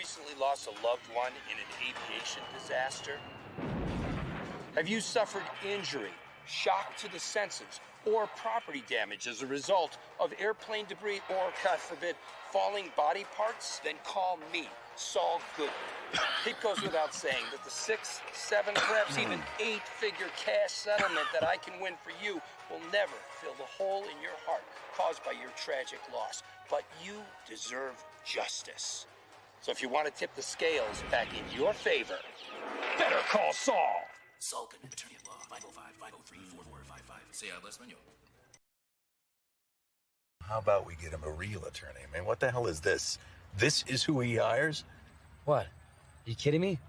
recently lost a loved one in an aviation disaster? Have you suffered injury, shock to the senses, or property damage as a result of airplane debris or, God forbid, falling body parts? Then call me, Saul Goodman. It goes without saying that the 6, 7, perhaps even 8-figure cash settlement that I can win for you will never fill the hole in your heart caused by your tragic loss. But you deserve justice. So if you want to tip the scales back in your favor, better call Saul. Saul Goodman, attorney at law, 505-503-4455. Say habla español. How about we get him a real attorney? Man, what the hell is this? This is who he hires? What? Are you kidding me?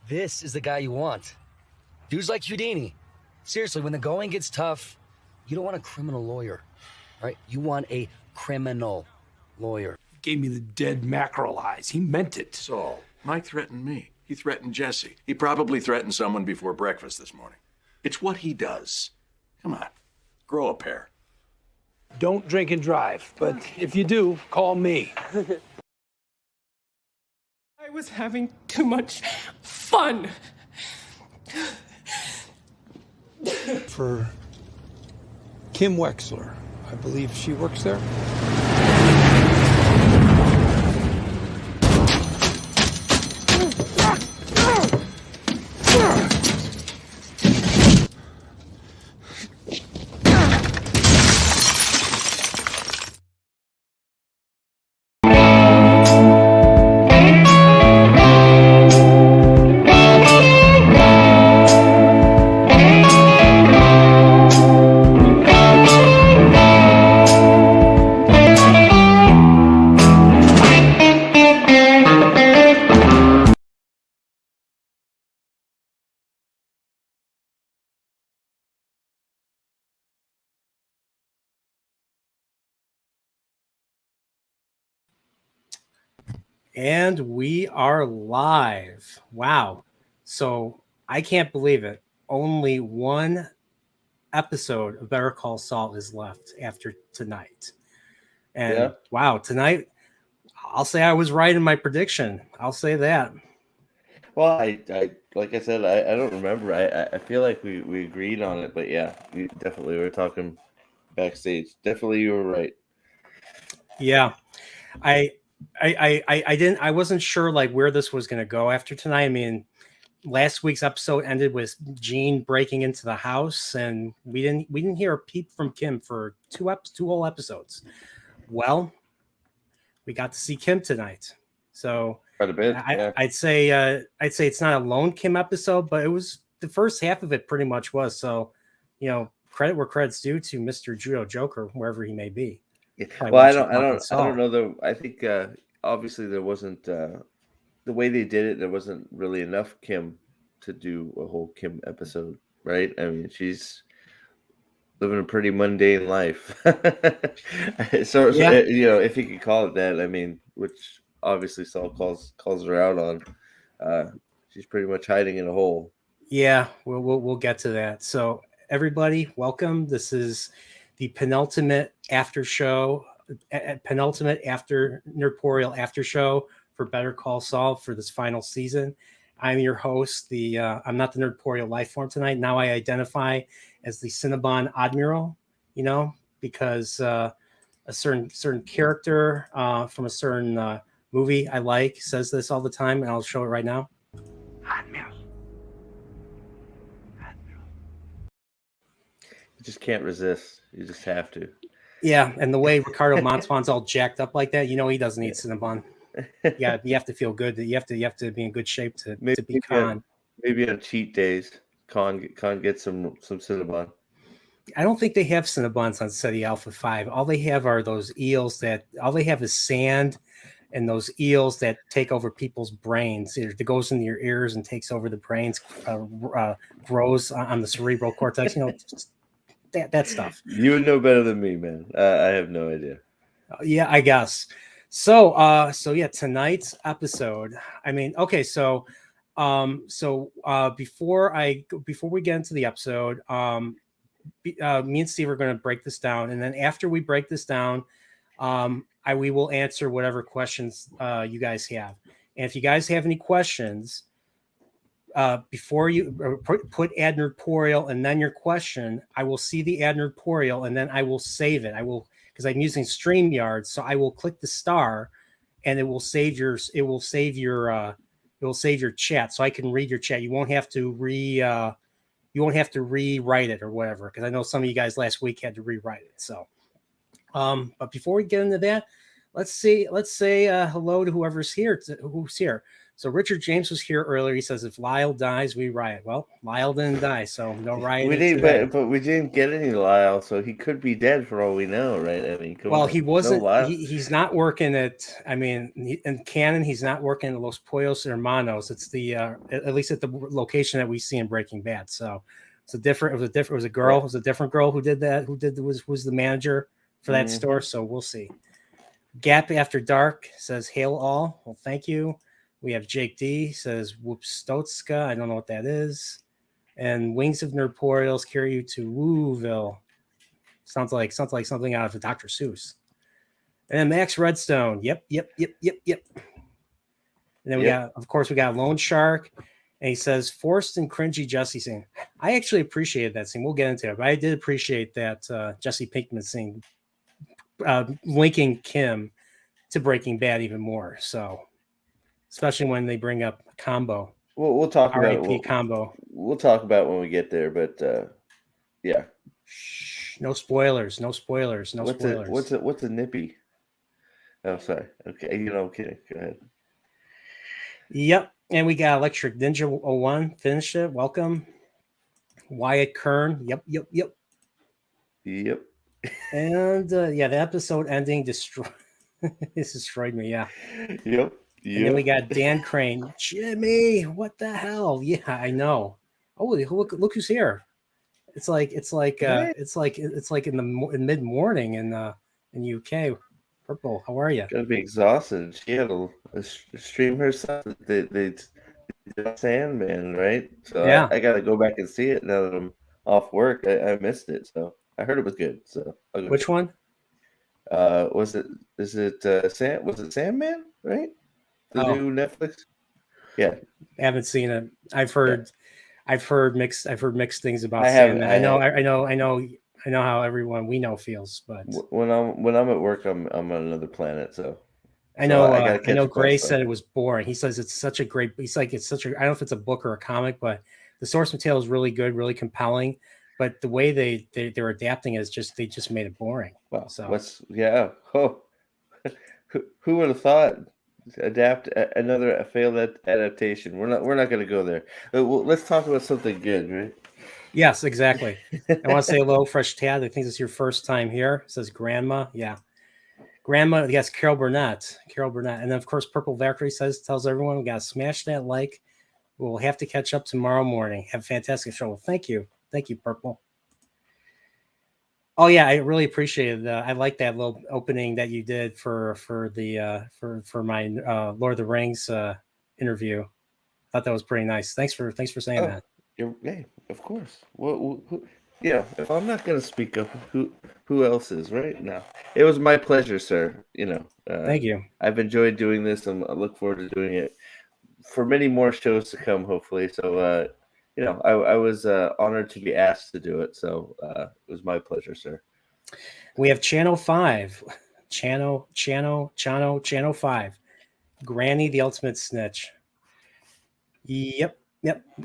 This is the guy you want. Dudes like Houdini. Seriously, when the going gets tough, you don't want a criminal lawyer, right? You want a criminal lawyer. Gave me the dead mackerel eyes. He meant it. Saul, Mike threatened me. He threatened Jesse. He probably threatened someone before breakfast this morning. It's what he does. Come on, grow a pair. Don't drink and drive, but if you do, call me. I was having too much fun. For Kim Wexler, I believe she works there. And we are live. Wow. So I can't believe it. Only one episode of Better Call Saul is left after tonight. And wow, tonight, I'll say I was right in my prediction. I'll say that. Well, I like I said, I don't remember. I feel like we agreed on it, but yeah, we definitely were talking backstage. Definitely you were right. Yeah. I wasn't sure like where this was going to go after tonight. I mean, last week's episode ended with Gene breaking into the house, and we didn't hear a peep from Kim for two whole episodes. Well, we got to see Kim tonight, so quite a bit. I'd say it's not a lone Kim episode, but it was the first half of it pretty much was. So, credit where credit's due to Mr. Judo Joker, wherever he may be. Well, I don't know though. I think obviously there wasn't the way they did it. There wasn't really enough Kim to do a whole Kim episode, right? I mean, she's living a pretty mundane life. so if you could call it that, I mean, which obviously Saul calls her out on. She's pretty much hiding in a hole. Yeah, we'll get to that. So everybody, welcome. This is the penultimate after show, penultimate after Nerdporial after show for Better Call Saul for this final season. I'm your host. I'm not the Nerdporial life form tonight. Now I identify as the Cinnabon Admiral, because a certain character from a certain movie I like says this all the time, and I'll show it right now. Admiral. You just can't resist. You just have to. Yeah, and the way Ricardo Montalban's all jacked up like that, he doesn't need Cinnabon. Yeah, you have to feel good. You have to be in good shape to be Khan. Maybe on cheat days, Khan gets some Cinnabon. I don't think they have Cinnabons on SETI Alpha 5. All they have are those eels all they have is sand and those eels that take over people's brains. It goes into your ears and takes over the brains, grows on the cerebral cortex. That stuff. You would know better than me, man. I have no idea. Yeah, I guess. So yeah, tonight's episode. I mean, okay, so before we get into the episode, me and Steve are going to break this down, and then after we break this down, we will answer whatever questions you guys have. And if you guys have any questions, before you put ad nerdporial and then your question, I will see the ad nerdporial and then I will save it. I will, because I'm using StreamYard, so I will click the star, and it will save your chat, so I can read your chat. You won't have to rewrite it or whatever, because I know some of you guys last week had to rewrite it. So, but before we get into that, let's say hello to whoever's here. Who's here? So Richard James was here earlier. He says, if Lyle dies, we riot. Well, Lyle didn't die, so no riot. We didn't, but we didn't get any Lyle, so he could be dead for all we know, right? I mean, well, he wasn't. He's not working at. I mean, in canon, he's not working at Los Pollos Hermanos. It's the at least at the location that we see in Breaking Bad. So it's a different. It was a girl. Right. It was a different girl who did that. Was the manager for that store. So we'll see. Gap After Dark says, "Hail all." Well, thank you. We have Jake D says, Whoopstotska. I don't know what that is. And Wings of Nerdporials carry you to Wooville. Sounds like something out of Dr. Seuss. And then Max Redstone. Yep. And then we got Lone Shark. And he says, forced and cringy Jesse scene. I actually appreciated that scene. We'll get into it. But I did appreciate that Jesse Pinkman scene linking Kim to Breaking Bad even more. So, especially when they bring up Combo. We'll talk about RIP Combo. We'll talk about when we get there, but yeah. Shh, no spoilers. What's a nippy? Oh, sorry. Okay, I'm kidding. Go ahead. Yep, and we got Electric Ninja 01. Finished it. Welcome. Wyatt Kern. Yep. And the episode ending destroyed me. Yeah. Yep. And then we got Dan Crane. Jimmy, what the hell? Yeah, I know. Oh, look who's here. It's like in mid morning in UK. Purple, how are you? Gotta be exhausted. She had a stream herself. They Sandman, right? So yeah. I gotta go back and see it now that I'm off work. I missed it, so I heard it was good. So which one? Was it Sandman? Right? The new Netflix. Yeah, I haven't seen it. I've heard mixed things about Sandman. I know how everyone we know feels, but when I'm at work, I'm on another planet. So I know Gray said it was boring. He says it's such a great. He's like it's such a. I don't know if it's a book or a comic, but the source material is really good, really compelling. But the way they're adapting it is they just made it boring. Well, so who would have thought? Adapt another failed adaptation. We're not going to go there. Let's talk about something good, right? Yes, exactly. I want to say hello, Fresh Tad. I think this is your first time here. It says Grandma. Yeah. Grandma, yes, Carol Burnett. And then, of course, Purple Valkyrie tells everyone we got to smash that like. We'll have to catch up tomorrow morning. Have a fantastic show. Well, thank you. Thank you, Purple. Oh yeah, I really appreciated that. I like that little opening that you did for my Lord of the Rings interview. Thought that was pretty nice. Thanks for saying that. Hey, of course. If I'm not going to speak up, who else is right now? It was my pleasure, sir. Thank you. I've enjoyed doing this, and I look forward to doing it for many more shows to come, hopefully. So. I was honored to be asked to do it, so it was my pleasure, sir. We have Channel 5. Channel 5. Granny, the ultimate snitch. Yep.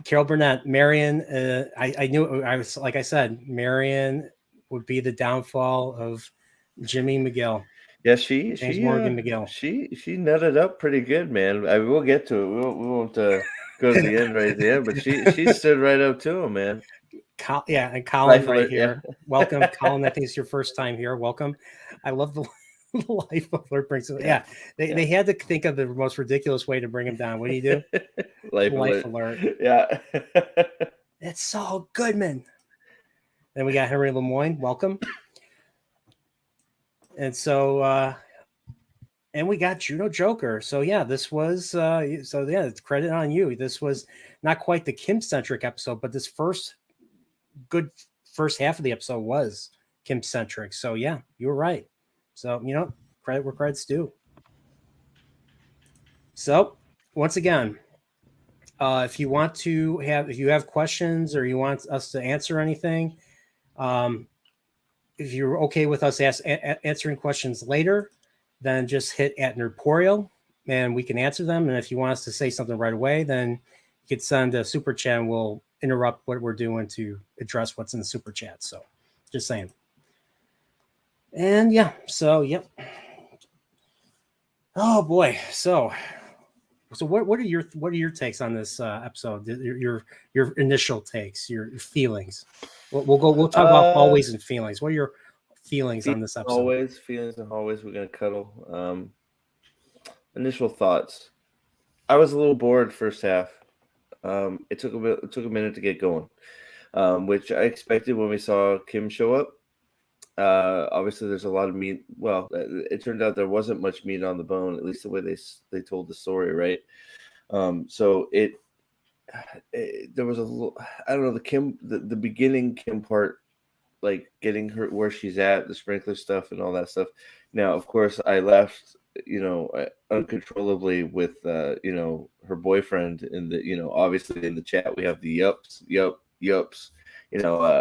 Carol Burnett. Marion, I knew, I was, like I said, Marion would be the downfall of Jimmy McGill. Yeah, Morgan McGill. She nutted up pretty good, man. I will get to it. We won't go to the end right at the end, but she stood right up to him, man. And Colin right here. Yeah. Welcome, Colin. I think it's your first time here. Welcome. I love the Life Alert brings it. Yeah, they had to think of the most ridiculous way to bring him down. What do you do? Life Alert. Yeah. It's Saul Goodman. Then we got Henry Lemoyne. Welcome. And so and we got Juno Joker. So yeah, this was it's credit on you. This was not quite the Kim-centric episode, but this first half of the episode was Kim-centric. So yeah, you were right. So credit where credit's due. So once again, if you have questions or you want us to answer anything, if you're okay with us answering questions later, then just hit @Nerdporial and we can answer them. And if you want us to say something right away, then you could send a super chat and we'll interrupt what we're doing to address what's in the super chat. So just saying. And yeah, so yep. Oh boy. So what are your takes on this episode? Your initial takes, your feelings. We'll talk about hallways and feelings. What are your feelings on this episode? Feelings and hallways. We're gonna cuddle. Initial thoughts. I was a little bored first half. It took a minute to get going, which I expected when we saw Kim show up. Obviously, there's a lot of meat. Well, it turned out there wasn't much meat on the bone, at least the way they told the story, right? So there was a little, I don't know, the beginning Kim part, like getting her where she's at, the sprinkler stuff and all that stuff. Now, of course, I laughed, uncontrollably with, her boyfriend in the, obviously in the chat, we have the yups.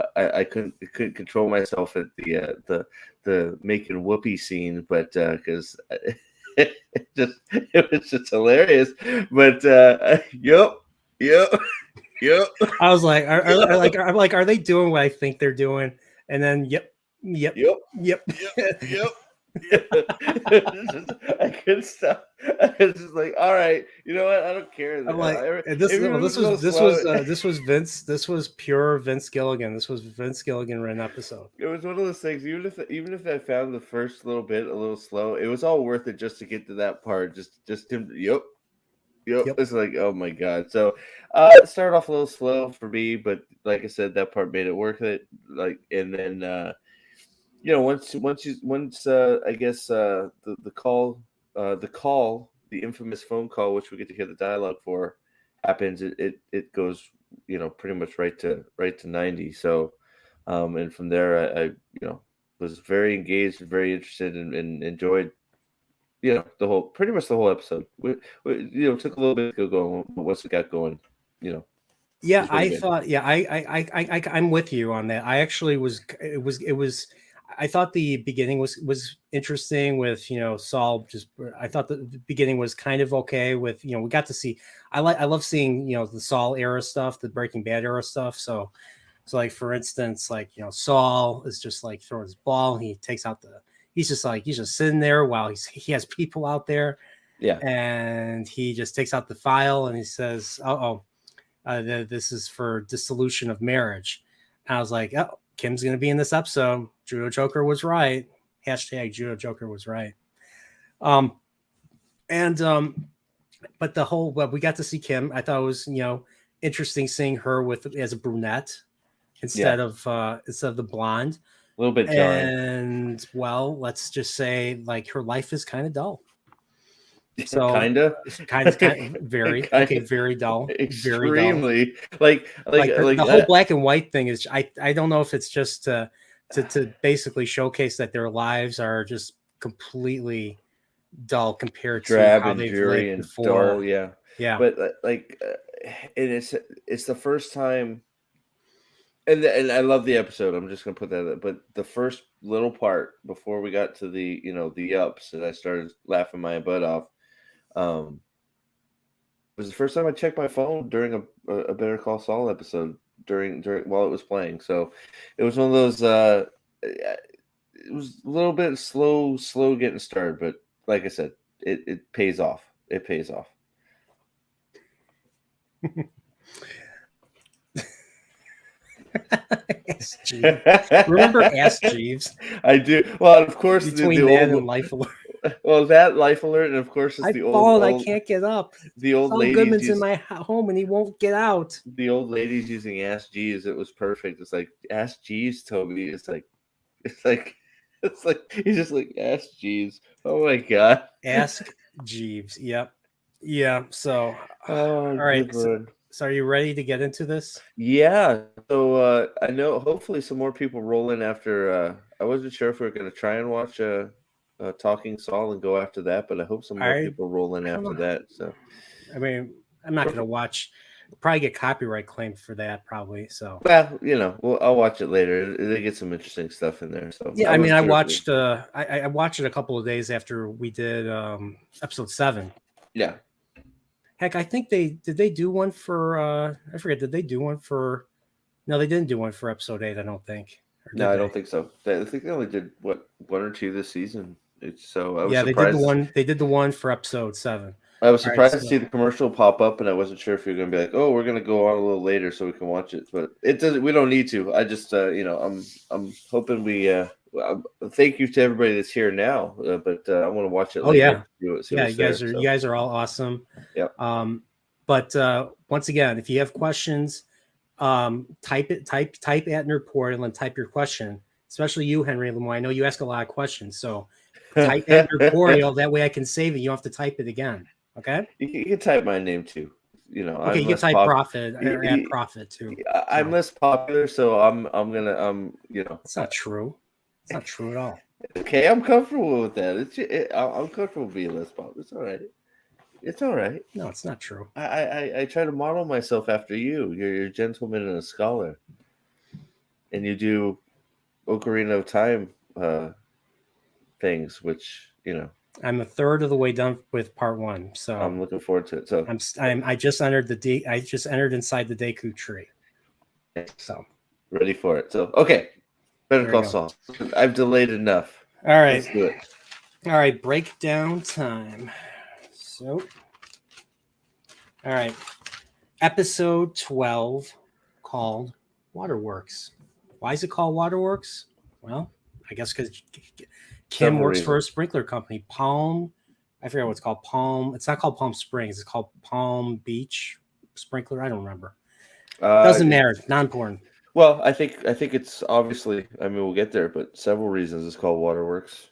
I couldn't control myself at the making whoopee scene, but because it was just hilarious. But yup. I was like, are they doing what I think they're doing? And then yep. I couldn't stop. I was just like, all right, you know what? I don't care. I'm like, this was Vince. This was pure Vince Gilligan. This was Vince Gilligan written episode. It was one of those things. Even if I found the first little bit a little slow, it was all worth it just to get to that part. Just him. Yep. It's like, oh my god. So it started off a little slow for me, but like I said, that part made it worth it. Like, and then once I guess the call, the infamous phone call, which we get to hear the dialogue for, happens, it goes pretty much right to 90. So and from there I was very engaged and very interested and enjoyed pretty much the whole episode. We took a little bit to go going, but once it got going, Yeah, I thought. Yeah, I'm with you on that. I actually was. It was. I thought the beginning was interesting with Saul. I thought the beginning was kind of okay with we got to see. I love seeing the Saul era stuff, the Breaking Bad era stuff. So like for instance, like Saul is just like throwing his ball. He takes out he's just sitting there while he has people out there. Yeah, and he just takes out the file and he says, this is for dissolution of marriage. And I was like, oh, Kim's going to be in this episode. Judo Joker was right. # Judo Joker was right. But we got to see Kim. I thought it was, interesting seeing her as a brunette instead of the blonde. A little bit jarring. And well, let's just say like her life is kind of dull. So kind of very dull. Extremely. Very dull. Like the whole black and white thing is I don't know if it's just to basically showcase that their lives are just completely dull compared to drab how and they've dreary lived and before. dull, yeah. But and it's the first time, and I love the episode. I'm just gonna put that. But the first little part before we got to the the ups, and I started laughing my butt off. It was the first time I checked my phone during a Better Call Saul episode during while it was playing. So it was one of those. It was a little bit slow getting started, but like I said, it pays off. It pays off. Ask Jeeves. Remember Ask Jeeves? I do. Well, of course, between that and Life Alert. Well, that Life Alert, and of course, it's the old. I can't get up. The old ladies. Goodman's in my home, and he won't get out. The old ladies using Ask Jeeves. It was perfect. It's like Ask Jeeves, Toby. It's like he's just like Ask Jeeves. Oh my god. Ask Jeeves. Yep. Yeah. So, all right. So are you ready to get into this? Yeah. So I know hopefully some more people roll in after. I wasn't sure if we were going to try and watch Talking Saul and go after that, but I hope some more people roll in after that. So I mean, I'm not gonna watch. Probably get copyright claimed for that, probably. So Well, I'll watch it later. They get some interesting stuff in there. So yeah, I mean, I watched. I watched it a couple of days after we did episode 7. Yeah. Heck, I think they do one for. I forget. Did they do one for? No, they didn't do one for episode 8. I don't think. No, I don't think so. I think they only did 1 or 2 this season. I was surprised. They did the one. They did the one for episode 7. I was surprised to see the commercial pop up, and I wasn't sure if you're going to be like, "Oh, we're going to go on a little later so we can watch it." But it doesn't. We don't need to. I just, I'm hoping we. Thank you to everybody that's here now, but I want to watch it. Later. You guys are all awesome. Yep. But once again, if you have questions, type at Nerd Portal and type your question. Especially you, Henry Lemoy. I know you ask a lot of questions, so type at Nerd Portal. That way, I can save it. You don't have to type it again. Okay. You can type my name too. Okay, you can type Profit or add Profit too. I'm less popular, so I'm gonna It's not true. It's not true at all. Okay, I'm comfortable with that. I'm comfortable being less popular. It's all right. It's all right. No, it's not true. I try to model myself after you. You're a gentleman and a scholar, and you do Ocarina of Time things, which I'm a third of the way done with part 1, so I'm looking forward to it. So I just entered inside the Deku tree. So ready for it. So okay, Better Call Saul. I've delayed enough. All right, let's do it. All right, breakdown time. So, all right, episode 12 called Waterworks. Why is it called Waterworks? Well, I guess because Kim works for a sprinkler company, I forget what it's called. It's not called Palm Springs. It's called Palm Beach Sprinkler. I don't remember. Doesn't matter. Not important. Well, I think it's obviously. I mean, we'll get there, but several reasons it's called Waterworks.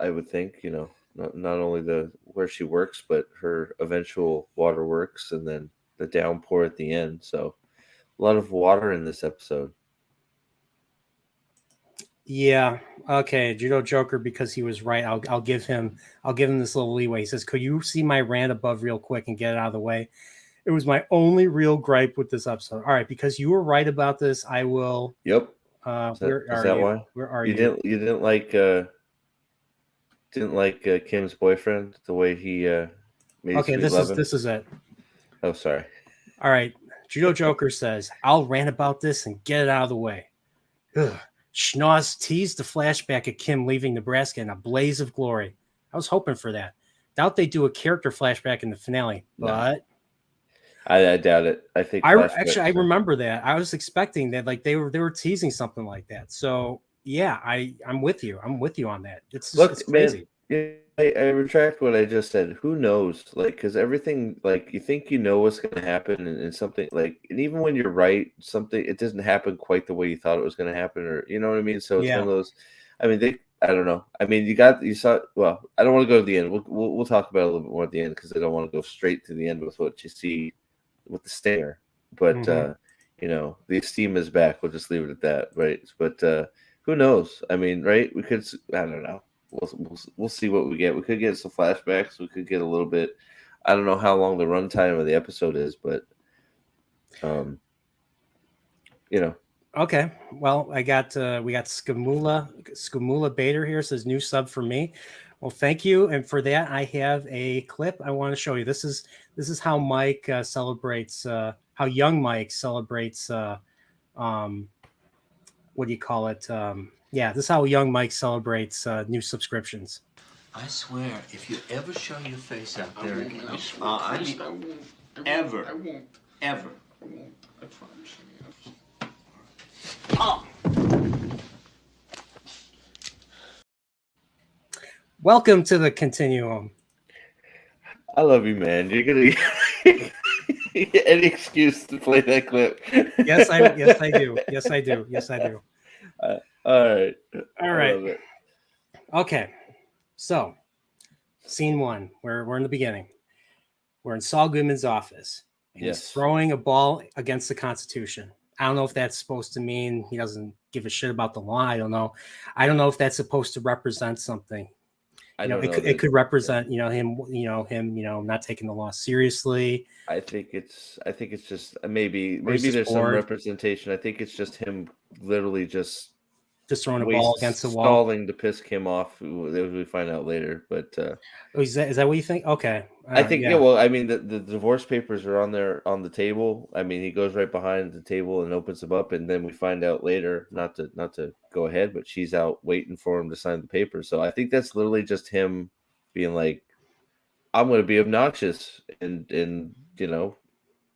I would think, not only where she works, but her eventual waterworks, and then the downpour at the end. So, a lot of water in this episode. Yeah. Okay. Judo Joker, because he was right. I'll give him this little leeway. He says, "Could you see my rant above real quick and get it out of the way?" It was my only real gripe with this episode. All right, because you were right about this, I will. Yep. Is that why? Where are you? You didn't like Kim's boyfriend, the way he made. Okay, this is it. Oh, sorry. All right, Judo Joker says, "I'll rant about this and get it out of the way." Ugh. Schnoz teased the flashback of Kim leaving Nebraska in a blaze of glory. I was hoping for that. Doubt they do a character flashback in the finale, but I doubt it. I think I remember that. I was expecting that, like they were teasing something like that. So yeah, I'm with you. I'm with you on that. It's crazy. Man, I retract what I just said. Who knows? Like, because everything, like, you think you know what's going to happen, and something like, and even when you're right, something it doesn't happen quite the way you thought it was going to happen, or you know what I mean. So it's one of those. I mean, I don't know. I mean, you saw. Well, I don't want to go to the end. We'll talk about it a little bit more at the end, because I don't want to go straight to the end with what you see with the stinger. But the esteem is back. We'll just leave it at that, right? But who knows? I mean, right? We could. I don't know. We'll see what we get. We could get some flashbacks. We could get a little bit. I don't know how long the runtime of the episode is, but Okay. Well, we got Skamula Bader here, says new sub for me. Well, thank you. And for that, I have a clip I want to show you. This is how Mike celebrates. How young Mike celebrates. What do you call it? Yeah, this is how young Mike celebrates new subscriptions. I swear, if you ever show your face out there again, I won't. ever. I won't. Ever. I won't. I promise you. Oh. Welcome to the Continuum. I love you, man. You're gonna any excuse to play that clip. Yes, I do. Yes, I do. All right. Okay. So, scene 1. We're in the beginning. We're in Saul Goodman's office. He's throwing a ball against the Constitution. I don't know if that's supposed to mean he doesn't give a shit about the law. I don't know. I don't know if that's supposed to represent something. It could represent him not taking the loss seriously. I think it's just maybe there's some representation. I think it's just him literally just throwing a ball against the wall, stalling to piss Kim off. We find out later, but is that what you think? Okay, I think well, I mean, the divorce papers are on the table. I mean, he goes right behind the table and opens them up, and then we find out later, not to go ahead, but she's out waiting for him to sign the papers. So I think that's literally just him being like, I'm going to be obnoxious and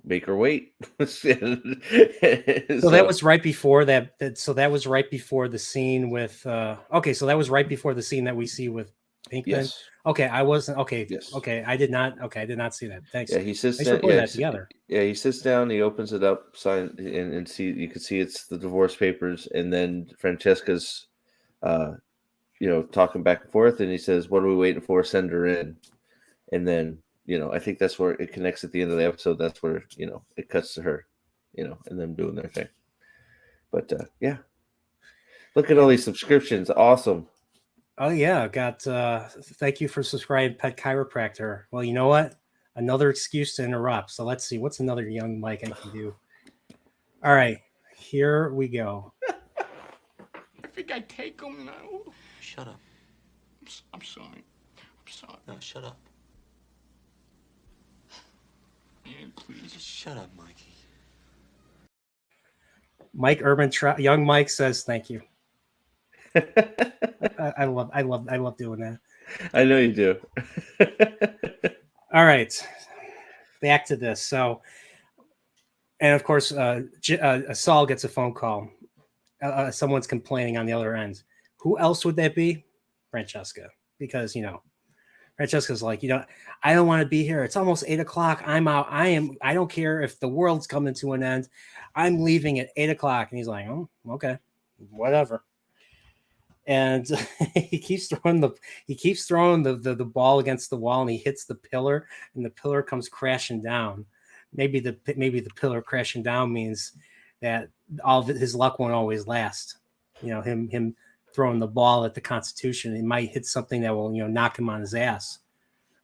make her wait. So that was right before that. So that was right before the scene with. So that was right before the scene that we see with Pinkman. Yes. Okay, I wasn't. Okay. Yes. Okay, I did not. Okay, I did not see that. Thanks. Yeah, he sits Thanks down. for putting that together. Yeah, he sits down. He opens it up, sign, and see. You can see it's the divorce papers, and then Francesca's, talking back and forth, and he says, "What are we waiting for? Send her in." And then, I think that's where it connects at the end of the episode. That's where it cuts to her, and them doing their thing. But yeah, look at all these subscriptions. Awesome. Oh yeah, got thank you for subscribing, Pet Chiropractor. Well, you know what? Another excuse to interrupt. So let's see, what's another young Mike I can do? All right, here we go. I think I take him now. Shut up. I'm sorry. I'm sorry. No, shut up. Yeah, please. Just shut up, Mikey. Mike Urban, young Mike says thank you. I love doing that. I know you do. All right, back to this. So, and of course, Saul gets a phone call. Someone's complaining on the other end. Who else would that be? Francesca, because Francesca's like, I don't want to be here. It's almost 8:00. I'm out. I don't care if the world's coming to an end. I'm leaving at 8:00. And he's like, oh, okay, whatever. And he keeps throwing the ball against the wall, and he hits the pillar, and the pillar comes crashing down. Maybe the pillar crashing down means that his luck won't always last. Him throwing the ball at the Constitution, it might hit something that will knock him on his ass,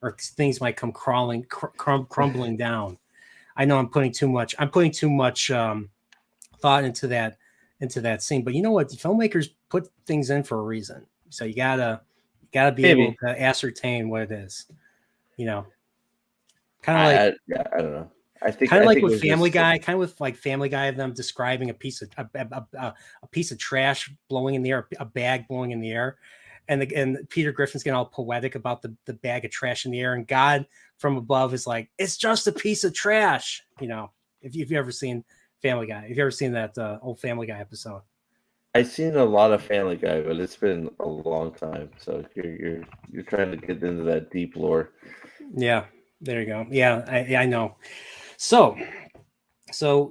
or things might come crumbling down. I know I'm putting too much thought into that scene, but you know what? Filmmakers put things in for a reason, so you gotta be able to ascertain what it is. Kind of like I don't know. I think kind of like think with Family Guy, Family Guy of them describing a piece of trash blowing in the air, a bag blowing in the air, and Peter Griffin's getting all poetic about the bag of trash in the air, and God from above is like, it's just a piece of trash. If you've ever seen Family Guy, if you ever seen that old Family Guy episode. I've seen a lot of Family Guy, but it's been a long time. So you're trying to get into that deep lore. Yeah, there you go. Yeah, I know. So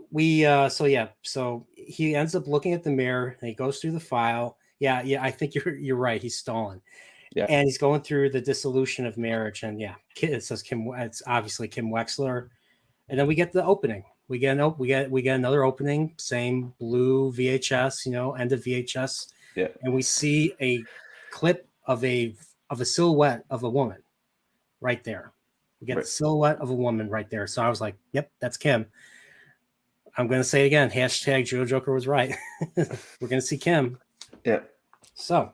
he ends up looking at the mirror, and he goes through the file. Yeah, I think you're right. He's stalling. Yeah, and he's going through the dissolution of marriage, and it says Kim. It's obviously Kim Wexler, and then we get the opening. We get another opening, same blue VHS, end of VHS. Yeah. And we see a clip of a silhouette of a woman right there. We get the silhouette of a woman right there. So I was like, yep, that's Kim. I'm going to say it again. Hashtag Joe Joker was right. We're going to see Kim. Yeah. So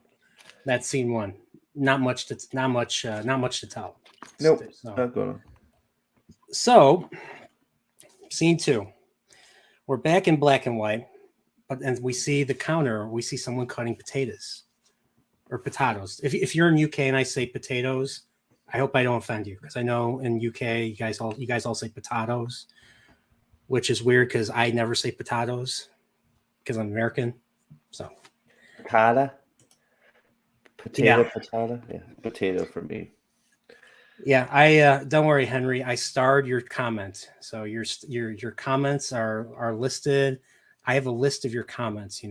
that's scene one. Not much to tell. Nope. Not going. So scene two, we're back in black and white, and we see the counter. We see someone cutting potatoes. If you're in UK and I say potatoes, I hope I don't offend you, because I know in UK you guys all say potatoes, which is weird because I never say potatoes because I'm American. So potato, potato, yeah, potato for me. Yeah, I don't worry, Henry. I starred your comment, so your comments are listed. I have a list of your comments,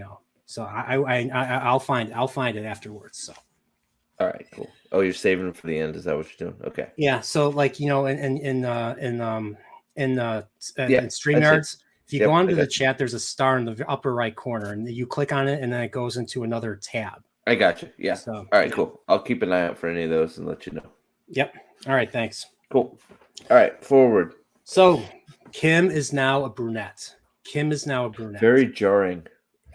So I'll find it afterwards. So. All right, cool. Oh, you're saving them for the end. Is that what you're doing? Okay. Yeah. So in StreamYards, if you go onto the chat, there's a star in the upper right corner, and you click on it, and then it goes into another tab. I got you. Yeah. So, All right, cool. I'll keep an eye out for any of those and let you know. Yep. All right. Thanks. Cool. All right, forward. So Kim is now a brunette. Very jarring.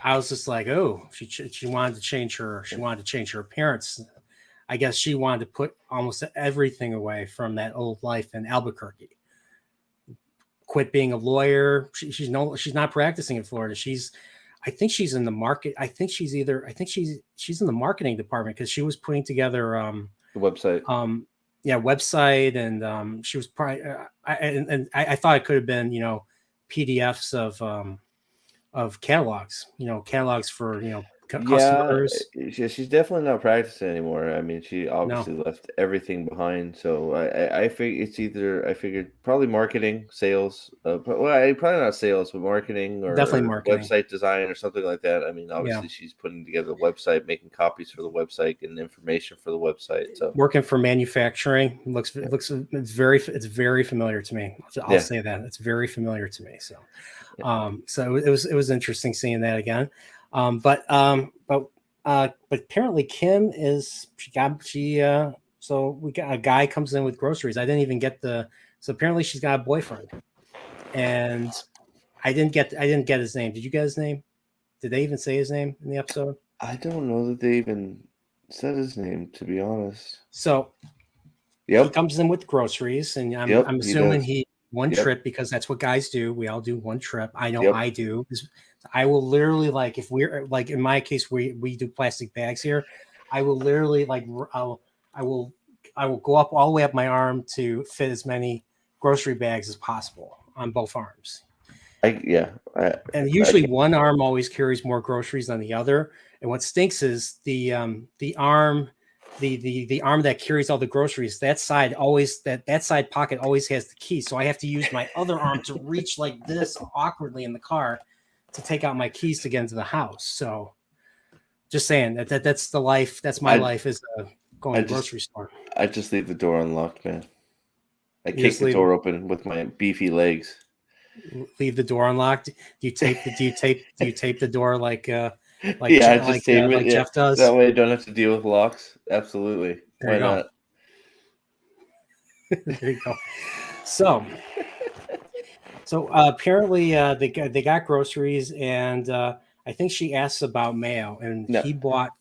I was just like, oh, she wanted to change her. She wanted to change her appearance. I guess she wanted to put almost everything away from that old life in Albuquerque. Quit being a lawyer. She's not practicing in Florida. I think she's in the market. I think she's in the marketing department because she was putting together the website. Website, and she was probably. I thought it could have been PDFs of catalogs. Catalogs for customers. Yeah, she's definitely not practicing anymore. I mean, she obviously left everything behind. So I figured it's either probably marketing, sales. Probably not sales, but marketing or definitely marketing, website design or something like that. I mean, obviously she's putting together the website, making copies for the website, getting information for the website. So working for manufacturing it's very familiar to me. I'll say that it's very familiar to me. So, so it was interesting seeing that again. But apparently Kim so we got a guy comes in with groceries. I didn't even get so apparently she's got a boyfriend, and I didn't get his name. Did you get his name? Did they even say his name in the episode? I don't know that they even said his name, to be honest. So he comes in with groceries, and I'm assuming he one trip, because that's what guys do. We all do one trip. I know I do. I will literally, like, if we're like, in my case, we do plastic bags here. I will literally, like, I will go up all the way up my arm to fit as many grocery bags as possible on both arms. And usually one arm always carries more groceries than the other. And what stinks is the arm that carries all the groceries, that side pocket always has the key. So I have to use my other arm to reach like this awkwardly in the car to take out my keys to get into the house. So just saying that's the life. That's my life, is going to the grocery store. I just leave the door unlocked, man. I kick the door open with my beefy legs. Leave the door unlocked. Do you tape the door like tape it, Jeff does? That way I don't have to deal with locks. Absolutely. Why not? There you go. So apparently they got groceries, and I think she asks about mayo, and he bought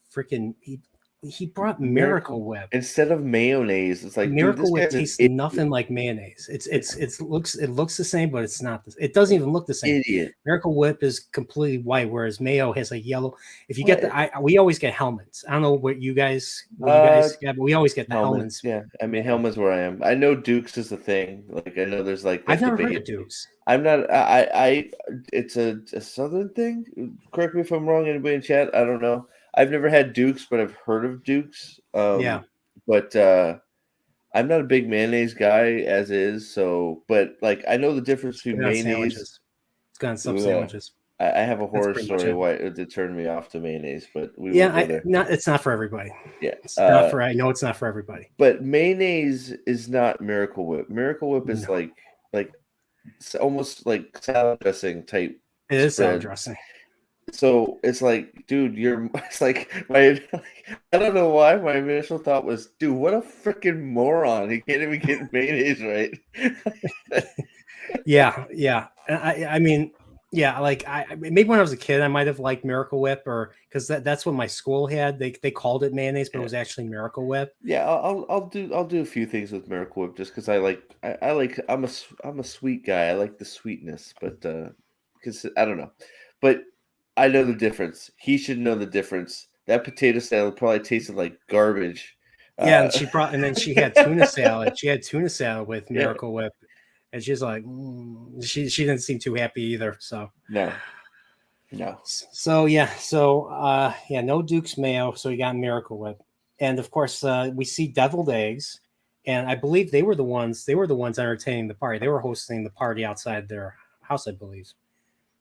he brought Miracle Whip instead of mayonnaise. It's like, Miracle Whip tastes nothing like mayonnaise. It looks the same, but it's not. It doesn't even look the same. Idiot. Miracle Whip is completely white, whereas mayo has a yellow. If you get we always get Hellmann's. I don't know what you guys get, but we always get the Hellmann's. Yeah, I mean, Hellmann's where I am. I know Duke's is the thing. Like, I know there's like I've never heard of Duke's. I'm not. It's a southern thing. Correct me if I'm wrong. Anybody in chat? I don't know. I've never had Duke's, but I've heard of Duke's. But I'm not a big mayonnaise guy as is. So, but like, I know the difference between mayonnaise. Sandwiches. It's got some sandwiches. I have a horror story why it turned me off to mayonnaise, but it's not for everybody. Yeah, I know it's not for everybody. But mayonnaise is not Miracle Whip. Miracle Whip is like it's almost like salad dressing type. It is salad dressing. So it's like, dude, it's like I don't know why my initial thought was, dude, what a freaking moron. He can't even get mayonnaise right. Yeah. I mean, yeah, like maybe when I was a kid, I might have liked Miracle Whip, or because that's what my school had. They called it mayonnaise, but it was actually Miracle Whip. Yeah, I'll do a few things with Miracle Whip just because I'm a sweet guy. I like the sweetness, but because I don't know, but I know the difference. He should know the difference. That potato salad probably tasted like garbage. Yeah, and then she had tuna salad. She had tuna salad with Miracle Whip. And she's like, she didn't seem too happy either. So no. So no Duke's mayo. So we got Miracle Whip, and of course we see deviled eggs, and I believe they were the ones entertaining the party. They were hosting the party outside their house, I believe.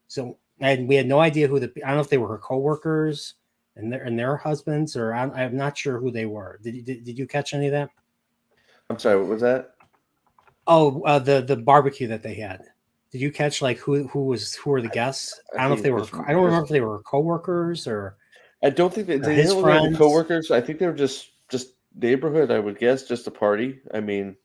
So we had no idea I don't know if they were her coworkers and their husbands, or I'm not sure who they were. Did you catch any of that? I'm sorry, what was that? Oh, the barbecue that they had. Did you catch like who were the guests? I don't know if they were. I don't remember if they were coworkers or I don't think they his didn't look like the friends. coworkers. I think they were just neighborhood. I would guess just a party. I mean,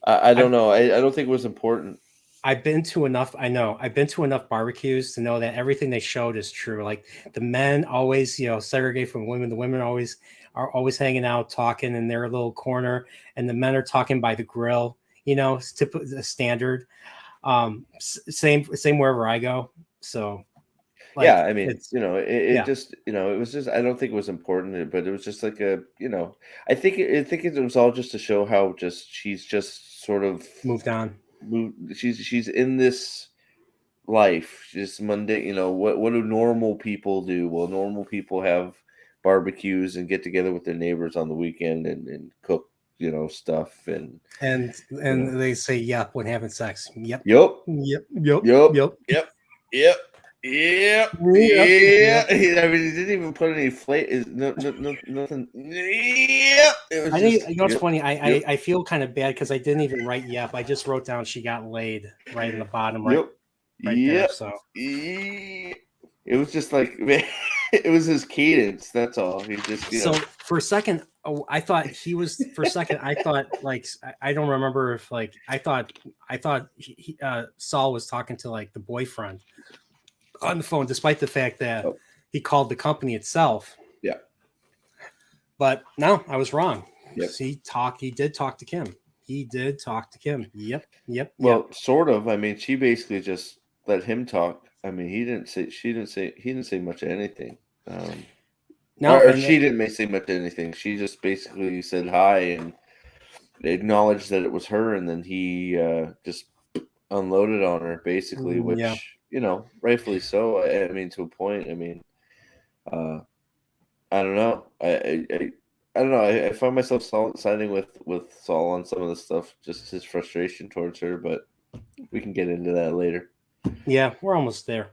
I don't know. I don't think it was important. I've been to enough. I know I've been to enough barbecues to know that everything they showed is true. Like the men always, segregate from women. The women are always hanging out, talking in their little corner, and the men are talking by the grill. It's the standard. Same wherever I go. So, Yeah, I mean, it's it just, it was just. I don't think it was important, but it was just like I think it was all just to show how she's just sort of moved on. She's in this life, just mundane. What do normal people do? Well, normal people have barbecues and get together with their neighbors on the weekend and cook, stuff and they say yep when having sex. Yep. Yep. Yep. Yep. Yep. Yep. Yep. Yep. Yeah, yeah. I mean, he didn't even put any flavor. Nothing. Yeah, it was you know what's funny? I feel kind of bad because I didn't even write yep. I just wrote down she got laid right in the bottom, right there. So it was just like it was his cadence. That's all. He just so for a second, I thought he was. For a second, I thought I don't remember if I thought Saul was talking to the boyfriend on the phone, despite the fact that he called the company itself. Yeah. But no, I was wrong. Yep. He did talk to Kim. He did talk to Kim. Yep. Well, sort of. I mean, she basically just let him talk. I mean, he didn't say much of anything. She didn't say much of anything. She just basically said hi and acknowledged that it was her, and then he just unloaded on her, basically, which rightfully so. I mean, to a point. I mean, I don't know. I don't know. I find myself siding with Saul on some of the stuff, just his frustration towards her. But we can get into that later. Yeah, we're almost there.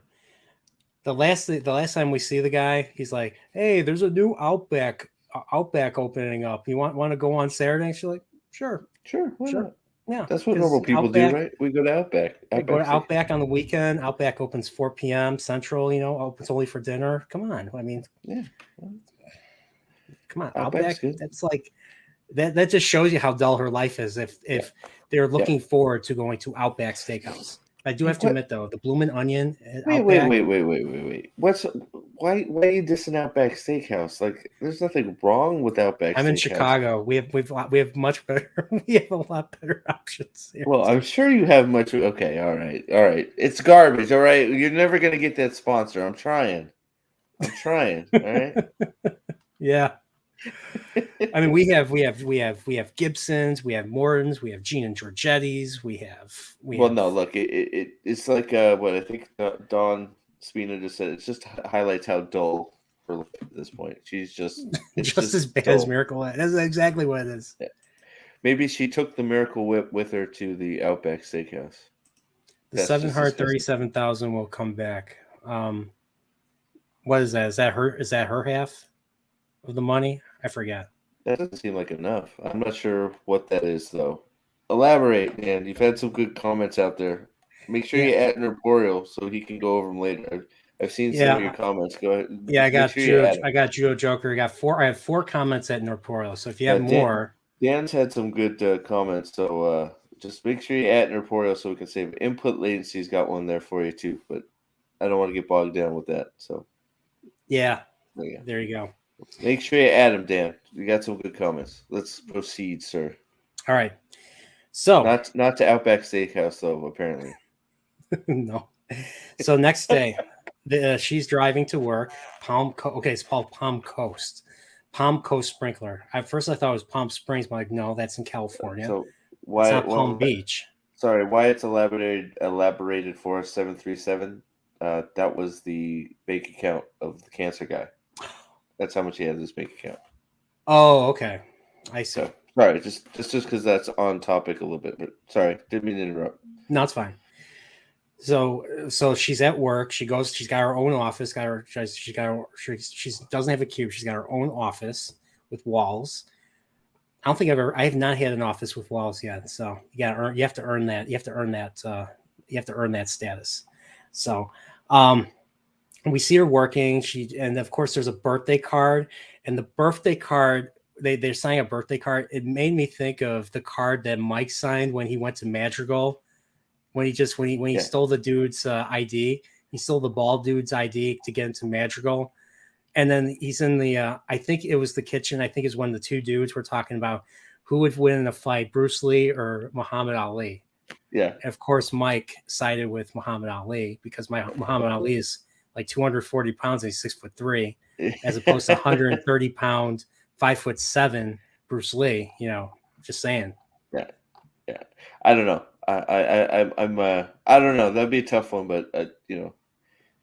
The last time we see the guy, he's like, "Hey, there's a new Outback opening up. You want to go on Saturday?" And she's like, "Sure. Why not? Yeah, that's what normal people do, right? We go to Outback. Go to Outback on the weekend. Outback opens 4 p.m. Central. Opens only for dinner. Come on, I mean, yeah, come on, Outback's Outback. good. That's that just shows you how dull her life is. If they're looking forward to going to Outback Steakhouse. I do have to admit, though, the Bloomin' Onion. Wait. Why are you dissing Outback Steakhouse? There's nothing wrong with Outback. I'm in Steakhouse. Chicago. We have much better. We have a lot better options here. Well, I'm sure you have much. Okay, all right. It's garbage. All right, you're never gonna get that sponsor. I'm trying. All right. Yeah. I mean, we have Gibsons, we have Mortons, we have Gene and Giorgetti's, no, look, it's like what I think Dawn Spina just said. It just highlights how dull her life at this point. She's just as bad as Miracle Whip. That's exactly what it is. Yeah. Maybe she took the Miracle Whip with her to the Outback Steakhouse. The 737,000 will come back. What is that? Is that her half of the money? I forget. That doesn't seem like enough. I'm not sure what that is, though. Elaborate, man. You've had some good comments out there. Make sure you add Norporial so he can go over them later. I've seen some of your comments. Go ahead. Yeah, I got Judo Joker. I have 4 comments at Norporial. So if you have more, Dan's had some good comments. So just make sure you add Norporial so we can save input latency's got one there for you too. But I don't want to get bogged down with that. So yeah, there you go. Make sure you add him, Dan. You got some good comments. Let's proceed, sir. All right. So not to Outback Steakhouse though, apparently. No. So next day, she's driving to work. It's called Palm Coast. Palm Coast Sprinkler. At first, I thought it was Palm Springs, but no, that's in California. So it's not Palm Beach. Sorry, why it's elaborated for us 737. That was the bank account of the cancer guy. That's how much he had in his bank account. Oh, okay. I see. So, sorry, just because that's on topic a little bit, but sorry, didn't mean to interrupt. No, it's fine. So she's at work. She's got her own office. She doesn't have a cube. She's got her own office with walls. I have not had an office with walls yet. So you have to earn that status. So, we see her working. And of course there's a birthday card, and the birthday card, they're signing a birthday card. It made me think of the card that Mike signed when he went to Madrigal, when he stole the dude's ID. He stole the bald dude's ID to get into Madrigal. And then he's in the, I think it was the kitchen. I think it's when the two dudes were talking about who would win in a fight, Bruce Lee or Muhammad Ali. Yeah. And of course, Mike sided with Muhammad Ali because Muhammad Ali is like 240 pounds and he's 6'3", as opposed to 130 pound, 5'7" Bruce Lee. You know, just saying. Yeah. I don't know. I don't know. That'd be a tough one, but you know,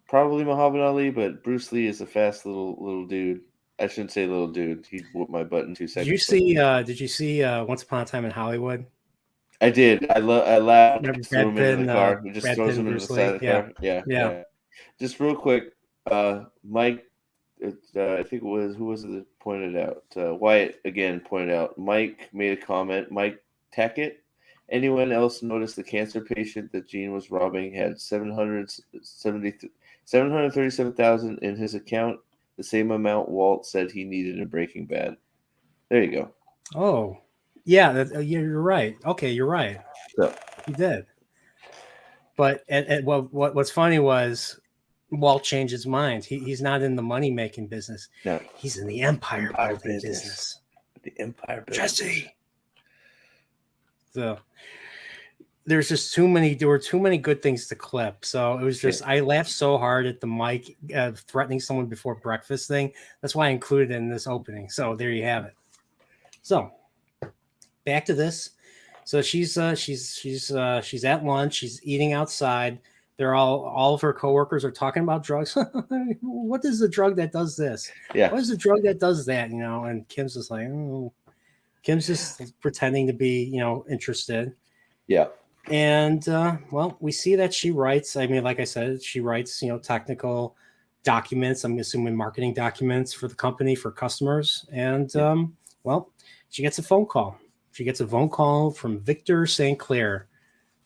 probably Muhammad Ali. But Bruce Lee is a fast little dude. I shouldn't say little dude. He whooped my butt in 2 seconds. Did you see Once Upon a Time in Hollywood? I did. I laughed. Brad Threw him into the car. Pitt, Just Brad throws Pitt him and into the Bruce side of the Lee. car. Yeah. Just real quick, Mike. I think it was who was it that pointed out? Wyatt again pointed out. Mike made a comment. Mike Tackett. Anyone else notice the cancer patient that Gene was robbing had 737,000 in his account? The same amount Walt said he needed in Breaking Bad. There you go. Oh, yeah, you're right. Okay, you're right. So, he did. But what's funny was Walt changed his mind. He's not in the money making business. No, he's in the empire building business. The empire building. Jesse. So there were too many good things to clip. So it was just, I laughed so hard at the Mike threatening someone before breakfast thing. That's why I included it in this opening. So there you have it. So back to this. So she's at lunch. She's eating outside. They're all of her coworkers are talking about drugs. What is the drug that does this? Yeah. What is the drug that does that? You know, and Kim's just like, oh. Kim's just pretending to be, you know, interested. Yeah. And well, we see that she writes. I mean, like I said, she writes, you know, technical documents. I'm assuming marketing documents for the company for customers. And well, she gets a phone call. She gets a phone call from Victor St. Clair,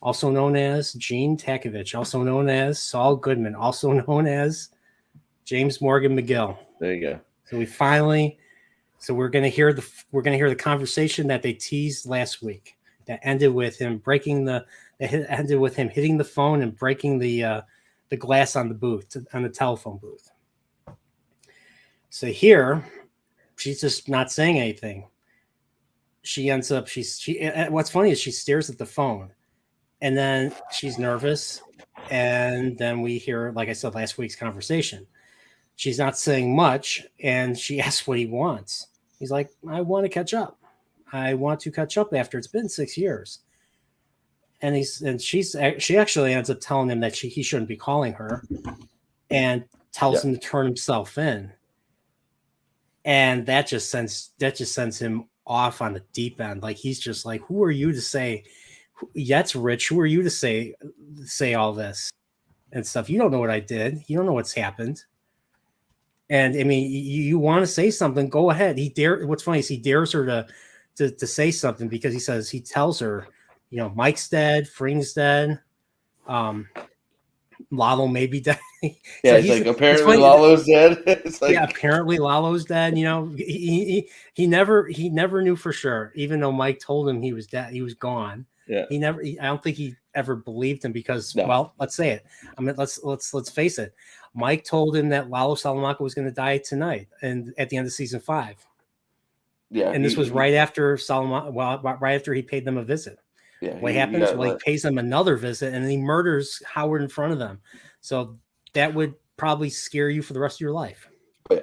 also known as Gene Takovich, also known as Saul Goodman, also known as James Morgan McGill. There you go. So we're gonna hear the conversation that they teased last week. That ended with him hitting the phone and breaking the glass on the telephone booth. So here, she's just not saying anything. She ends up what's funny is she stares at the phone, and then she's nervous, and then we hear, like I said, last week's conversation. She's not saying much, and she asks what he wants. He's like, I want to catch up. I want to catch up after it's been 6 years. And she actually ends up telling him that he shouldn't be calling her, and tells him to turn himself in. And that just sends him off on the deep end. Like, he's just like, who are you to say? That's Rich. Who are you to say all this and stuff? You don't know what I did. You don't know what's happened. And I mean, you want to say something, go ahead. What's funny is he dares her to say something, because he tells her, you know, Mike's dead, Fring's dead, Lalo may be dead. Yeah, so like, apparently Lalo's dead. It's like, yeah, apparently Lalo's dead. You know, he never knew for sure, even though Mike told him he was dead, he was gone. Yeah, I don't think he ever believed him, because well, let's say it. I mean, let's face it. Mike told him that Lalo Salamanca was going to die tonight, and at the end of season 5. Yeah, and this was right after Salamanca. Well, right after he paid them a visit. Yeah, what happens? Well, he pays them another visit, and then he murders Howard in front of them. So that would probably scare you for the rest of your life. Oh,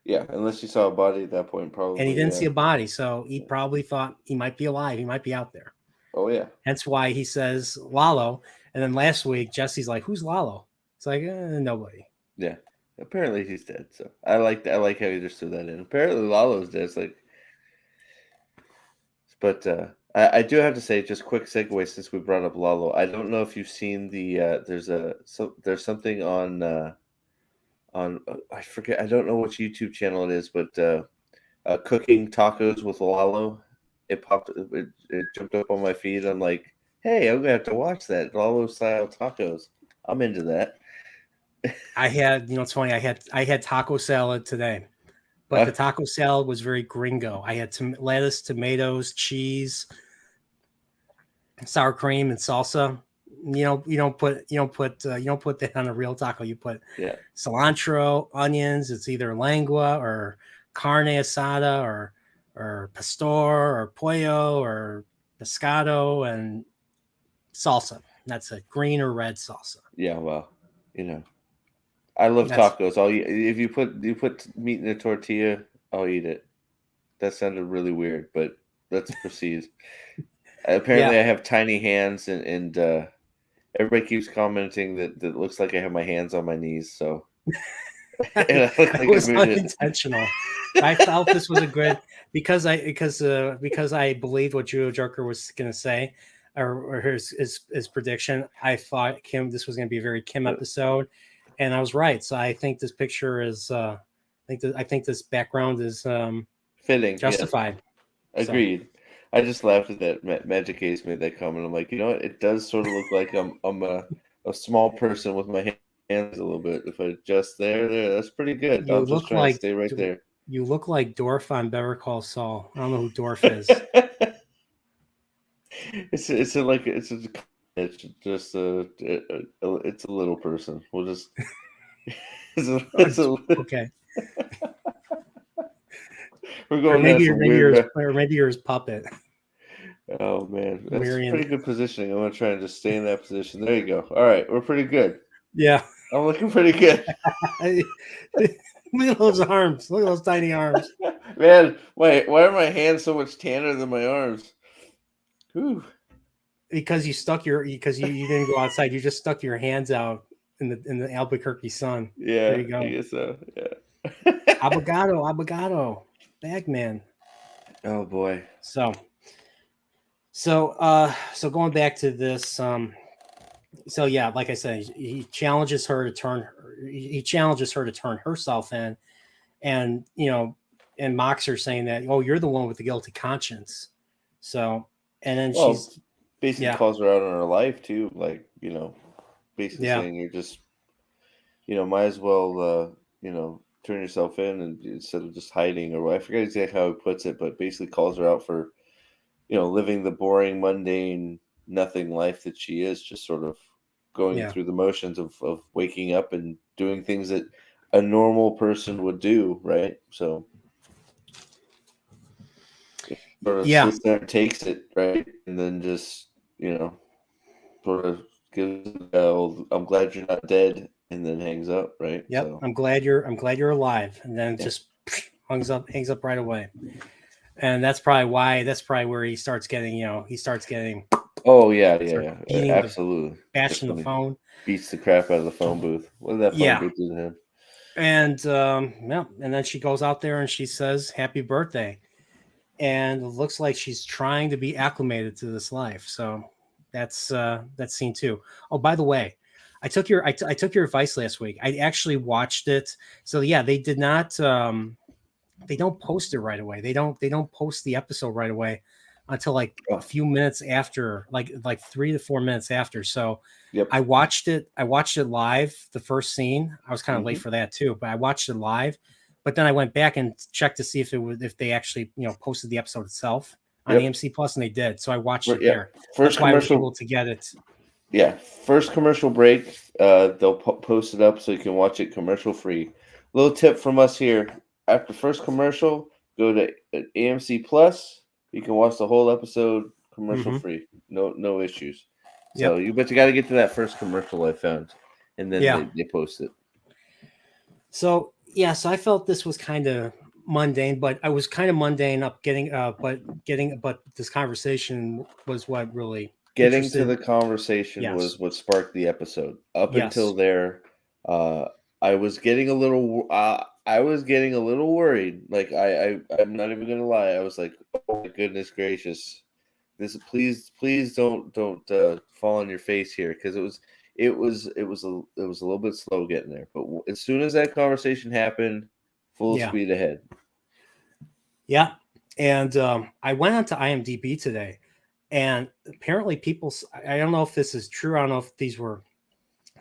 yeah, unless you saw a body at that point, probably. And he didn't see a body, so he probably thought he might be alive. He might be out there. Oh yeah. Hence why he says Lalo. And then last week, Jesse's like, "Who's Lalo?" It's like, nobody. Yeah. Apparently he's dead. So I like how you just threw that in. Apparently Lalo's dead. It's like, but I do have to say, just quick segue since we brought up Lalo. I don't know if you've seen the there's something on I forget, I don't know which YouTube channel it is, but cooking tacos with Lalo. It jumped up on my feed. I'm like, hey, I'm gonna have to watch that Lalo style tacos. I'm into that. I had, it's funny. I had taco salad today, but the taco salad was very gringo. I had lettuce, tomatoes, cheese, sour cream, and salsa. You don't put that on a real taco. You put cilantro, onions. It's either lengua or carne asada or pastor or pollo or pescado and salsa. That's it, green or red salsa. Yeah, well, I love tacos. If you put meat in a tortilla, I'll eat it. That sounded really weird, but let's proceed. Apparently, I have tiny hands, and everybody keeps commenting that it looks like I have my hands on my knees. So it was unintentional. I felt this was a good because I believed what Judo Joker was going to say, or his prediction. I thought this was going to be a very Kim episode, and I was right. So I think this picture is. I think this background is fitting, justified. Yeah. Agreed. So. I just laughed at that. Magic Ace made that comment. I'm like, you know what? It does sort of look like I'm a small person with my hands a little bit. If I adjust there, that's pretty good. I'm just trying to stay right there. You look like Dorf on Better Call Saul. I don't know who Dorf is. It's just it's a little person. We'll just okay. We're going maybe you're his puppet. Oh man, that's Marion. Pretty good positioning. I'm gonna try and just stay in that position. There you go. All right, we're pretty good. Yeah, I'm looking pretty good. Look at those arms. Look at those tiny arms. Man, why are my hands so much tanner than my arms? Whew. Because you didn't go outside. You just stuck your hands out in the Albuquerque sun. Yeah, there you go. I guess so. Yeah. Abogado, Bagman. Oh boy. So going back to this. So yeah, like I said, he challenges her to turn herself in, and and mocks her, saying that, oh, you're the one with the guilty conscience. So, and then she's basically calls her out on her life too, like basically saying you're just might as well turn yourself in and instead of just hiding, or I forget exactly how he puts it, but basically calls her out for living the boring, mundane, nothing life that she is, just sort of going through the motions of waking up and doing things that a normal person would do, right? So sort of sits there and takes it, right? And then just sort of gives I'm glad you're not dead, and then hangs up, right? Yep. So. I'm glad you're alive, and then just hangs up right away. And that's probably where he starts getting, Oh yeah, absolutely. Bashing the phone. Beats the crap out of the phone booth. What did that phone booth do to him? And and then she goes out there and she says, "Happy birthday," and it looks like she's trying to be acclimated to this life. So that's scene 2. Oh, by the way, I took your advice last week. I actually watched it. So yeah, they did not. They don't post it right away. They don't post the episode right away until like a few minutes after, like 3 to 4 minutes after. So I watched it live, the first scene. I was kind of late for that too, but I watched it live. But then I went back and checked to see if they actually posted the episode itself on AMC Plus, and they did. So I watched it there. First commercial, I was able to get it. Yeah, first commercial break. They'll post it up so you can watch it commercial free. Little tip from us here. After first commercial, go to AMC Plus. You can watch the whole episode commercial free. No issues. So you got to get to that first commercial I found, and then they post it. So so I felt this was kind of mundane, but I was kind of mundane up but this conversation was what really getting to the conversation was what sparked the episode. Up until there, I was getting a little worried. Like I'm not even gonna lie. I was like, oh my goodness gracious, this please don't fall on your face here, because it was a little bit slow getting there. But as soon as that conversation happened, full speed ahead. Yeah, and I went onto IMDb today, and apparently I don't know if this is true. I don't know if these were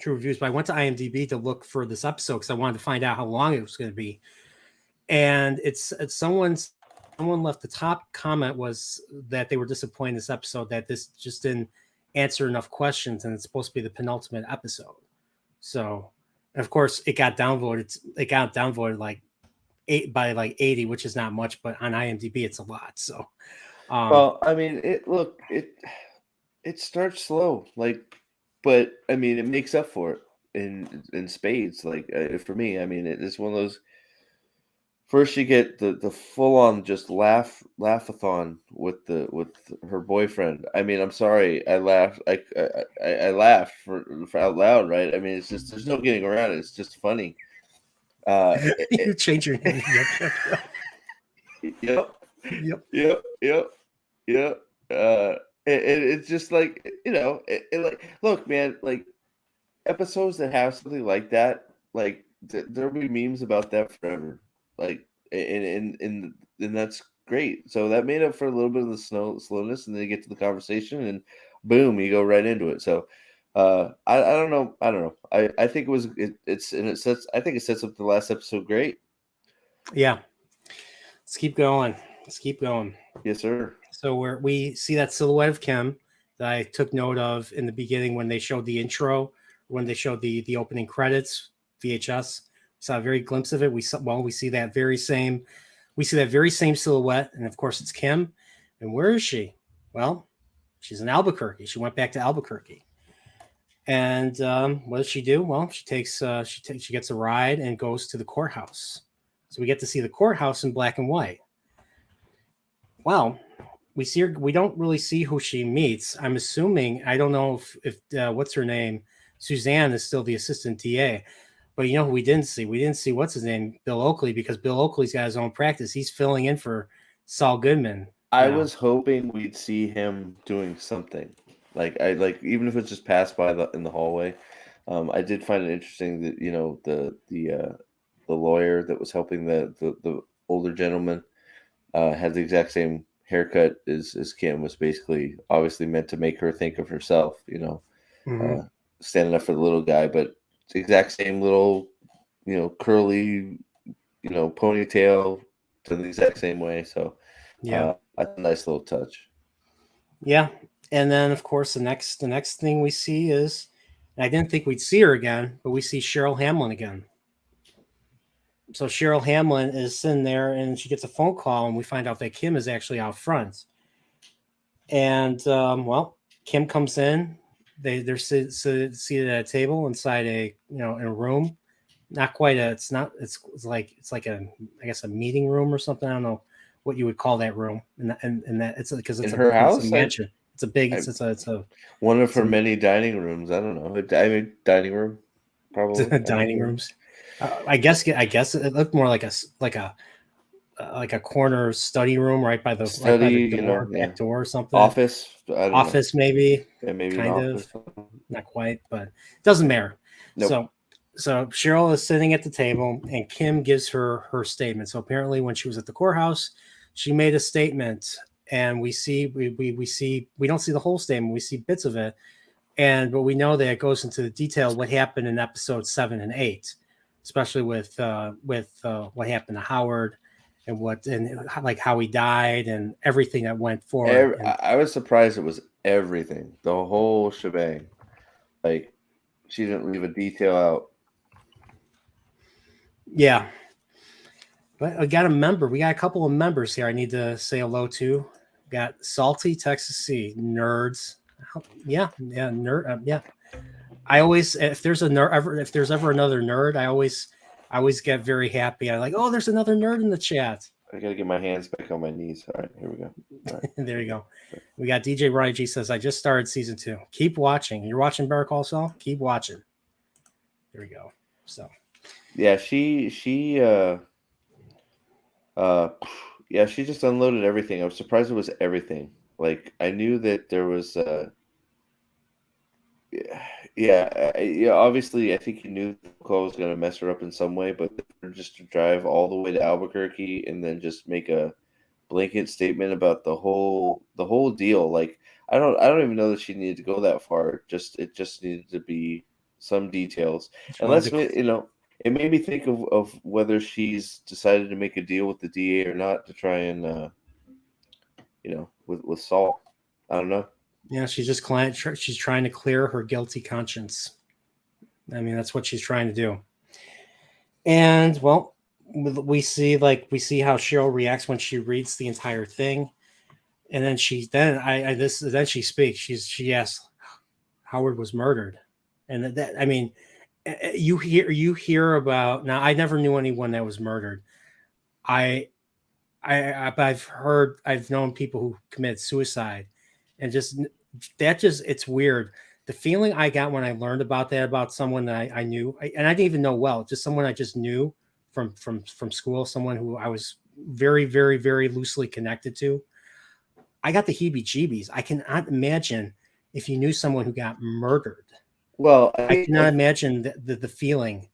true reviews, but I went to IMDb to look for this episode because I wanted to find out how long it was going to be. And it's someone left the top comment was that they were disappointed in this episode, that this just didn't answer enough questions, and it's supposed to be the penultimate episode. So, and of course, it got downvoted. It got downvoted like 80, which is not much, but on IMDb it's a lot. So, well, I mean, it starts slow, like, but I mean, it makes up for it in spades. Like for me, I mean, it's one of those. First, you get the full on just laughathon with her boyfriend. I mean, I'm sorry, I laughed. I laughed for out loud, right? I mean, it's just there's no getting around it. It's just funny. You change your name. Yep. It's just like, you know, like, look, man, like episodes that have something like that, like there'll be memes about that forever. Like, and that's great. So that made up for a little bit of the slowness, and then you get to the conversation, and boom, you go right into it. So, I don't know. I think it sets up the last episode great. Yeah. Let's keep going. Yes, sir. So we see that silhouette of Kim that I took note of in the beginning when they showed the intro, when they showed the opening credits, VHS. We saw a very glimpse of it. We see that very same silhouette, and of course it's Kim. And where is she? Well, she's in Albuquerque. She went back to Albuquerque. And what does she do? Well, she gets a ride and goes to the courthouse. So we get to see the courthouse in black and white. Well, we see her. We don't really see who she meets. I'm assuming, I don't know if what's her name, Suzanne, is still the assistant DA. But you know who we didn't see? We didn't see what's his name, Bill Oakley, because Bill Oakley's got his own practice. He's filling in for Saul Goodman. I was hoping we'd see him doing something. Like even if it's just passed by in the hallway. I did find it interesting that, you know, the lawyer that was helping the older gentleman had the exact same haircut as Kim, was basically obviously meant to make her think of herself, you know, standing up for the little guy, but it's the exact same little, you know, curly, you know, ponytail to the exact same way. So yeah, that's a nice little touch. Yeah. And then of course the next thing we see is, and I didn't think we'd see her again, but we see Cheryl Hamlin again. So Cheryl Hamlin is sitting there, and she gets a phone call, and we find out that Kim is actually out front. And well, Kim comes in. They're seated at a table inside in a room. Not quite it's like a, I guess, a meeting room or something. I don't know what you would call that room. And that it's because it's her house. It's a mansion. It's a big. It's a one of her many dining rooms. I don't know. I mean, dining room, probably dining rooms. I guess it looked more like a corner study room right by the door, back door or something. Office, I don't know. Maybe. Yeah, maybe kind of. Not quite, but it doesn't matter. Nope. So Cheryl is sitting at the table, and Kim gives her statement. So apparently, when she was at the courthouse, she made a statement, and we don't see the whole statement. We see bits of it, but we know that it goes into the detail what happened in episodes 7 and 8. Especially with what happened to Howard and like how he died and everything that went forward. I was surprised it was everything, the whole shebang. Like, she didn't leave a detail out. Yeah, but I got a member. We got a couple of members here. I need to say hello to. We got Salty Texas C nerds. Yeah, nerd. Yeah. I always, if there's ever another nerd, I always get very happy. I'm like, oh, there's another nerd in the chat. I gotta get my hands back on my knees. All right, here we go. Right. There you go. We got DJ Ronnie G says, I just started season 2. Keep watching. You're watching Better Call Saul? Keep watching. There we go. So yeah, she just unloaded everything. I was surprised it was everything. Like, I knew that there was obviously, I think he knew the call was going to mess her up in some way, but just to drive all the way to Albuquerque and then just make a blanket statement about the whole deal. Like, I don't even know that she needed to go that far. It just needed to be some details. She And wanted let's, you know, it made me think of whether she's decided to make a deal with the DA or not to try and, you know, with Saul. I don't know. Yeah, she's just she's trying to clear her guilty conscience. I mean, that's what she's trying to do. And well, we see how Cheryl reacts when she reads the entire thing, and then then she speaks. She asks, Howard was murdered, and that I mean, you hear about, now I never knew anyone that was murdered. I've known people who committed suicide, and it's weird. The feeling I got when I learned about that, about someone that I knew, and I didn't even know well, just someone I just knew from school, someone who I was very, very, very loosely connected to. I got the heebie-jeebies. I cannot imagine if you knew someone who got murdered. Well, I cannot imagine the feeling.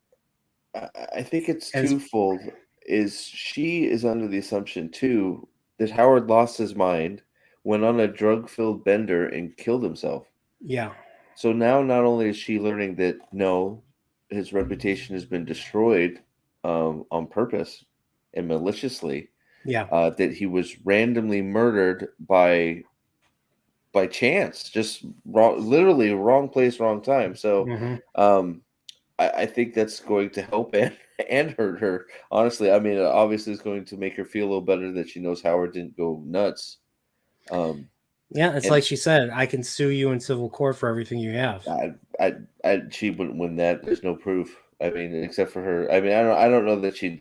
I think it's twofold. She is under the assumption too that Howard lost his mind, went on a drug-filled bender, and killed himself. Yeah. So now not only is she learning that no, his reputation has been destroyed on purpose and maliciously. Yeah. That he was randomly murdered by chance, just literally wrong place, wrong time. So I think that's going to help and hurt her. Honestly, I mean, obviously it's going to make her feel a little better that she knows Howard didn't go nuts. Yeah, it's like she said, I can sue you in civil court for everything you have. She wouldn't win that. There's no proof. I mean, except for her. I mean, I don't know that she.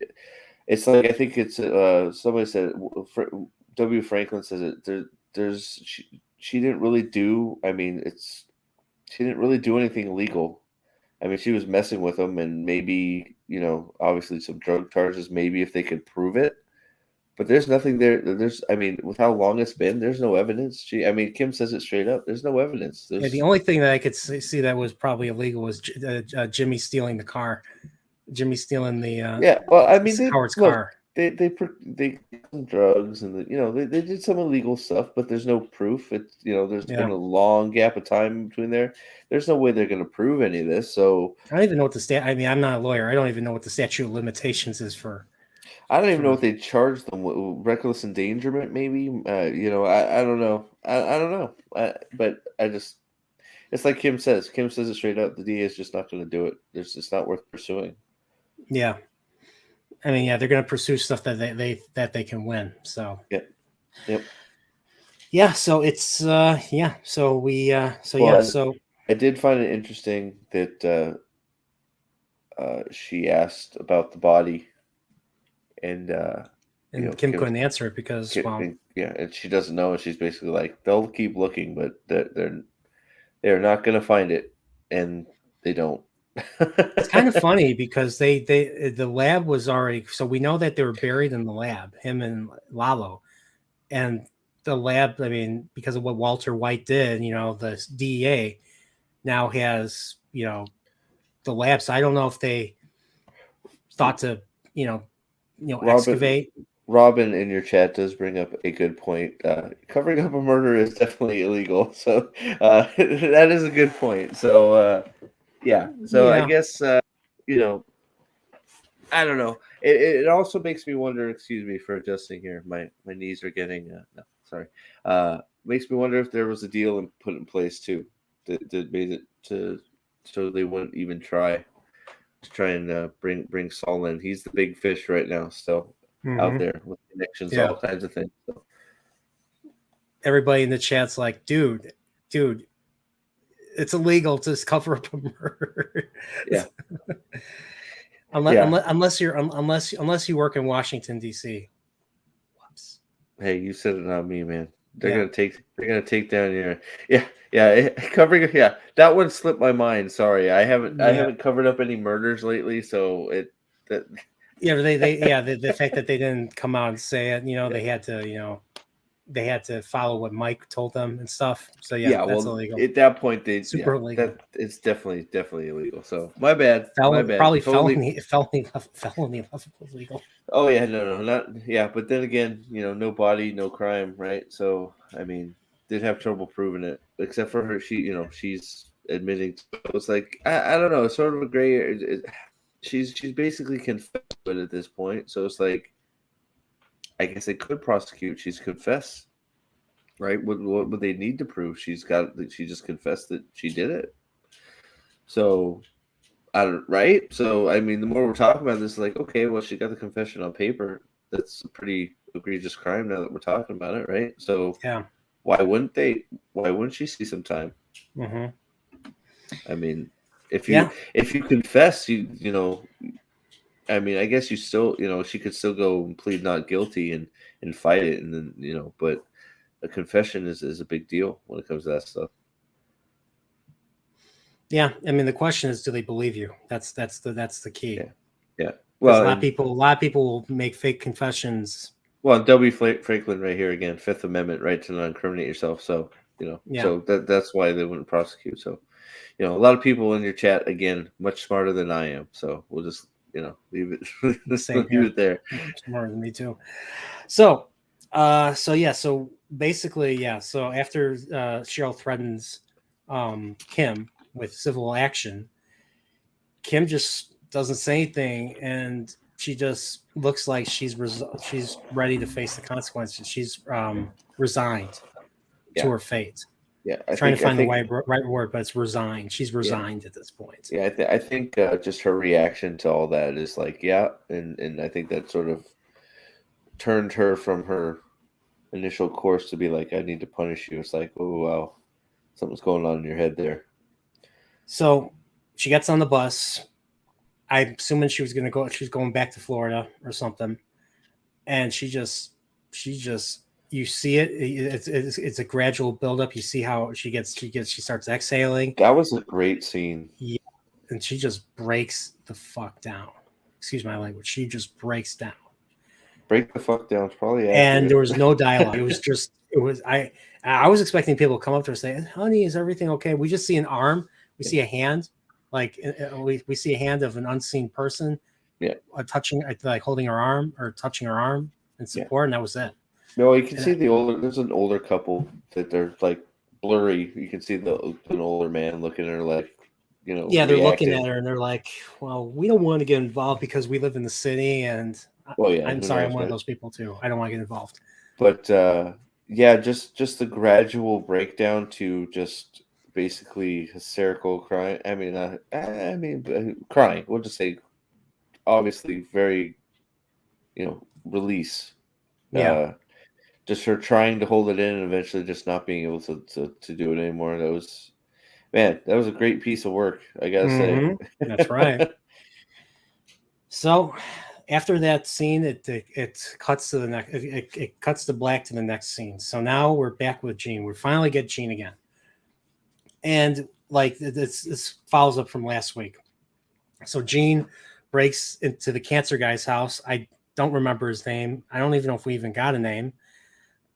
It's like, I think it's somebody said, W. Franklin says it. She didn't really do. I mean, she didn't really do anything illegal. I mean, she was messing with him, and maybe, you know, obviously some drug charges. Maybe if they could prove it. But there's nothing there. I mean, with how long it's been, there's no evidence. Kim says it straight up. There's no evidence. Yeah, the only thing that I could see that was probably illegal was Jimmy stealing the car. Jimmy stealing the Well, I mean, Howard's car. They did some drugs, and they did some illegal stuff, but there's no proof. It's there's been a long gap of time between there. There's no way they're going to prove any of this. So I don't even know what I mean, I'm not a lawyer. I don't even know what the statute of limitations is for. I don't even know what they charged them with. Reckless endangerment, maybe. I don't know. I don't know. But it's like Kim says. Kim says it straight up. The DA is just not going to do it. It's not worth pursuing. Yeah, I mean, they're going to pursue stuff that they can win. So yep. Yeah. So it's So I did find it interesting that she asked about the body. And Kim couldn't answer it because and she doesn't know. And she's basically like, they'll keep looking, but they're not going to find it, and they don't. It's kind of funny because the lab was already, so we know that they were buried in the lab, him and Lalo, and the lab. I mean, because of what Walter White did, the DEA now has the lab. So I don't know if they thought to excavate. Robin in your chat does bring up a good point. Covering up a murder is definitely illegal. So that is a good point. So I guess I don't know. It also makes me wonder. Excuse me for adjusting here. My knees are getting no. Sorry. Makes me wonder if there was a deal put in place too that made it so they wouldn't even try and bring Saul in. He's the big fish right now, still out there with connections, all kinds of things. So. Everybody in the chat's like, dude, it's illegal to cover up a murder. Yeah. Unless you work in Washington D.C. Whoops. Hey, you said it, not me, man. They're gonna take down your covering. Yeah, that one slipped my mind. Sorry, I haven't covered up any murders lately, so the fact that they didn't come out and say it, they had to follow what Mike told them and stuff. So that's illegal. At that point, super illegal. It's definitely illegal. So my bad. Probably totally. felony level illegal. Oh yeah, no, not yeah. But then again, no body, no crime, right? So I mean, did have trouble proving it, except for her. She's admitting to it. It's like I don't know, it's sort of a gray area. She's basically confessed to it at this point, so it's like I guess they could prosecute. She's confessed, right? What would they need to prove? She just confessed that she did it. So right? So I mean, the more we're talking about this, like, okay, well, she got the confession on paper. That's a pretty egregious crime now that we're talking about it, right? So yeah, why wouldn't they? Why wouldn't she see some time? mm-hmm. I mean, if you confess, you know, I mean, I guess you still, you know, she could still go and plead not guilty and fight it, and then, you know, but a confession is a big deal when it comes to that stuff. Yeah, I mean, the question is, do they believe you? That's the key. Yeah. Well, a lot of people will make fake confessions. Well, W. Franklin right here again, Fifth Amendment right to not incriminate yourself. So, you know, so that's why they wouldn't prosecute. So, you know, a lot of people in your chat, again, much smarter than I am. So we'll just, you know, leave it there. Smarter than me too. So basically, so after Cheryl threatens Kim with civil action, Kim just doesn't say anything, and she just looks like she's ready to face the consequences. She's resigned to her fate. Yeah, trying to find the right word, but it's resigned. She's resigned at this point. Yeah, I think just her reaction to all that is like, and I think that sort of turned her from her initial course to be like, I need to punish you. It's like, oh wow, something's going on in your head there. So she gets on the bus. I'm assuming she was going back to Florida or something, and she just you see it. It's a gradual buildup. You see how she starts exhaling. That was a great scene. Yeah, and she just breaks the fuck down. Excuse my language. She just breaks down. Break the fuck down. It's probably accurate. And there was no dialogue. I was expecting people to come up to her and say, "Honey, is everything okay?" We just see an arm. We see a hand. Like we see a hand of an unseen person, touching, like holding her arm or touching her arm in support, and that was it. No, you can see there's an older couple that they're like blurry. You can see an older man looking at her like, you know. Yeah, they're looking at her and they're like, "Well, we don't want to get involved because we live in the city." And I'm sorry, I'm one of those people too. I don't want to get involved. But just the gradual breakdown to just basically hysterical crying. I mean, crying. We'll just say, obviously, very, you know, release. Yeah. Just her trying to hold it in and eventually just not being able to do it anymore. That was a great piece of work, I gotta say. That's right. So after that scene, it cuts to the next. It cuts to black to the next scene. So now we're back with Gene. We finally get Gene again. And like this follows up from last week. So Gene breaks into the cancer guy's house. I don't remember his name. I don't even know if we even got a name.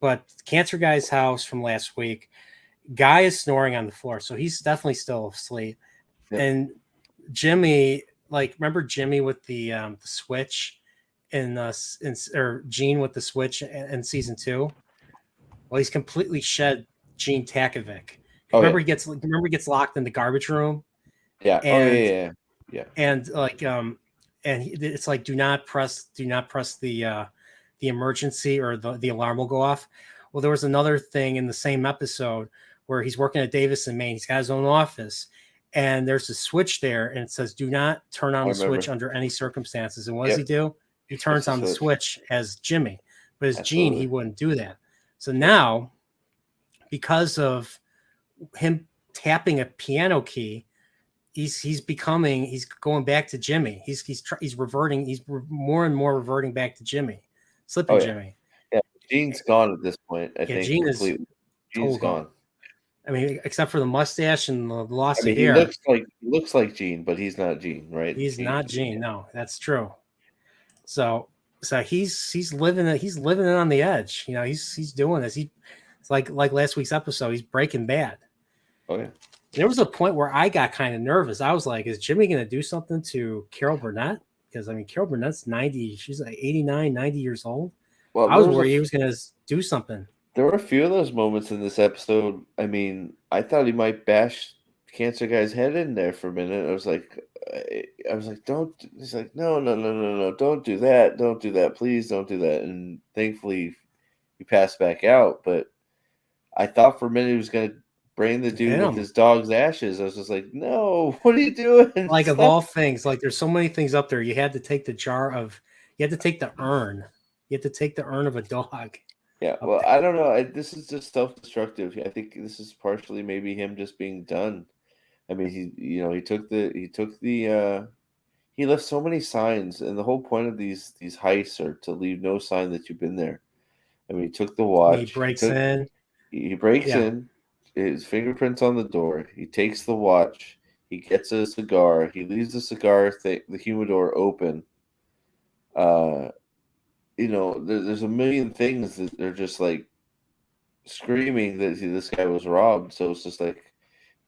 But cancer guy's house from last week. Guy is snoring on the floor, so he's definitely still asleep. Yeah. And Jimmy, like, remember Jimmy with the switch or Gene with the switch in season 2? Well, he's completely shed Gene Takovic. Remember he gets locked in the garbage room. Yeah. And, And like it's like do not press the emergency or the alarm will go off. Well, there was another thing in the same episode where he's working at Davison, Maine. He's got his own office, and there's a switch there, and it says do not turn on the switch under any circumstances. And what does he do? He turns on the switch as Jimmy, but as Gene, he wouldn't do that. So now, because of him tapping a piano key, he's going back to Jimmy. He's reverting. He's more and more reverting back to Jimmy, slipping Jimmy. Yeah, Gene's gone at this point. I think Gene completely. Gene's gone. I mean, except for the mustache and the loss of he hair. He looks like Gene, but he's not Gene, right? He's not Gene. No, that's true. So he's living it on the edge. You know, he's doing this. It's like last week's episode. He's Breaking Bad. Oh yeah. There was a point where I got kind of nervous. I was like, is Jimmy going to do something to Carol Burnett? Because, I mean, Carol Burnett's 90. She's like 89, 90 years old. Well, I was worried he was going to do something. There were a few of those moments in this episode. I mean, I thought he might bash cancer guy's head in there for a minute. I was like, don't. He's like, no, don't do that, please don't do that. And thankfully, he passed back out. But I thought for a minute he was gonna brain the dude with his dog's ashes. I was just like, no, what are you doing? Like of all things, like there's so many things up there. You had to take the you had to take the urn. You had to take the urn of a dog. Yeah, well, I don't know. This is just self-destructive. I think this is partially maybe him just being done. I mean, he left so many signs, and the whole point of these heists are to leave no sign that you've been there. I mean, he took the watch. He breaks in. He breaks in. His fingerprints on the door. He takes the watch. He gets a cigar. He leaves the cigar the humidor open. There's a million things that they're just like screaming that this guy was robbed. So it's just like,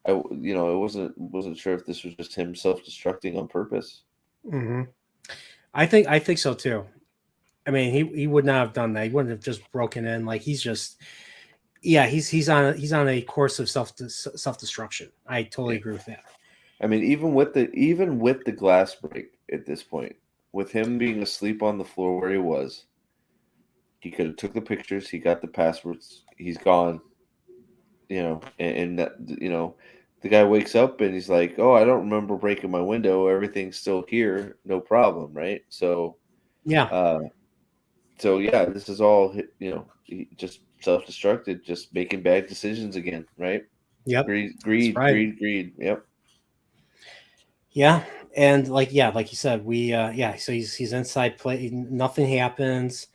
I wasn't sure if this was just him self-destructing on purpose. Mm-hmm. I think so too. I mean, he would not have done that. He wouldn't have just broken in. Like he's on a course of self-destruction. I totally agree with that. I mean, even with the glass break at this point, with him being asleep on the floor where he was, he could have took the pictures. He got the passwords. He's gone. The guy wakes up and he's like, "Oh, I don't remember breaking my window. Everything's still here. No problem, right?" So, yeah. This is all he just self-destructed, just making bad decisions again, right? Yep. Greed. Yep. Yeah, and like you said, so he's inside play. Nothing happens.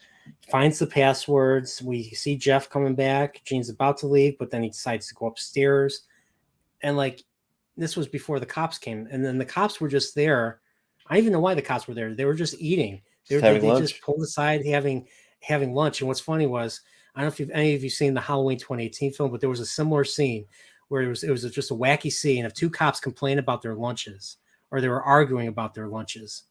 Finds the passwords. We see Jeff coming back. Gene's about to leave, but then he decides to go upstairs. And like this was before the cops came, and then the cops were just there. I don't even know why the cops were there. They were just eating. They just pulled aside having lunch. And what's funny was, I don't know if any of you seen the Halloween 2018 film, but there was a similar scene where it was just a wacky scene of two cops complaining about their lunches, or they were arguing about their lunches.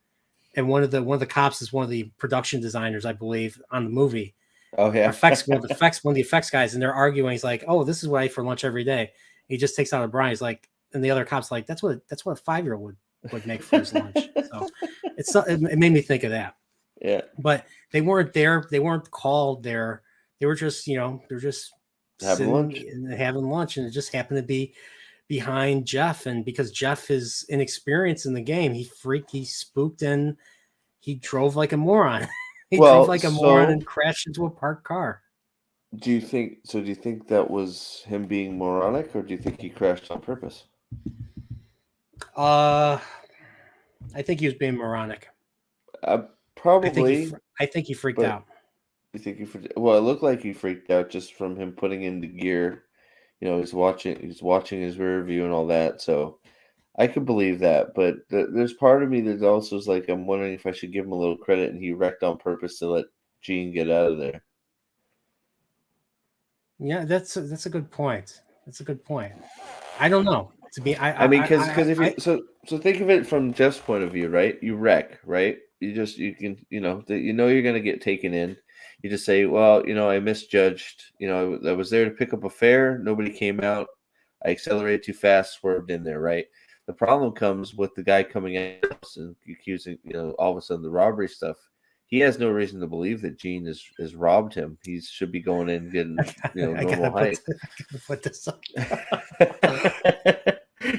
And one of the cops is one of the production designers, I believe, on the movie. Oh yeah, one of the effects guys, and they're arguing. He's like, "Oh, this is what I eat for lunch every day." He just takes out a brine. He's like, and the other cop's like, "That's what a 5-year-old would make for his lunch." So it made me think of that. Yeah, but they weren't there. They weren't called there. They were just they're just having lunch, and it just happened to be behind Jeff. And because Jeff is inexperienced in the game, he spooked, and he drove like a moron. Drove like a moron and crashed into a parked car. Do you think that was him being moronic, or do you think he crashed on purpose? I think he was being moronic. Probably. I think he freaked out. You think he freaked? Well, it looked like he freaked out just from him putting in the gear. He's watching his rear view and all that. So I could believe that, but there's part of me that also is like, I'm wondering if I should give him a little credit and he wrecked on purpose to let Gene get out of there. Yeah, that's a good point. That's a good point. I don't know. I mean, because if you think of it from Jeff's point of view, right? You wreck, right? You you're gonna get taken in. You just say, well, I misjudged. I was there to pick up a fare. Nobody came out. I accelerated too fast, swerved in there, right? The problem comes with the guy coming out and accusing, all of a sudden the robbery stuff. He has no reason to believe that Gene has robbed him. He should be going in and getting, normal height. Put this up.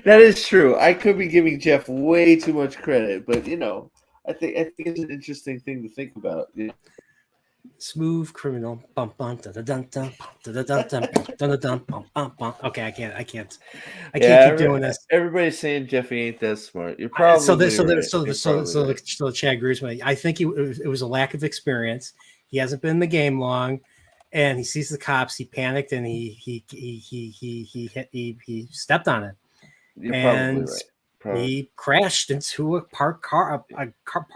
That is true. I could be giving Jeff way too much credit, but I think it's an interesting thing to think about. Yeah. Smooth criminal. Bum, bum, da, da, dun, dun, da, da, dun, dun, dun, dun, dun, bum, bum, bum. Okay, I can't keep doing this. Everybody's saying Jeffy ain't that smart. You're probably so the Chad agrees with me. I think it was a lack of experience. He hasn't been in the game long, and he sees the cops. He panicked and he stepped on it. You're and probably right. He crashed into a parked car.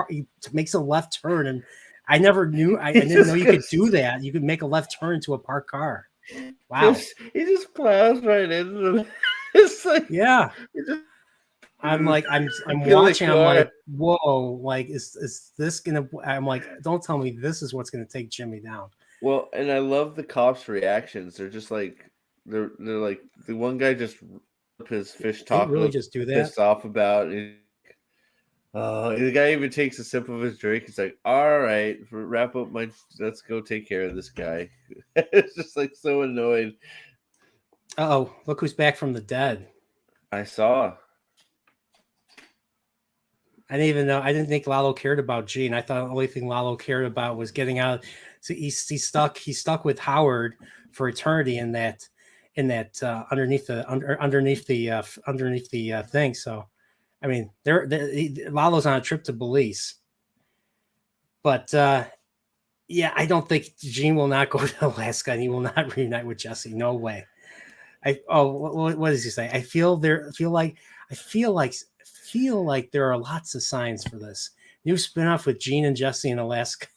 He makes a left turn, and I never knew. I didn't know you could do that. You could make a left turn to a parked car. Wow! He just plows right into them. It's like, yeah. I'm watching. I'm like, whoa! Like, is this gonna? I'm like, don't tell me this is what's gonna take Jimmy down. Well, and I love the cops' reactions. They're just like they're like the one guy just his fish They taco. really just do that? Pissed off about. The guy even takes a sip of his drink. It's like, all right, wrap up let's go take care of this guy. It's just like so annoyed. Oh, look who's back from the dead. I saw. I didn't even know. I didn't think Lalo cared about Gene. I thought the only thing Lalo cared about was getting out. So he's stuck with Howard for eternity in that underneath the thing. So, I mean, Lalo's on a trip to Belize, but yeah, I don't think Gene will not go to Alaska and he will not reunite with Jesse. No way. What does he say? I feel like there are lots of signs for this new spinoff with Gene and Jesse in Alaska.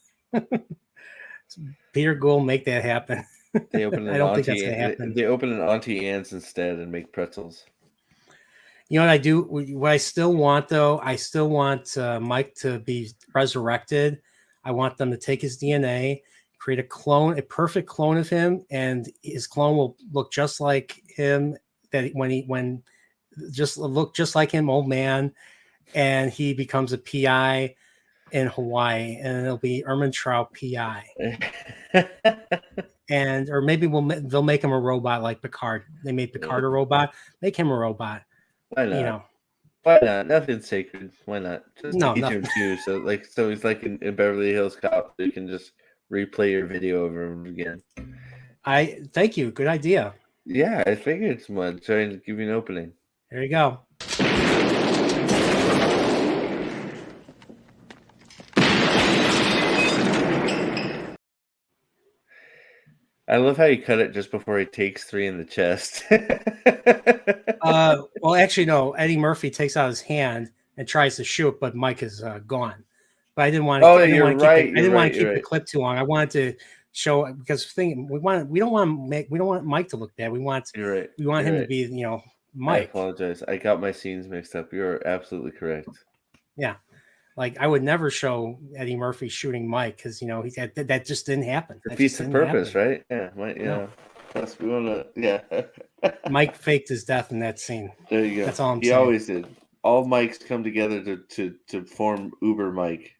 Peter Gould, make that happen. They open I don't think that's gonna happen. They open an Auntie Anne's instead and make pretzels. You know what I do? What I still want, though, I still want Mike to be resurrected. I want them to take his DNA, create a perfect clone of him, and his clone will look just like him. Look just like him, old man, and he becomes a PI in Hawaii, and it'll be Ermintrout PI. Or maybe they'll make him a robot like Picard. They made Picard a robot. Make him a robot. Why not? You know, why not? Nothing's sacred. Why not? Just No, teach him too. So he's like in Beverly Hills Cop. So you can just replay your video over and over again. Thank you. Good idea. Yeah, I figured someone trying to give you an opening. There you go. I love how you cut it just before he takes 3 in the chest. Well, actually, no. Eddie Murphy takes out his hand and tries to shoot, but Mike is gone. But I didn't want to. Oh, you're right. I didn't want to keep the clip too long. I wanted to show because we don't want Mike to look bad. We want him to be Mike. I apologize. I got my scenes mixed up. You're absolutely correct. Yeah. Like I would never show Eddie Murphy shooting Mike because that just didn't happen. Defeats the purpose, right? Yeah, yeah. Plus, we want to. Yeah. Mike faked his death in that scene. There you go. That's all I'm saying. He always did. All Mikes come together to form Uber Mike.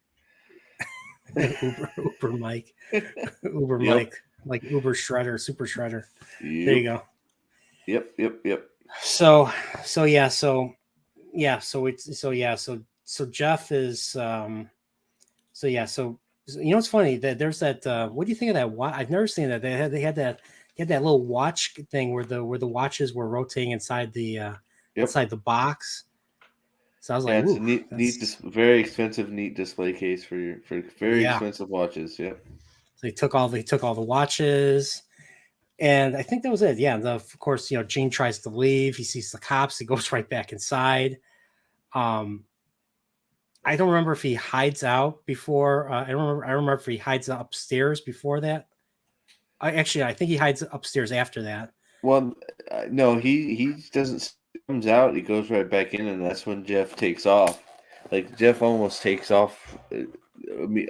Uber Mike, Mike, like Uber Shredder, Super Shredder. Yep. There you go. Yep. So Jeff is so it's funny that there's that what do you think of that watch? I've never seen that. They had that little watch thing where the watches were rotating inside the box. So I was like, it's a neat, very expensive, neat display case for very expensive watches. Yeah. So they took all the watches. And I think that was it. Yeah. Of course, Gene tries to leave. He sees the cops. He goes right back inside. I don't remember if he hides out before. I remember if he hides upstairs before that. I think he hides upstairs after that. Well, no, he doesn't. Comes out, he goes right back in, and that's when Jeff takes off. Like Jeff almost takes off,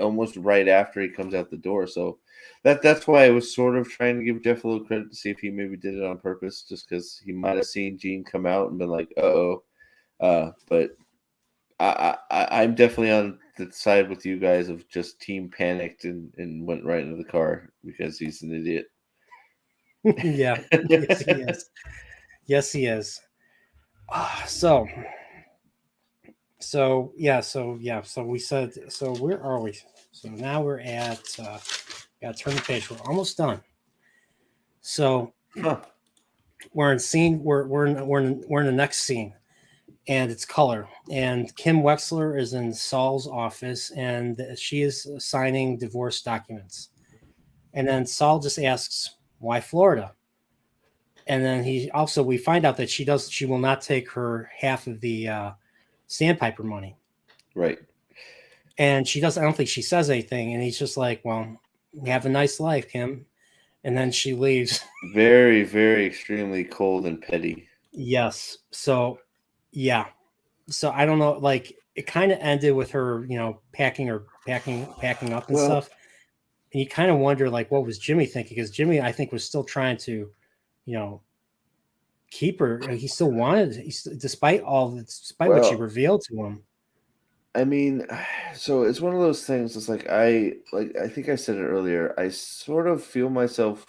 almost right after he comes out the door. So that's why I was sort of trying to give Jeff a little credit to see if he maybe did it on purpose, just because he might have seen Gene come out and been like, but I'm definitely on the side with you guys of just team panicked and went right into the car because he's an idiot. Yeah, yes, he is. Yes, he is. So we said, so where are we? So now we're at, gotta turn the page. We're almost done. So we're in the next scene, and it's color. And Kim Wexler is in Saul's office, and she is signing divorce documents. And then Saul just asks, "Why Florida?" And then we find out that she will not take her half of the Sandpiper money. Right. And she doesn't, I don't think she says anything. And he's just like, well, have a nice life, Kim. And then she leaves. Very, very extremely cold and petty. Yes. So, yeah. So I don't know, like it kind of ended with her, packing up and stuff. And you kind of wonder, like, what was Jimmy thinking? Because Jimmy, I think, was still trying to, keep her. He still wanted, despite what she Well, revealed to him. I mean, so it's one of those things. It's like I think I said it earlier. I sort of feel myself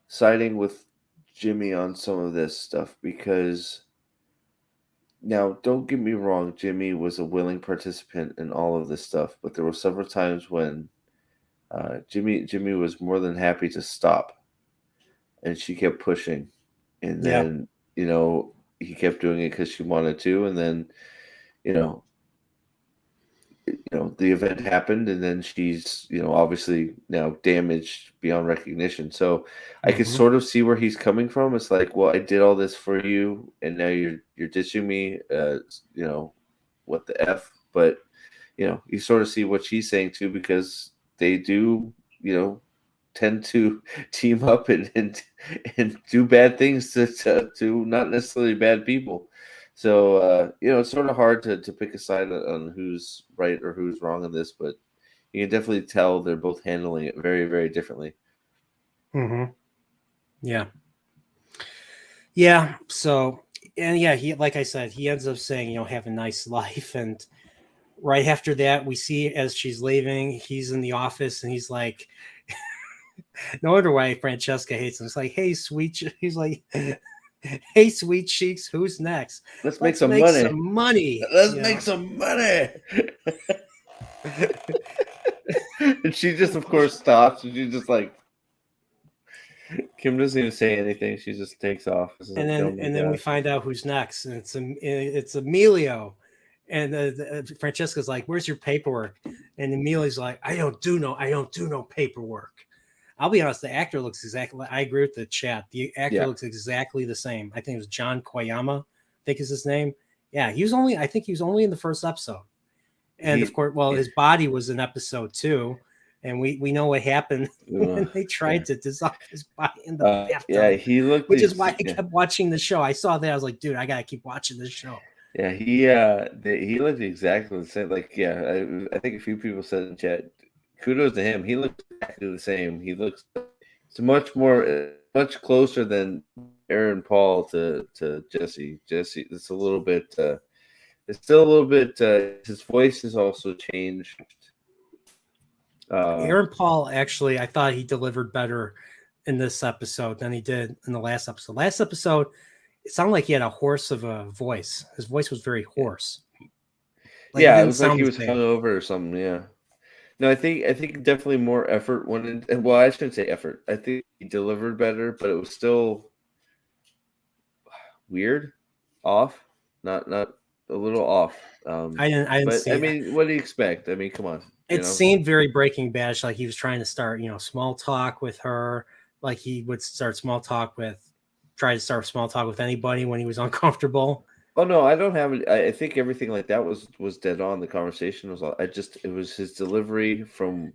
siding with Jimmy on some of this stuff because now, don't get me wrong, Jimmy was a willing participant in all of this stuff, but there were several times when Jimmy was more than happy to stop, and she kept pushing, and then he kept doing it because she wanted to, and then you know the event happened, and then she's obviously now damaged beyond recognition. So I could sort of see where he's coming from. It's like, well, I did all this for you, and now you're ditching me. What the f? But you sort of see what she's saying too, because they do tend to team up and do bad things to not necessarily bad people. So, it's sort of hard to pick a side on who's right or who's wrong in this, but you can definitely tell they're both handling it very, very differently. Mm-hmm. Yeah. Yeah. So, and yeah, he, like I said, he ends up saying, have a nice life. And right after that, we see as she's leaving, he's in the office and he's like, no wonder why Francesca hates him. It's like, hey, he's like, hey, sweet cheeks, who's next? Let's make some money. Let's make some money. And she just, of course, stops. And she's just like, Kim doesn't even say anything. She just takes off. And then we find out who's next. And it's Emilio. And Francesca's like, where's your paperwork? And Emilio's like, I don't do no paperwork. I'll be honest, the actor looks exactly. I agree with the chat. The actor looks exactly the same. I think it was John Koyama, I think is his name. Yeah, I think he was only in the first episode. And of course, his body was in episode 2. And we know what happened when they tried to dissolve his body in the bathtub. Yeah, he looked. Which is why I kept watching the show. I saw that. I was like, dude, I got to keep watching this show. Yeah, he looked exactly the same. Like, I think a few people said in chat, kudos to him. He looks exactly the same. He looks much closer than Aaron Paul to Jesse. Jesse, it's a little bit. It's still a little bit. His voice has also changed. Aaron Paul, actually, I thought he delivered better in this episode than he did in the last episode. Last episode, it sounded like he had a horse of a voice. His voice was very hoarse. It was like he was hungover or something. Yeah. No, I think definitely more effort went in. Well, I shouldn't say effort. I think he delivered better, but it was still weird, off, not a little off. I didn't see. I mean, what do you expect? I mean, come on. It seemed very Breaking Bad, like he was trying to start, small talk with her, like he would try to start small talk with anybody when he was uncomfortable. Oh no, I don't have it. I think everything like that was dead on. The conversation was it was his delivery from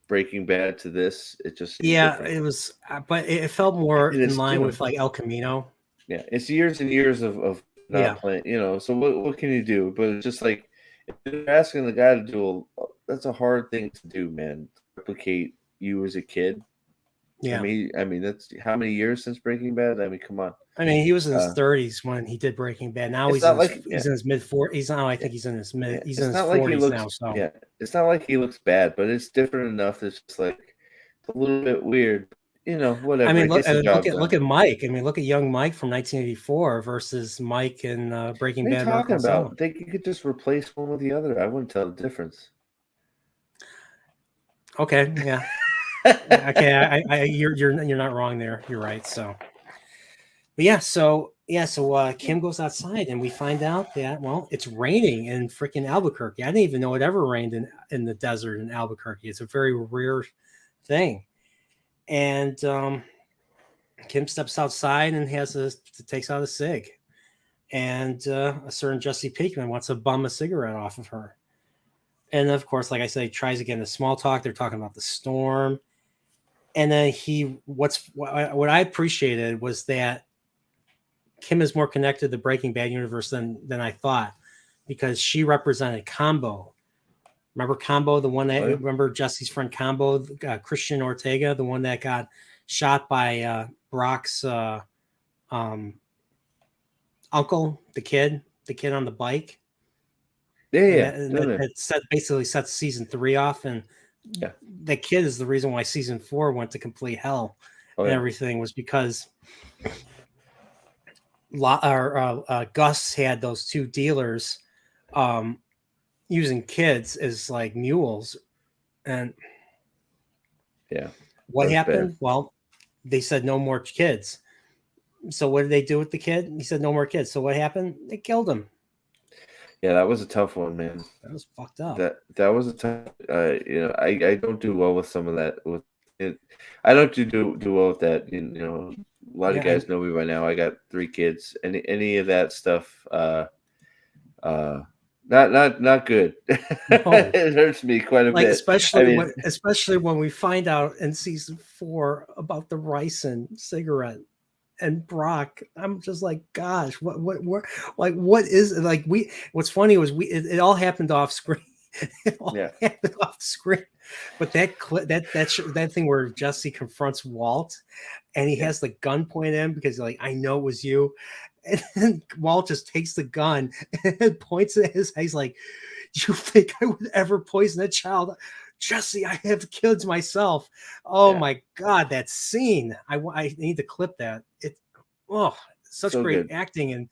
Breaking Bad to this. It just different. It was, but it felt more in line with like El Camino. Yeah, it's years and years of not playing. So what can you do? But it's just like if you're asking the guy to do that's a hard thing to do, man. Replicate you as a kid. Yeah, I mean that's how many years since Breaking Bad? I mean, come on. I mean, he was in his 30s when he did Breaking Bad. Now he's in his mid 40s. Now I think he's in his mid. He's in his 40s now. So it's not like he looks bad, but it's different enough. It's just like it's a little bit weird. Whatever. I mean, look at Mike. I mean, look at young Mike from 1984 versus Mike in Breaking Bad. What are you talking about? I think you could just replace one with the other. I wouldn't tell the difference. Okay. Yeah. Okay. You're not wrong there. You're right. So. But so Kim goes outside and we find out that, it's raining in freaking Albuquerque. I didn't even know it ever rained in the desert in Albuquerque. It's a very rare thing. And Kim steps outside and takes out a cig. And a certain Jesse Pinkman wants to bum a cigarette off of her. And of course, like I said, he tries to get into small talk. They're talking about the storm. And then what I appreciated was that Kim is more connected to the Breaking Bad universe than I thought, because she represented Combo. Remember Combo, the one that remember Jesse's friend Combo, Christian Ortega, the one that got shot by Brock's uncle, the kid on the bike. Yeah. Basically sets season 3 off, and Yeah. the kid is the reason why season 4 went to complete hell and everything, was because Gus had those 2 dealers using kids as like mules, and what happened? Bad. Well, they said no more kids. So what did they do with the kid? He said no more kids. So what happened? They killed him. Yeah, that was a tough one, man. That was fucked up. That was a tough. I don't do well with some of that. With it, I don't do well with that. You know, a lot of guys know me by now. I got 3 kids. Any of that stuff, not good. No. It hurts me quite a bit. Especially when we find out in season 4 about the ricin cigarette and Brock. I'm just like, gosh, what is it? Like, what's funny was it all happened off screen. It all happened off screen. But that thing where Jesse confronts Walt and he has the gun pointed at him because he's like, I know it was you. And then Walt just takes the gun and points at his head. He's like, you think I would ever poison a child? Jesse, I have kids myself. Oh my God, that scene. I need to clip that. Such so great good. acting, and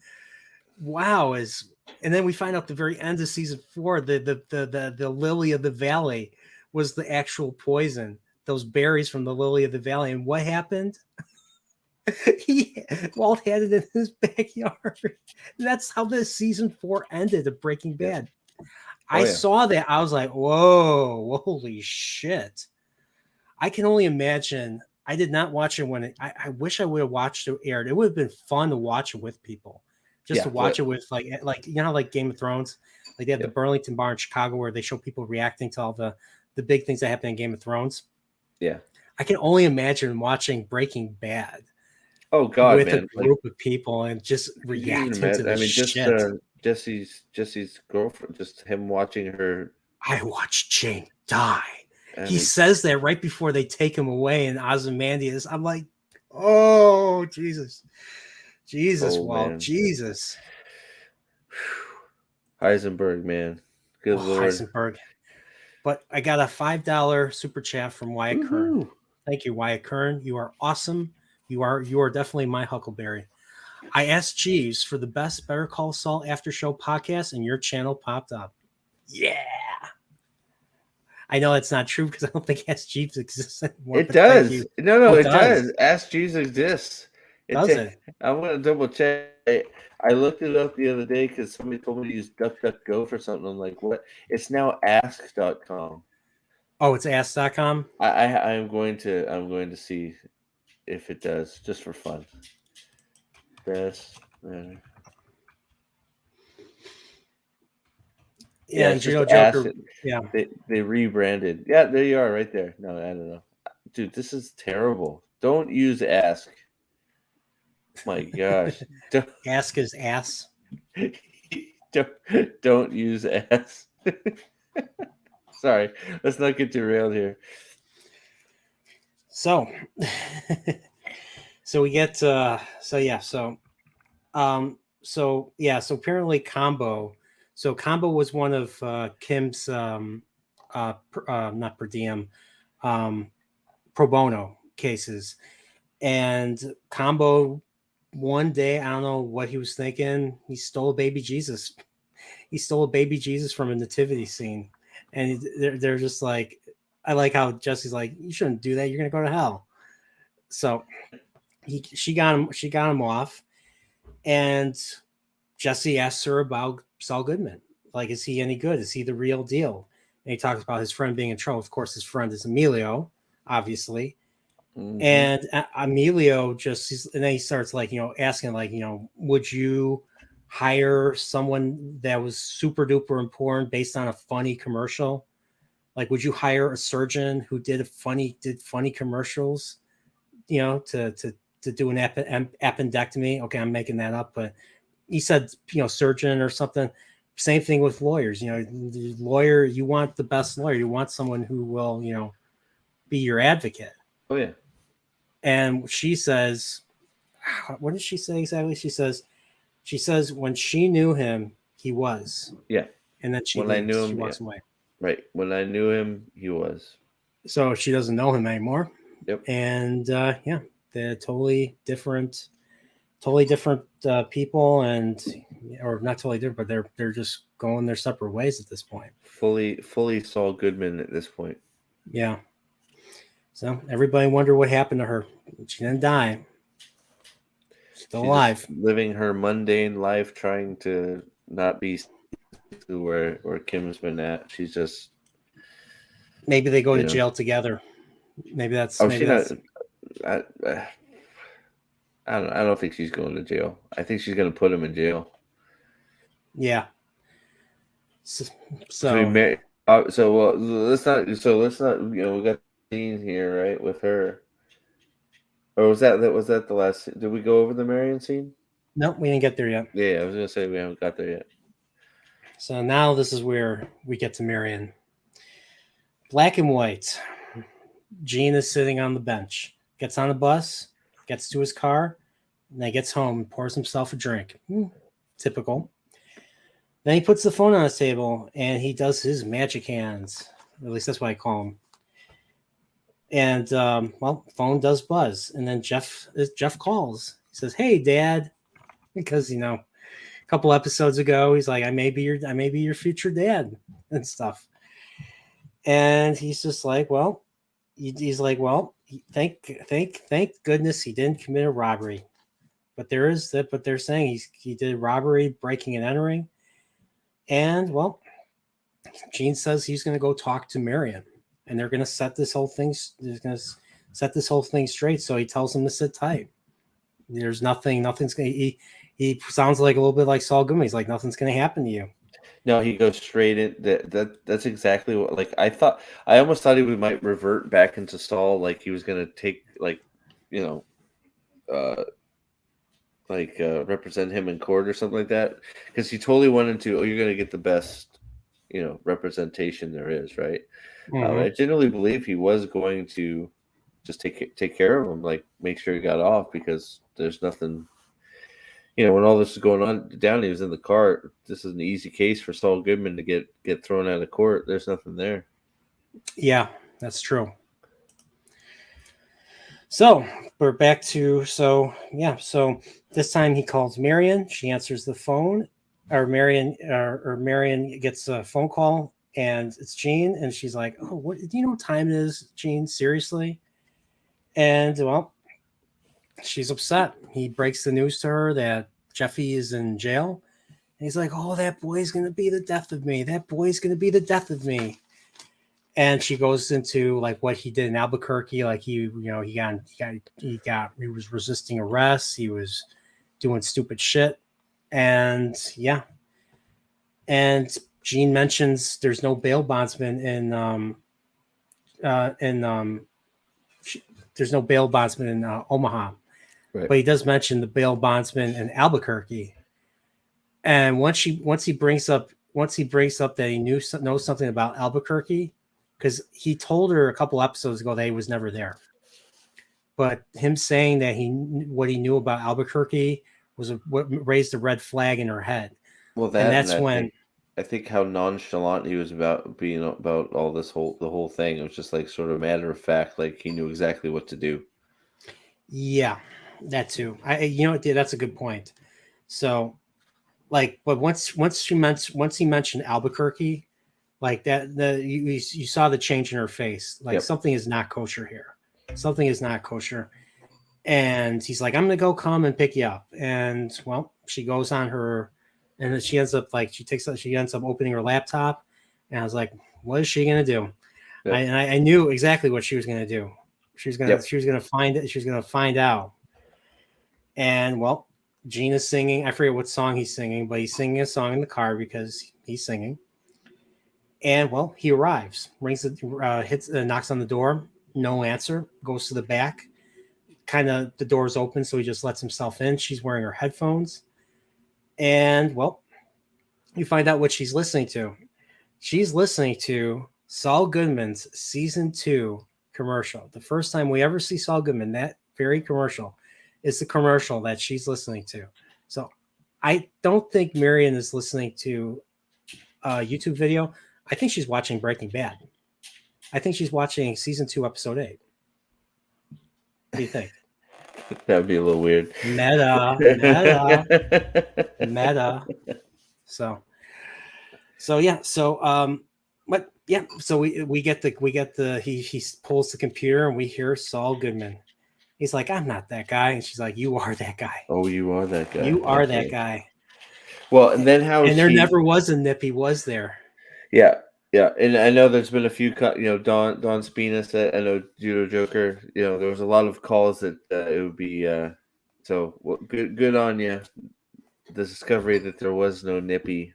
wow, and then we find out at the very end of season 4, the lily of the valley was the actual poison, those berries from the lily of the valley. And what happened? Walt had it in his backyard. That's how the season 4 ended of Breaking Bad. I saw that. I was like, whoa, holy shit. I can only imagine. I did not watch it when I wish I would have watched it aired. It would have been fun to watch it with people. Just to watch it with like you know, like Game of Thrones. Like they have the Burlington Bar in Chicago where they show people reacting to all the big things that happen in Game of Thrones. Yeah. I can only imagine watching Breaking Bad. Oh God, with man. a group of people and just reacting to the shit. Jesse's girlfriend, just him watching her. I watched Jane die. He says that right before they take him away in Ozymandias. I'm like, oh, Jesus, Walt, man. Jesus. Heisenberg, man. Good Lord. Heisenberg. But I got a $5 super chat from Wyatt Kern. Thank you, Wyatt Kern. You are awesome. You are definitely my Huckleberry. I asked Jeeves for the best Better Call Saul After Show podcast, and your channel popped up. Yeah. I know that's not true because I don't think Ask Jeeves exists anymore. It does. No, it does. Ask Jeeves exists. Does it? I'm going to double check. I looked it up the other day because somebody told me to use DuckDuckGo for something. I'm like, what? It's now ask.com. Oh, it's ask.com? I'm going to see if it does, just for fun. Best matter. Yeah, Joker. Yeah, they rebranded. Yeah, there you are, right there. No, I don't know, dude. This is terrible. Don't use Ask. My gosh, Ask is ass. Don't use Ask. Sorry, let's not get derailed here. So we get so apparently Combo. So Combo was one of Kim's not per diem pro bono cases, and Combo one day, I don't know what he was thinking, he stole a baby Jesus. He stole a baby Jesus from a nativity scene, and they're just like, I like how Jesse's like, you shouldn't do that, you're gonna go to hell. So she got him off, and Jesse asks her about Saul Goodman. Like, is he any good? Is he the real deal? And he talks about his friend being in trouble. Of course, his friend is Emilio, obviously. Mm-hmm. And Emilio and then he starts asking, would you hire someone that was super duper important based on a funny commercial? Like, would you hire a surgeon who did funny commercials, to do an appendectomy? Okay, I'm making that up, but he said, surgeon or something. Same thing with lawyers. The lawyer, you want the best lawyer. You want someone who will, be your advocate. Oh, yeah. And she says, what did she say exactly? She says, She says when she knew him, he was. Yeah. And then she When I leaves. knew She him, walks yeah. away. Right. When I knew him, he was. So she doesn't know him anymore. Yep. And yeah, they're totally different people, and or not totally different, but they're just going their separate ways at this point. Fully Saul Goodman at this point. Yeah. So everybody wonder what happened to her. She didn't die. Still She's alive. living her mundane life, trying to not be to where Kim's been at. She's just maybe they go to jail together. Maybe that's. Oh, maybe that's. I don't think she's going to jail. I think she's going to put him in jail. Yeah. So let's not. We got the scene here, right, with her. Or was that the last? Did we go over the Marion scene? No, we didn't get there yet. Yeah, I was gonna say we haven't got there yet. So now this is where we get to Marion. Black and white. Gene is sitting on the bench. Gets on the bus, gets to his car, and then gets home and pours himself a drink. Typical. Then he puts the phone on his table and he does his magic hands. At least that's what I call them. And phone does buzz, and then Jeff calls. He says, "Hey, Dad," because a couple episodes ago he's like, "I may be your future dad," and stuff. And he's just like, "Well," he's like, "Well, thank goodness he didn't commit a robbery." But they're saying he did robbery, breaking and entering, and Gene says he's going to go talk to Marion. And they're going to set this whole thing. Straight. So he tells him to sit tight. There's nothing's going to. He sounds like a little bit like Saul Goodman. He's like, nothing's going to happen to you. No, he goes straight in. That's exactly what. I thought. I almost thought he might revert back into Saul. Like he was going to take represent him in court or something like that. Because he totally wanted to. Oh, you're going to get the best, representation there is, right? Mm-hmm. I genuinely believe he was going to just take care of him, like make sure he got off, because there's nothing, when all this is going on down, he was in the car. This is an easy case for Saul Goodman to get thrown out of court. There's nothing there. Yeah, that's true. So we're back to, so this time he calls Marion. She answers the phone, or Marion gets a phone call. And it's Gene, and she's like, "Oh, what do you know what time it is, Gene? Seriously?" And she's upset. He breaks the news to her that Jeffy is in jail. And he's like, "Oh, that boy's gonna be the death of me. That boy's gonna be the death of me." And she goes into like what he did in Albuquerque. Like he was resisting arrest. He was doing stupid shit. And and Gene mentions there's no bail bondsman there's no bail bondsman in Omaha, right. But he does mention the bail bondsman in Albuquerque. And once he brings up that he knows something about Albuquerque, because he told her a couple episodes ago that he was never there. But him saying that what he knew about Albuquerque was what raised the red flag in her head. Well, I think how nonchalant he was about being about all the whole thing. It was just like sort of matter of fact, like he knew exactly what to do. Yeah, that too. That's a good point. So, but once he mentioned Albuquerque, like that, you saw the change in her face. Like something is not kosher here. Something is not kosher. And he's like, "I'm gonna go come and pick you up." And she goes on her. And then she ends up opening her laptop, and I was like, "What is she gonna do?" Yep. I knew exactly what she was gonna do. She was gonna find it. She was gonna find out. And Gene is singing. I forget what song he's singing, but he's singing a song in the car because he's singing. And he arrives, knocks on the door. No answer. Goes to the back. The door's open, so he just lets himself in. She's wearing her headphones. And you find out what she's listening to. She's listening to Saul Goodman's season 2 commercial. The first time we ever see Saul Goodman, that very commercial is the commercial that she's listening to. So I don't think Marion is listening to a YouTube video. I think she's watching Breaking Bad. I think she's watching season 2, episode 8. What do you think? That'd be a little weird. Meta. So yeah. So but yeah. So we get the he pulls the computer and we hear Saul Goodman. He's like, I'm not that guy, and she's like, you are that guy. Oh, you are that guy. You are that guy. Well, and then how? And there never was a Nippy, was there? Yeah. Yeah, and I know there's been a few, Don Spinas, I know Judo Joker, there was a lot of calls that it would be, good on you. The discovery that there was no Nippy,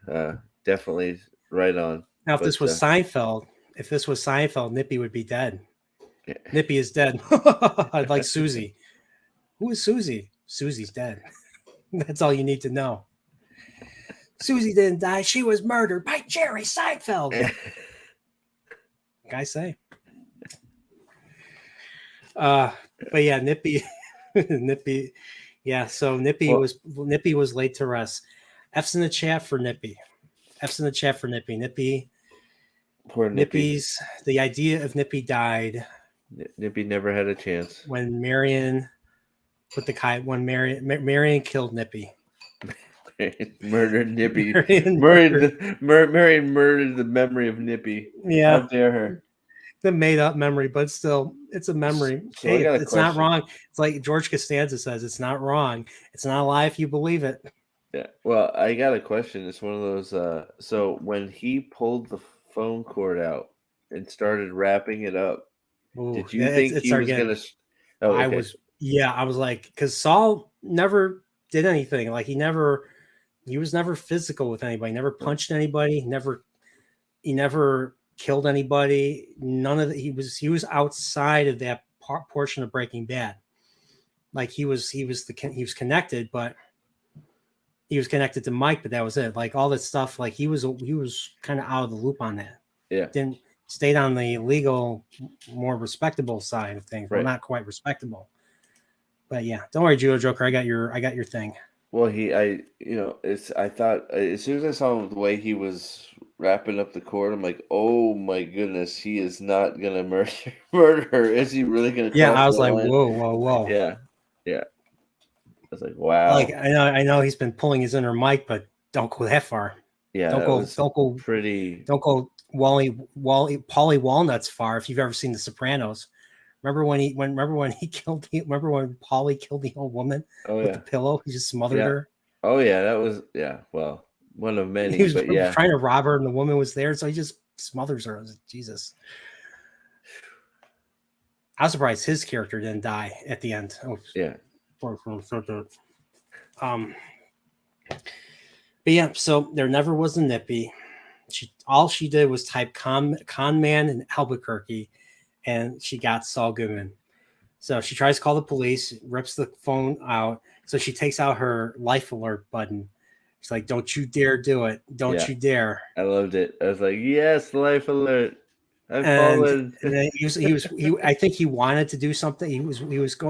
definitely right on. Now, if this was Seinfeld, Nippy would be dead. Yeah. Nippy is dead. I'd like Susie. Who is Susie? Susie's dead. That's all you need to know. Susie didn't die. She was murdered by Jerry Seinfeld. Guys say. But yeah, Nippy. Yeah, so Nippy was laid to rest. F's in the chat for Nippy. Poor Nippy. The idea of Nippy died. Nippy never had a chance. When Marion Marion killed Nippy. Murdered Nippy. Marion murdered the memory of Nippy. Yeah. How dare her? The made-up memory, but still, it's a memory. So hey, it's not wrong. It's like George Costanza says, it's not wrong. It's not a lie if you believe it. Yeah. Well, I got a question. It's one of those. So when he pulled the phone cord out and started wrapping it up, did you think he was going to? Oh, okay. I was like, because Saul never did anything. Like he was never physical with anybody. Never punched anybody. He never killed anybody. None of that. He was outside of that portion of Breaking Bad. Like he was connected, but he was connected to Mike, but that was it. Like all that stuff. Like he was kind of out of the loop on that. Yeah. Stayed on the legal, more respectable side of things. Right. Well, not quite respectable. But yeah, don't worry, Judo Joker. I got your thing. Well, I thought as soon as I saw the way he was wrapping up the cord, I'm like, oh my goodness, he is not gonna murder her. Is he really gonna? Yeah, I was like, whoa. Yeah. I was like, wow. Like I know he's been pulling his inner Mike, but don't go that far. Yeah, don't go Paulie Walnuts far. If you've ever seen The Sopranos. Remember when Paulie killed the old woman with the pillow? He just smothered her. Oh yeah, that was well, one of many. He was trying to rob her, and the woman was there, so he just smothers her. I was like, Jesus. I was surprised his character didn't die at the end. Yeah. But yeah, so there never was a Nippy. All she did was type con man in Albuquerque. And she got Saul Goodman. So she tries to call the police, rips the phone out. So she takes out her life alert button. She's like, don't you dare do it. Don't you dare. I loved it. I was like, yes, life alert. I've fallen. And then I think he wanted to do something. He looked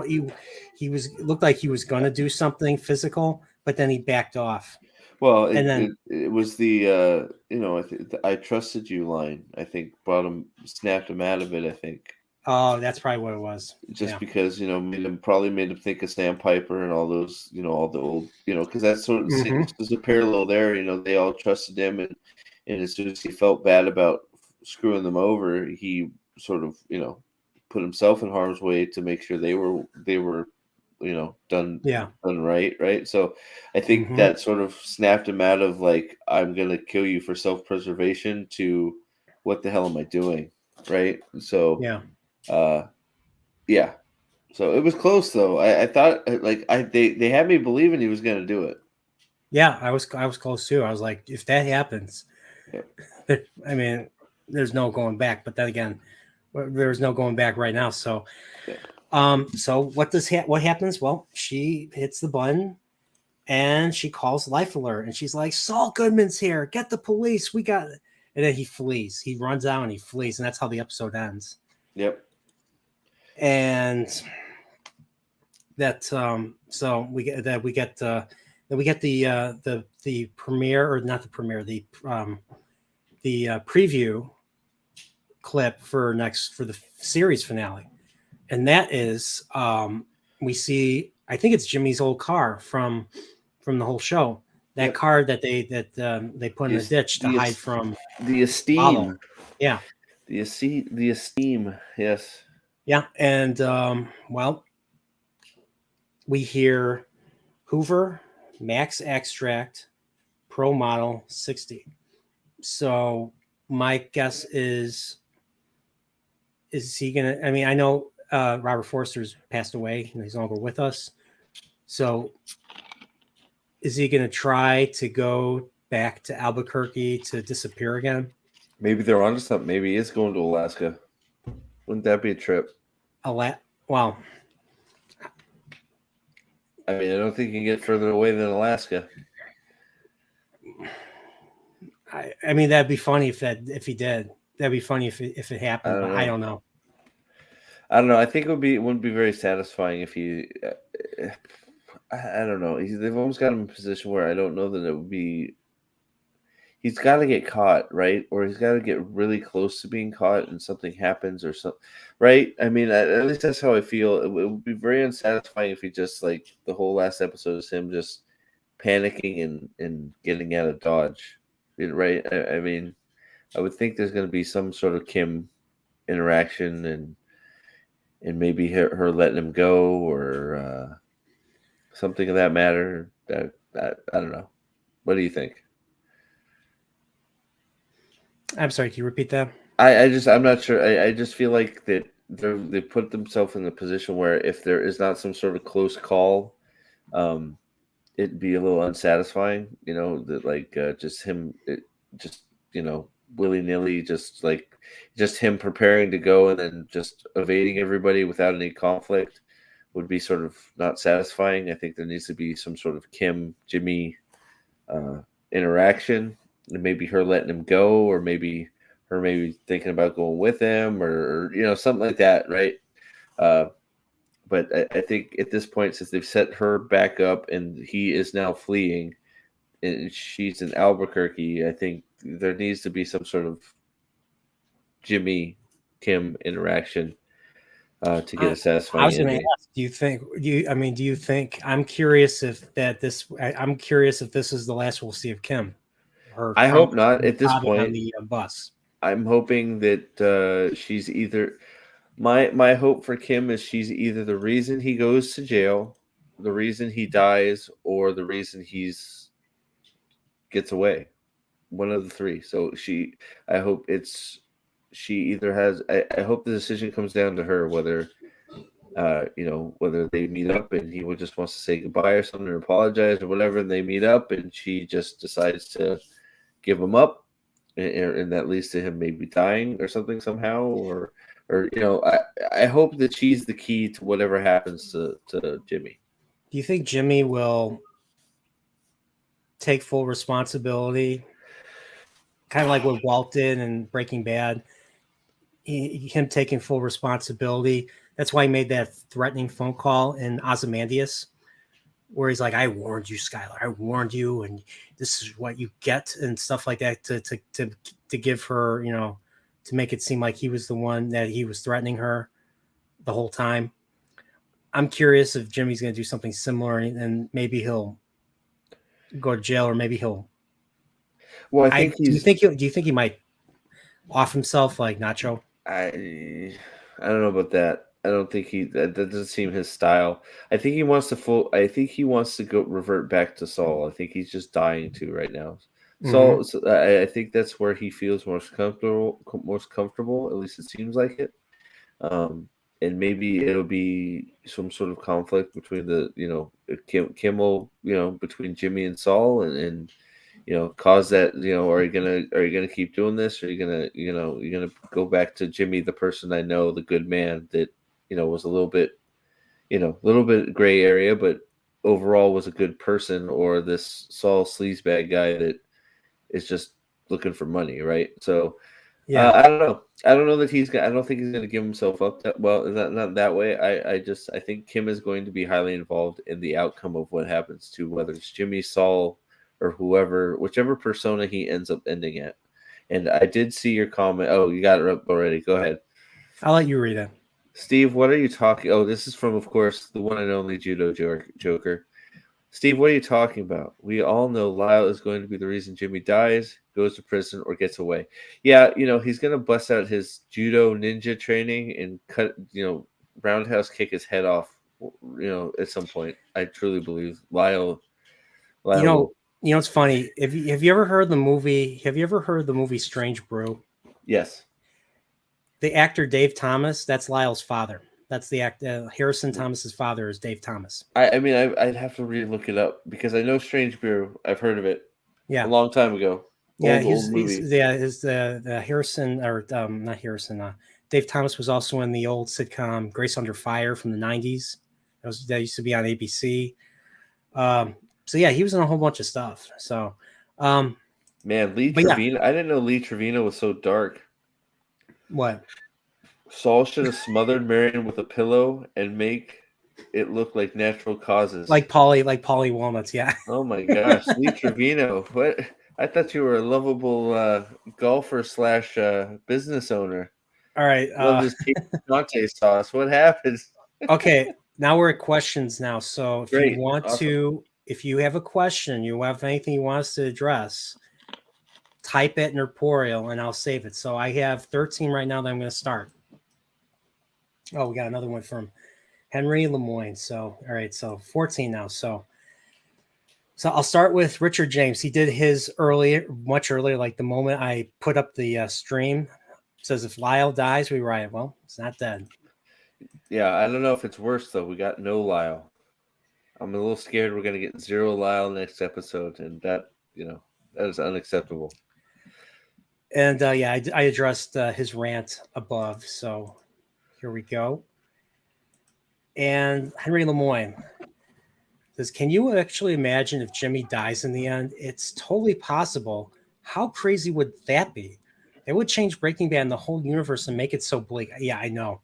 like he was going to do something physical, but then he backed off. Well, it was the I trusted you line. I think snapped him out of it. I think. Oh, that's probably what it was. Just because made him think of Sandpiper and all those all the old because that's sort of there's a parallel there. They all trusted him, and as soon as he felt bad about screwing them over, he sort of put himself in harm's way to make sure they were done right. So I think that sort of snapped him out of like, I'm gonna kill you for self-preservation to what the hell am I doing, right? So so it was close though. I thought they had me believing he was gonna do it. Yeah, I was close too. I was like, if that happens, I mean, there's no going back. But then again, there's no going back right now. So so what happens? Well, she hits the button and she calls life alert and she's like, Saul Goodman's here. Get the police. We got it. And then he flees. He runs out and he flees. And that's how the episode ends. Yep. And that, so we get Then we get the premiere, or not the premiere, the preview clip for the series finale, and that is we see, I think it's Jimmy's old car from the whole show. That car that they put in the ditch to hide from the Esteem. Apollo. Yeah. The Esteem. Yes. Yeah. And well, we hear Hoover, Max Extract, Pro Model 60. So my guess is he gonna? I mean, I know Robert Forster's passed away and he's no longer with us. So is he gonna try to go back to Albuquerque to disappear again? Maybe they're onto something. Maybe he is going to Alaska. Wouldn't that be a trip? Wow. I mean, I don't think you can get further away than Alaska. I mean, that'd be funny if he did. That'd be funny if it happened, but I don't know. I don't know. I think it wouldn't be very satisfying if he. I don't know. They've almost got him in a position where I don't know that it would be. He's got to get caught, right? Or he's got to get really close to being caught, and something happens, or something, right? I mean, at least that's how I feel. It would be very unsatisfying if he just, like, the whole last episode is him just panicking and getting out of Dodge, right? I mean, I would think there's going to be some sort of Kim interaction, and maybe her letting him go, or something of that matter. That I don't know. What do you think? I'm sorry, can you repeat that? I'm not sure. I just feel like that they put themselves in a position where if there is not some sort of close call, it'd be a little unsatisfying. You know, that like just him, willy nilly, just him preparing to go and then just evading everybody without any conflict would be sort of not satisfying. I think there needs to be some sort of Kim Jimmy interaction. And maybe her letting him go, or maybe her thinking about going with him, or something like that, right? But I think at this point, since they've set her back up and he is now fleeing, and she's in Albuquerque, I think there needs to be some sort of Jimmy Kim interaction to get a satisfying. I was going to ask, do you think? I'm curious if this is the last we'll see of Kim. I hope not at this point. On the bus. I'm hoping that she's either. My hope for Kim is she's either the reason he goes to jail, the reason he dies, or the reason gets away. One of the three. So I hope she either has. I hope the decision comes down to her, whether they meet up and he just wants to say goodbye or something, or apologize or whatever, and they meet up and she just decides to give him up, and that leads to him maybe dying or something somehow, or I hope that she's the key to whatever happens to Jimmy. Do you think Jimmy will take full responsibility, kind of like what Walt did in Breaking Bad? Him taking full responsibility. That's why he made that threatening phone call in Ozymandias, where he's like, "I warned you, Skylar. I warned you, and this is what you get," and stuff like that to give her, to make it seem like he was the one that he was threatening her the whole time. I'm curious if Jimmy's going to do something similar, and maybe he'll go to jail, or maybe he'll. Well, I think do you think he might off himself like Nacho? I don't know about that. I don't think that doesn't seem his style. I think he wants to go revert back to Saul. I think he's just dying to right now. So I think that's where he feels most comfortable. At least it seems like it. And maybe it'll be some sort of conflict between Kim will, between Jimmy and Saul, and cause that, are you gonna keep doing this, or are you gonna go back to Jimmy, the person I know, the good man that was a little bit gray area, but overall was a good person, or this Saul sleazebag guy that is just looking for money, right? So Yeah. I don't know. I don't know that I don't think he's going to give himself up. Not that way. I think Kim is going to be highly involved in the outcome of what happens to whether it's Jimmy, Saul, or whichever persona he ends up ending at. And I did see your comment. Oh, you got it up already. Go ahead. I'll let you read it. Steve, what are you talking? Oh, this is from, of course, the one and only Judo Joker. Steve, what are you talking about? We all know Lyle is going to be the reason Jimmy dies, goes to prison, or gets away. Yeah, he's going to bust out his judo ninja training and cut, roundhouse kick his head off, at some point. I truly believe Lyle it's funny. Have you ever heard the movie? Have you ever heard the movie Strange Brew? Yes. The actor Dave Thomas, that's Lyle's father. That's the actor. Harrison Thomas's father is Dave Thomas. I'd have to look it up because I know Strange Brew. I've heard of it. Yeah, a long time ago. Old movie. The Harrison or not Harrison. Dave Thomas was also in the old sitcom Grace Under Fire from the 90s. That used to be on ABC. So yeah, he was in a whole bunch of stuff. So, man, Lee Trevino. Yeah. I didn't know Lee Trevino was so dark. What? Saul should have smothered Marion with a pillow and make it look like natural causes. Like Polly Walnuts, yeah. Oh my gosh, Lee Trevino. What? I thought you were a lovable golfer / business owner. All right. Love this picante sauce. What happens? Okay, now we're at questions now. So if Great. you want to, if you have a question, you have anything you want us to address, type it in Nerporial and I'll save it. So I have 13 right now that I'm going to start. Oh, we got another one from Henry Lemoyne. So, all right. So 14 now. So I'll start with Richard James. He did his much earlier, like the moment I put up the stream. It says, if Lyle dies, we riot. Well, it's not dead. Yeah, I don't know if it's worse, though. We got no Lyle. I'm a little scared we're going to get 0 Lyle next episode, and that is unacceptable. And, I addressed his rant above, so here we go. And Henry Lemoyne says, can you actually imagine if Jimmy dies in the end? It's totally possible. How crazy would that be? It would change Breaking Bad and the whole universe and make it so bleak. Yeah, I know.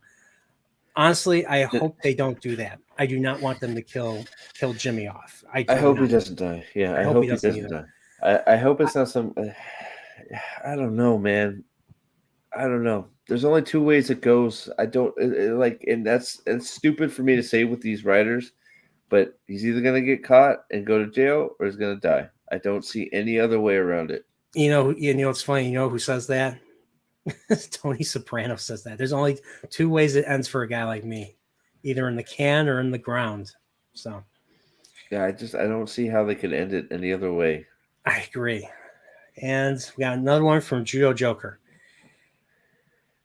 Honestly, I hope they don't do that. I do not want them to kill Jimmy off. I hope he doesn't die. Yeah, I hope he doesn't die. I hope it's not some. I don't know, man. I don't know. There's only 2 ways it goes. I don't and it's stupid for me to say with these writers, but he's either gonna get caught and go to jail or he's gonna die. I don't see any other way around it. It's funny. You know who says that? Tony Soprano says that. There's only 2 ways it ends for a guy like me, either in the can or in the ground. So, yeah, I don't see how they could end it any other way. I agree. And we got another one from Judo Joker.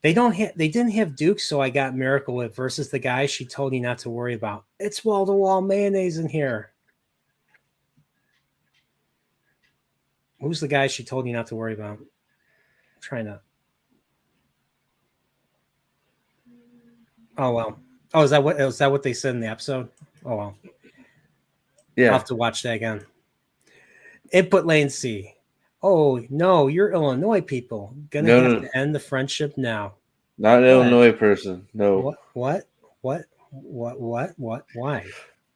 They didn't have Duke, so I got Miracle Whip versus the guy she told you not to worry about. It's wall-to-wall mayonnaise in here. Who's the guy she told you not to worry about? I'm trying to. Oh well. Oh, is that what they said in the episode? Oh well. Yeah. I'll have to watch that again. Input lane C. Oh no, you're Illinois people. Gonna have to end the friendship now. Not an Illinois person. No. What? Why?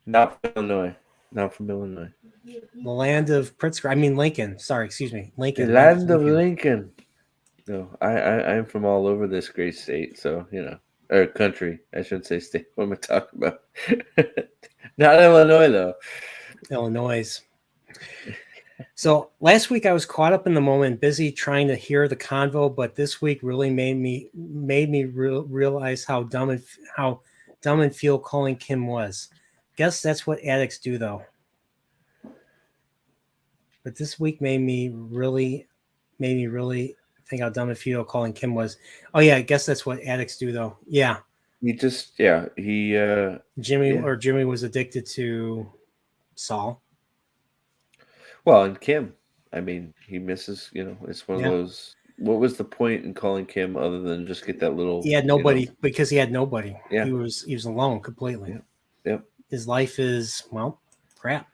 Not from Illinois. Not from Illinois. The land of Pritzker. I mean Lincoln. Sorry, excuse me. Lincoln. The land of Lincoln. No, I'm from all over this great state, so or country. I shouldn't say state. What am I talking about? Not Illinois though. Illinois. So last week I was caught up in the moment, busy trying to hear the convo, but this week really made me realize how dumb and feel calling Kim was. Guess that's what addicts do, though. But this week made me really think how dumb and feel calling Kim was. Oh yeah, I guess that's what addicts do, though. Yeah. Jimmy was addicted to Saul. Well, and Kim, I mean, he misses, it's one of those. What was the point in calling Kim other than just get that little? He had nobody because he had nobody. Yeah. He was alone completely. Yep. His life is, well, crap.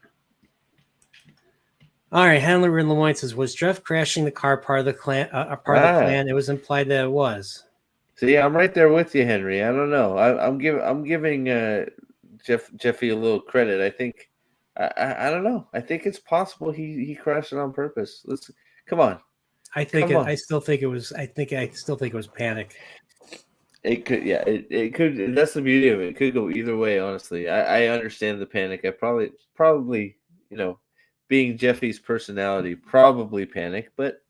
All right, Henry Lemoyne says, was Jeff crashing the car part of the plan? Of the plan? It was implied that it was. See, I'm right there with you, Henry. I don't know. I'm giving Jeffy a little credit. I think I don't know. I think it's possible he crashed it on purpose. Come on. I still think it was panic. It could, yeah. It could. That's the beauty of it. It could go either way. Honestly, I understand the panic. I probably being Jeffy's personality, probably panic, but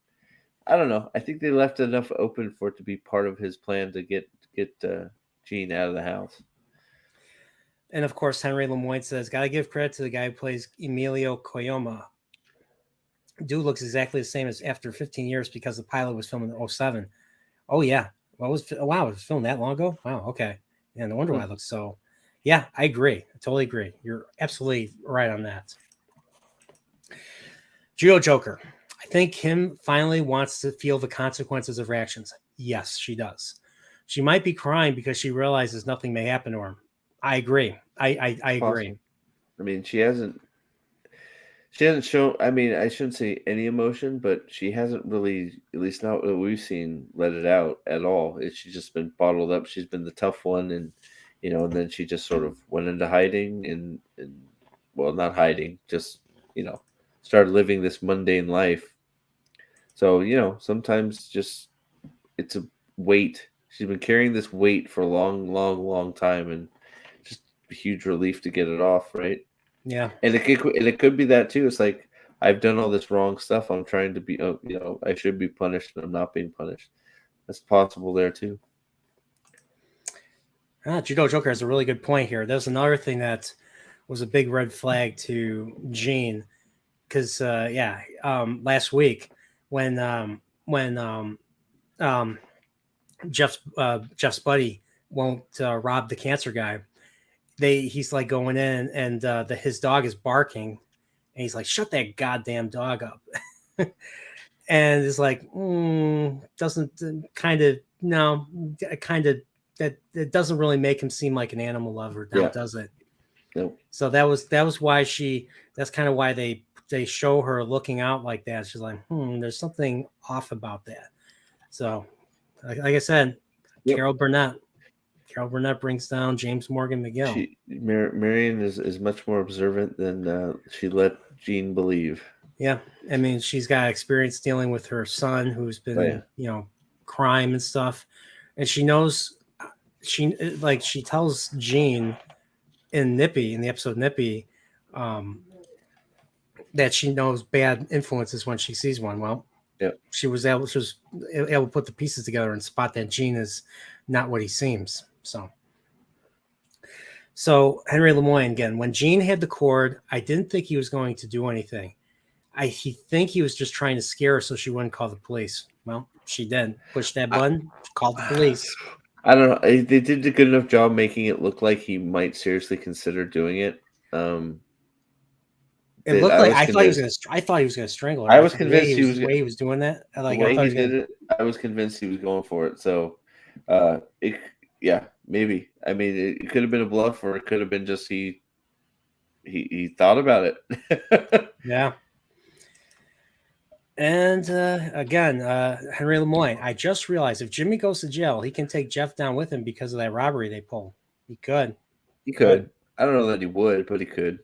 I don't know. I think they left enough open for it to be part of his plan to get Gene out of the house. And of course, Henry Lemoyne says, "Gotta give credit to the guy who plays Emilio Coyoma. Dude looks exactly the same as after 15 years because the pilot was filmed in 2007. Oh yeah, wow, it was filmed that long ago. Wow, okay, yeah, no wonder why it looks so. Yeah, I agree. I totally agree. You're absolutely right on that." Judo Joker. I think Kim finally wants to feel the consequences of her actions. Yes, she does. She might be crying because she realizes nothing may happen to her. I agree. I agree. I mean, she hasn't shown. I mean, I shouldn't say any emotion, but she hasn't really, at least not what we've seen, let it out at all. She's just been bottled up. She's been the tough one, and and then she just sort of went into hiding and well, not hiding, just started living this mundane life. So, sometimes just it's a weight. She's been carrying this weight for a long, long, long time, and just a huge relief to get it off, right? Yeah. And it could be that too. It's like, I've done all this wrong stuff. I'm trying to be, I should be punished, and I'm not being punished. That's possible there too. Judo Joker has a really good point here. There's another thing that was a big red flag to Gene. Because last week when Jeff's buddy won't rob the cancer guy, he's like going in and his dog is barking, and he's like, "Shut that goddamn dog up," and it's like doesn't kind of that doesn't really make him seem like an animal lover, now, does it? Nope. So that was why that's kind of why they show her looking out like that. She's like, there's something off about that. So, like I said, yep. Carol Burnett brings down James Morgan McGill. Marion is much more observant than she let Gene believe. Yeah, I mean, she's got experience dealing with her son, who's been crime and stuff, and she knows. She tells Gene in the episode Nippy, that she knows bad influences when she sees one. Well, she was able to put the pieces together and spot that Gene is not what he seems. So Henry Lemoyne again. When Gene had the cord, I didn't think he was going to do anything. He was just trying to scare her so she wouldn't call the police. Well, she did. Pushed that button, called the police. I don't know. They did a good enough job making it look like he might seriously consider doing it. It looked like I thought he was going to strangle her. I was convinced the way he was doing that. I was convinced he was going for it. So, maybe. I mean, it could have been a bluff, or it could have been just he thought about it. Yeah. And again, Henry Lemoyne, I just realized if Jimmy goes to jail, he can take Jeff down with him because of that robbery they pulled. He could. He could. I don't know that he would, but he could.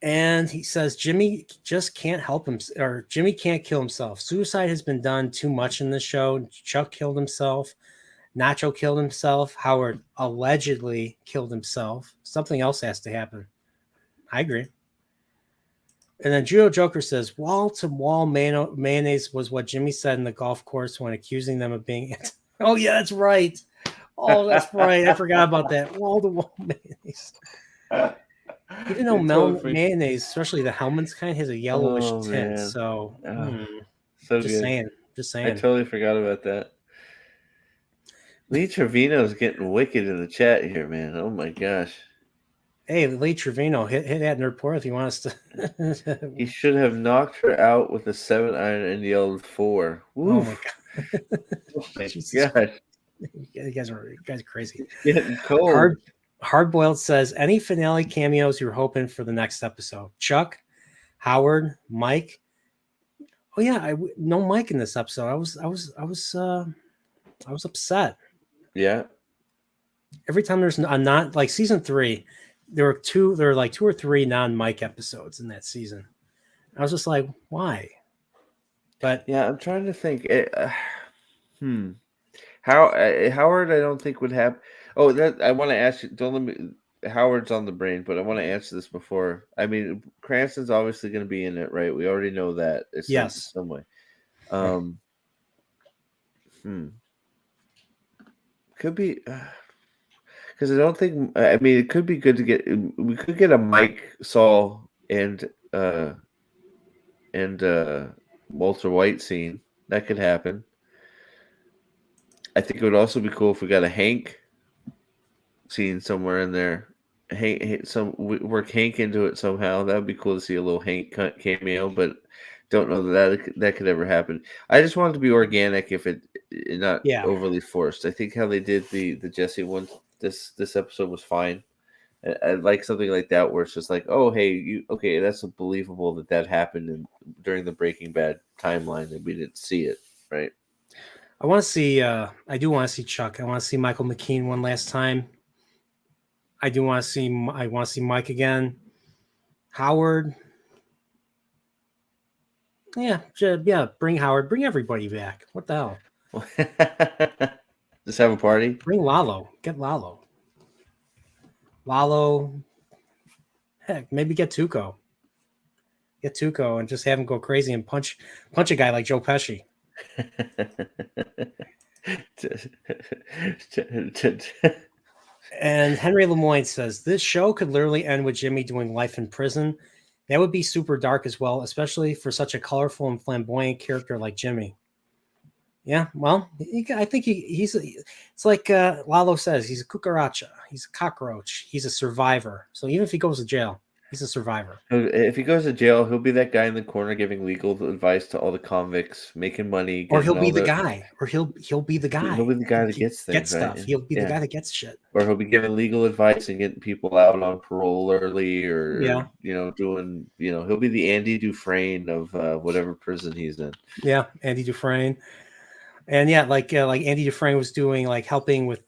And he says Jimmy just can't help him, or Jimmy can't kill himself. Suicide has been done too much in the show. Chuck killed himself. Nacho killed himself. Howard allegedly killed himself. Something else has to happen. I agree. And then Judo Joker says wall-to-wall mayonnaise was what Jimmy said in the golf course when accusing them of being. Oh yeah, that's right. Oh, that's right. I forgot about that. Wall-to-wall mayonnaise. Even though mayonnaise, especially the Hellman's kind, has a yellowish tint. Man. So, so just good. saying. I totally forgot about that. Lee Trevino's getting wicked in the chat here, man. Oh my gosh. Hey, Lee Trevino, hit that nerd poor if you want us to. He should have knocked her out with a 7-iron and yelled 4. Woo. Oh my god. Oh my god. You guys are crazy. Getting cold. Hardboiled says, any finale cameos you're hoping for the next episode? Chuck, Howard, Mike. Oh yeah, no Mike in this episode. I was upset. Yeah. Every time there's a not like season 3, there were like 2 or 3 non-Mike episodes in that season. I was just like, why? But yeah, I'm trying to think. Howard, I don't think would have. Oh, that I want to ask you. Don't let me. Howard's on the brain, but I want to answer this before. I mean, Cranston's obviously going to be in it, right? We already know that. It's yes, some way. Could be because I don't think. I mean, it could be good to get. We could get a Mike, Saul, and Walter White scene. That could happen. I think it would also be cool if we got a Hank scene somewhere in there. Work Hank into it somehow. That would be cool to see a little Hank cameo, but don't know that could ever happen. I just want it to be organic, if it not overly forced. I think how they did the Jesse one this episode was fine. I like something like that where it's just like, oh hey, that's believable that happened during the Breaking Bad timeline and we didn't see it, right? I want to see. I do want to see Chuck. I want to see Michael McKean one last time. I want to see Mike again. Howard. Yeah. Bring Howard. Bring everybody back. What the hell? Just have a party. Bring Lalo. Get Lalo. Heck, maybe get Tuco. Get Tuco and just have him go crazy and punch a guy like Joe Pesci. And Henry Lemoyne says this show could literally end with Jimmy doing life in prison. That would be super dark as well, especially for such a colorful and flamboyant character like Jimmy. Yeah, well, I think he's it's like Lalo says, he's a cucaracha, he's a cockroach, he's a survivor. So even if he goes to jail, he's a survivor. If he goes to jail, he'll be that guy in the corner giving legal advice to all the convicts, making money. Or he'll be the guy. Or he'll be the guy. He'll be the guy that gets things, stuff. Right? He'll be the guy that gets shit. Or he'll be giving legal advice and getting people out on parole early, or doing he'll be the Andy Dufresne of whatever prison he's in. Yeah, Andy Dufresne. And like Andy Dufresne was doing, like helping with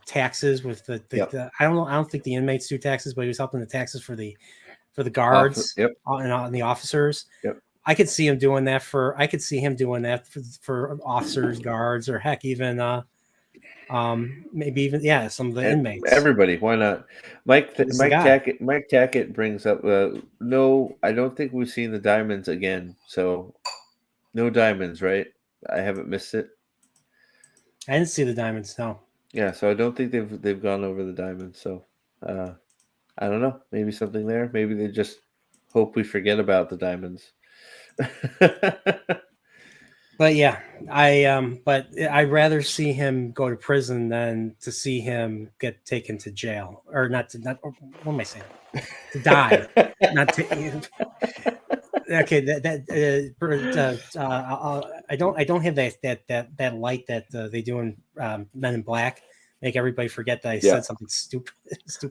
taxes with the I don't think the inmates do taxes, but he was helping the taxes for the guards and the officers. Yep. I could see him doing that for officers, guards, or heck, even maybe even some of the inmates. Everybody, why not? Mike Tackett brings up no, I don't think we've seen the diamonds again. So no diamonds, right? I haven't missed it. I didn't see the diamonds, no. Yeah, so I don't think they've gone over the diamonds. So I don't know. Maybe something there. Maybe they just hope we forget about the diamonds. But yeah, I'd rather see him go to prison than to see him get taken to jail, or not. What am I saying? To die, not to. Okay, I don't have that light that they do in Men in Black. Make everybody forget that I said something stupid.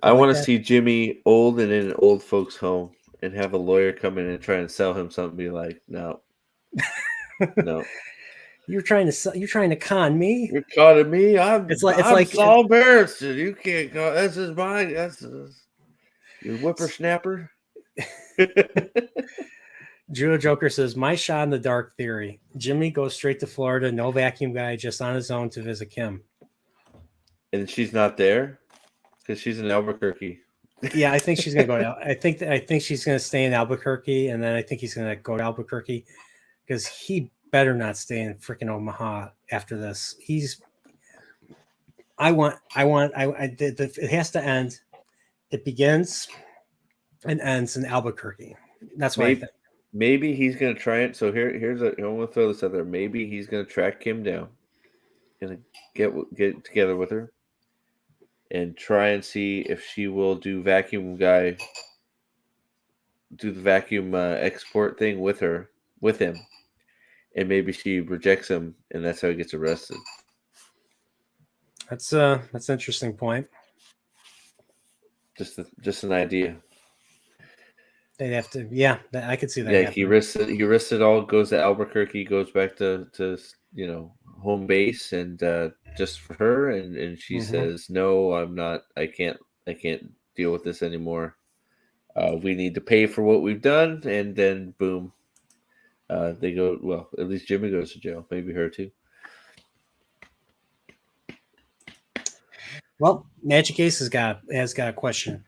I want to see Jimmy old and in an old folks' home, and have a lawyer come in and try and sell him something. Be like, no. No. You're trying to con me. You're conning me. I'm Saul Beresford. You can't go. This is mine. You whippersnapper. Judo Joker says, my shot in the dark theory. Jimmy goes straight to Florida, no vacuum guy, just on his own to visit Kim. And she's not there because she's in Albuquerque. Yeah, I think she's gonna go to. I think she's gonna stay in Albuquerque, and then I think he's gonna go to Albuquerque because he better not stay in freaking Omaha after this. It has to end. It begins and ends in Albuquerque. That's what I think. Maybe he's gonna try it. So here's I want to throw this out there. Maybe he's gonna track Kim down, gonna get together with her, and try and see if she will do the vacuum export thing with him, and maybe she rejects him, and that's how he gets arrested. That's an interesting point. Just an idea. They'd have to. Yeah, I could see that. Yeah, happening. he risks it all. Goes to Albuquerque. Goes back to home base, and just for her, and she says, "No, I'm not. I can't deal with this anymore. We need to pay for what we've done." And then boom, they go. Well, at least Jimmy goes to jail. Maybe her too. Well, Magic Ace has got a question.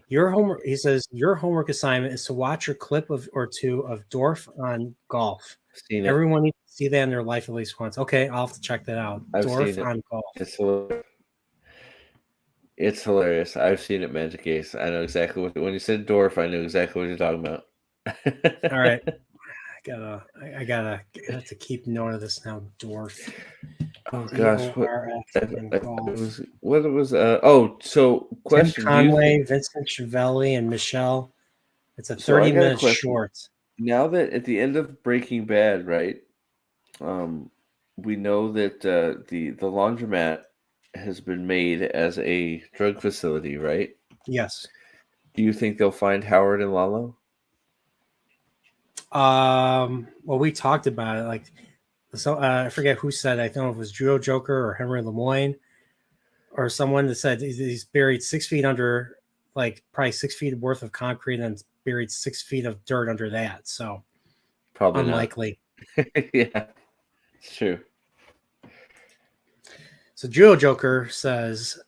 Your homework, he says, your homework assignment is to watch a clip or two of Dorf on golf. Seen it. Everyone needs to see that in their life at least once. Okay, I'll have to check that out. I've Dorf seen it. on golf. It's hilarious. I've seen it, Magic Ace. I know exactly when you said Dorf, I knew exactly what you're talking about. All right. I gotta have to keep note of this now. Dorf. Oh gosh, what it was? So question: Tim Conway, Vincent Chiavelli, and Michelle. It's a 30-minute short. Now that at the end of Breaking Bad, right? We know that the laundromat has been made as a drug facility, right? Yes. Do you think they'll find Howard and Lalo? Well, we talked about it. So I forget who said. I don't know if it was Judo Joker or Henry Lemoyne or someone that said he's buried 6 feet under, probably 6 feet worth of concrete, and buried 6 feet of dirt under that. So probably unlikely. Yeah, it's true. So Judo Joker says,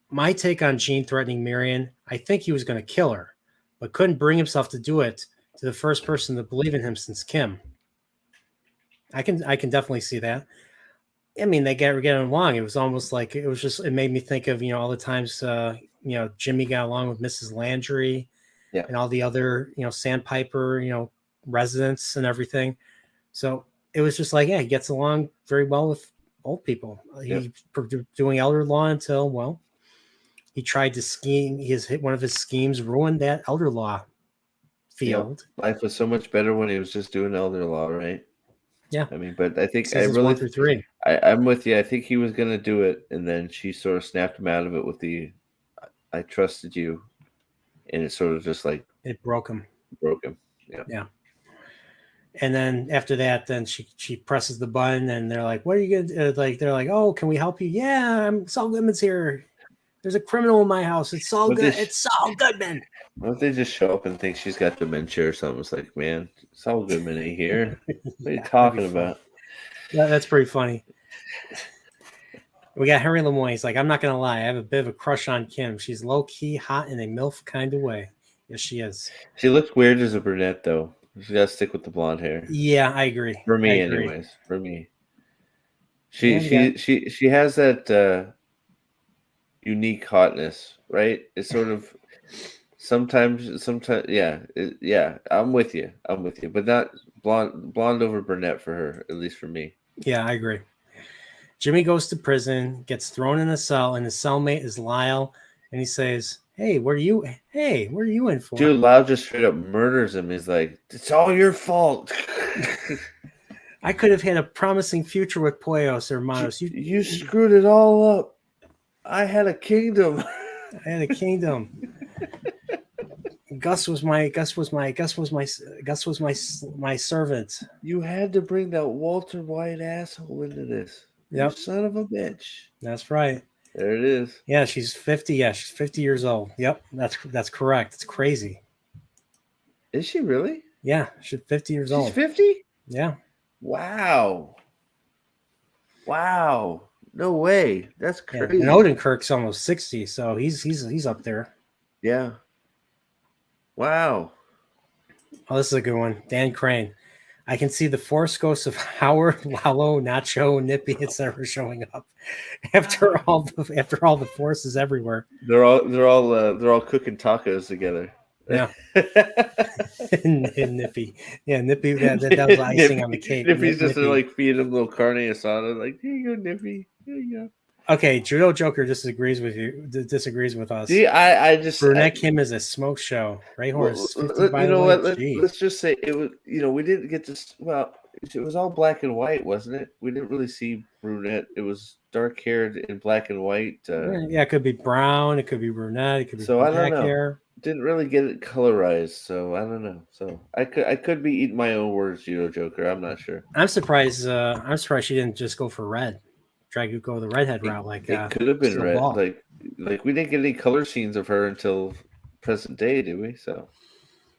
my take on Gene threatening Marion, I think he was going to kill her, but couldn't bring himself to do it to the first person to believe in him since Kim. I can definitely see that. I mean, they were getting along. It was almost like it made me think of, all the times, Jimmy got along with Mrs. Landry and all the other, Sandpiper, residents and everything. So it was just like, he gets along very well with old people. He's doing elder law until, he tried to scheme. One of his schemes ruined that elder law field. Life was so much better when he was just doing elder law, right? Yeah. I mean, but I think Seasons 1 through 3. I'm with you. I think he was going to do it, and then she sort of snapped him out of it with the I trusted you, and it sort of just it broke him. Yeah. And then after that, then she presses the button, and they're like, "What are you gonna They're like, "Oh, can we help you?" Yeah, Saul Goodman's here. There's a criminal in my house. It's Saul Goodman. It's Saul Goodman. What if they just show up and think she's got dementia or something? It's like, man, Saul Goodman ain't here. What are you talking about? Yeah, that's pretty funny. We got Henry Lemoyne. He's like, I'm not going to lie. I have a bit of a crush on Kim. She's low-key hot in a MILF kind of way. Yes, she is. She looks weird as a brunette, though. She got to stick with the blonde hair. Yeah, I agree. For me, anyways. For me. She has that unique hotness, right? It's sort of... Sometimes, yeah. I'm with you, but not blonde over brunette for her, at least for me. Yeah, I agree. Jimmy goes to prison, gets thrown in a cell, and his cellmate is Lyle, and he says, "Hey, what are you in for?" Dude, Lyle just straight up murders him. He's like, "It's all your fault." I could have had a promising future with Poyos, hermanos. You screwed it all up. I had a kingdom. Gus was my servant. You had to bring that Walter White asshole into this. Yep. You son of a bitch. That's right. There it is. Yeah, she's 50. Yeah, she's 50 years old. Yep, that's correct. It's crazy. Is she really? Yeah, she's 50 years old. She's 50? Yeah. Wow. No way. That's crazy. Yeah, and Odenkirk's almost 60, so he's up there. Yeah. Wow. Oh, this is a good one. Dan Crane. I can see the Force ghosts of Howard, Lalo, Nacho, Nippy, etc. showing up after all the forces everywhere. They're all cooking tacos together. Yeah. and Nippy. Yeah, Nippy, that was icing on the cake. Nippy's just feeding him little carne asada, like, here you go, Nippy. Here you go. Okay, Judo Joker disagrees with us. See, I just Brunette Kim is a smoke show. Ray Horse. Let's just say it was. We didn't get to. Well, it was all black and white, wasn't it? We didn't really see brunette. It was dark haired in black and white. Yeah, it could be brown. It could be brunette. It could be so black I don't know. hair. didn't really get it colorized, so I don't know. So I could be eating my own words, Joker. I'm not sure. I'm surprised. I'm surprised she didn't just go for red. Try to go the redhead route. Like it could have been red. Ball. Like we didn't get any color scenes of her until present day, did we? So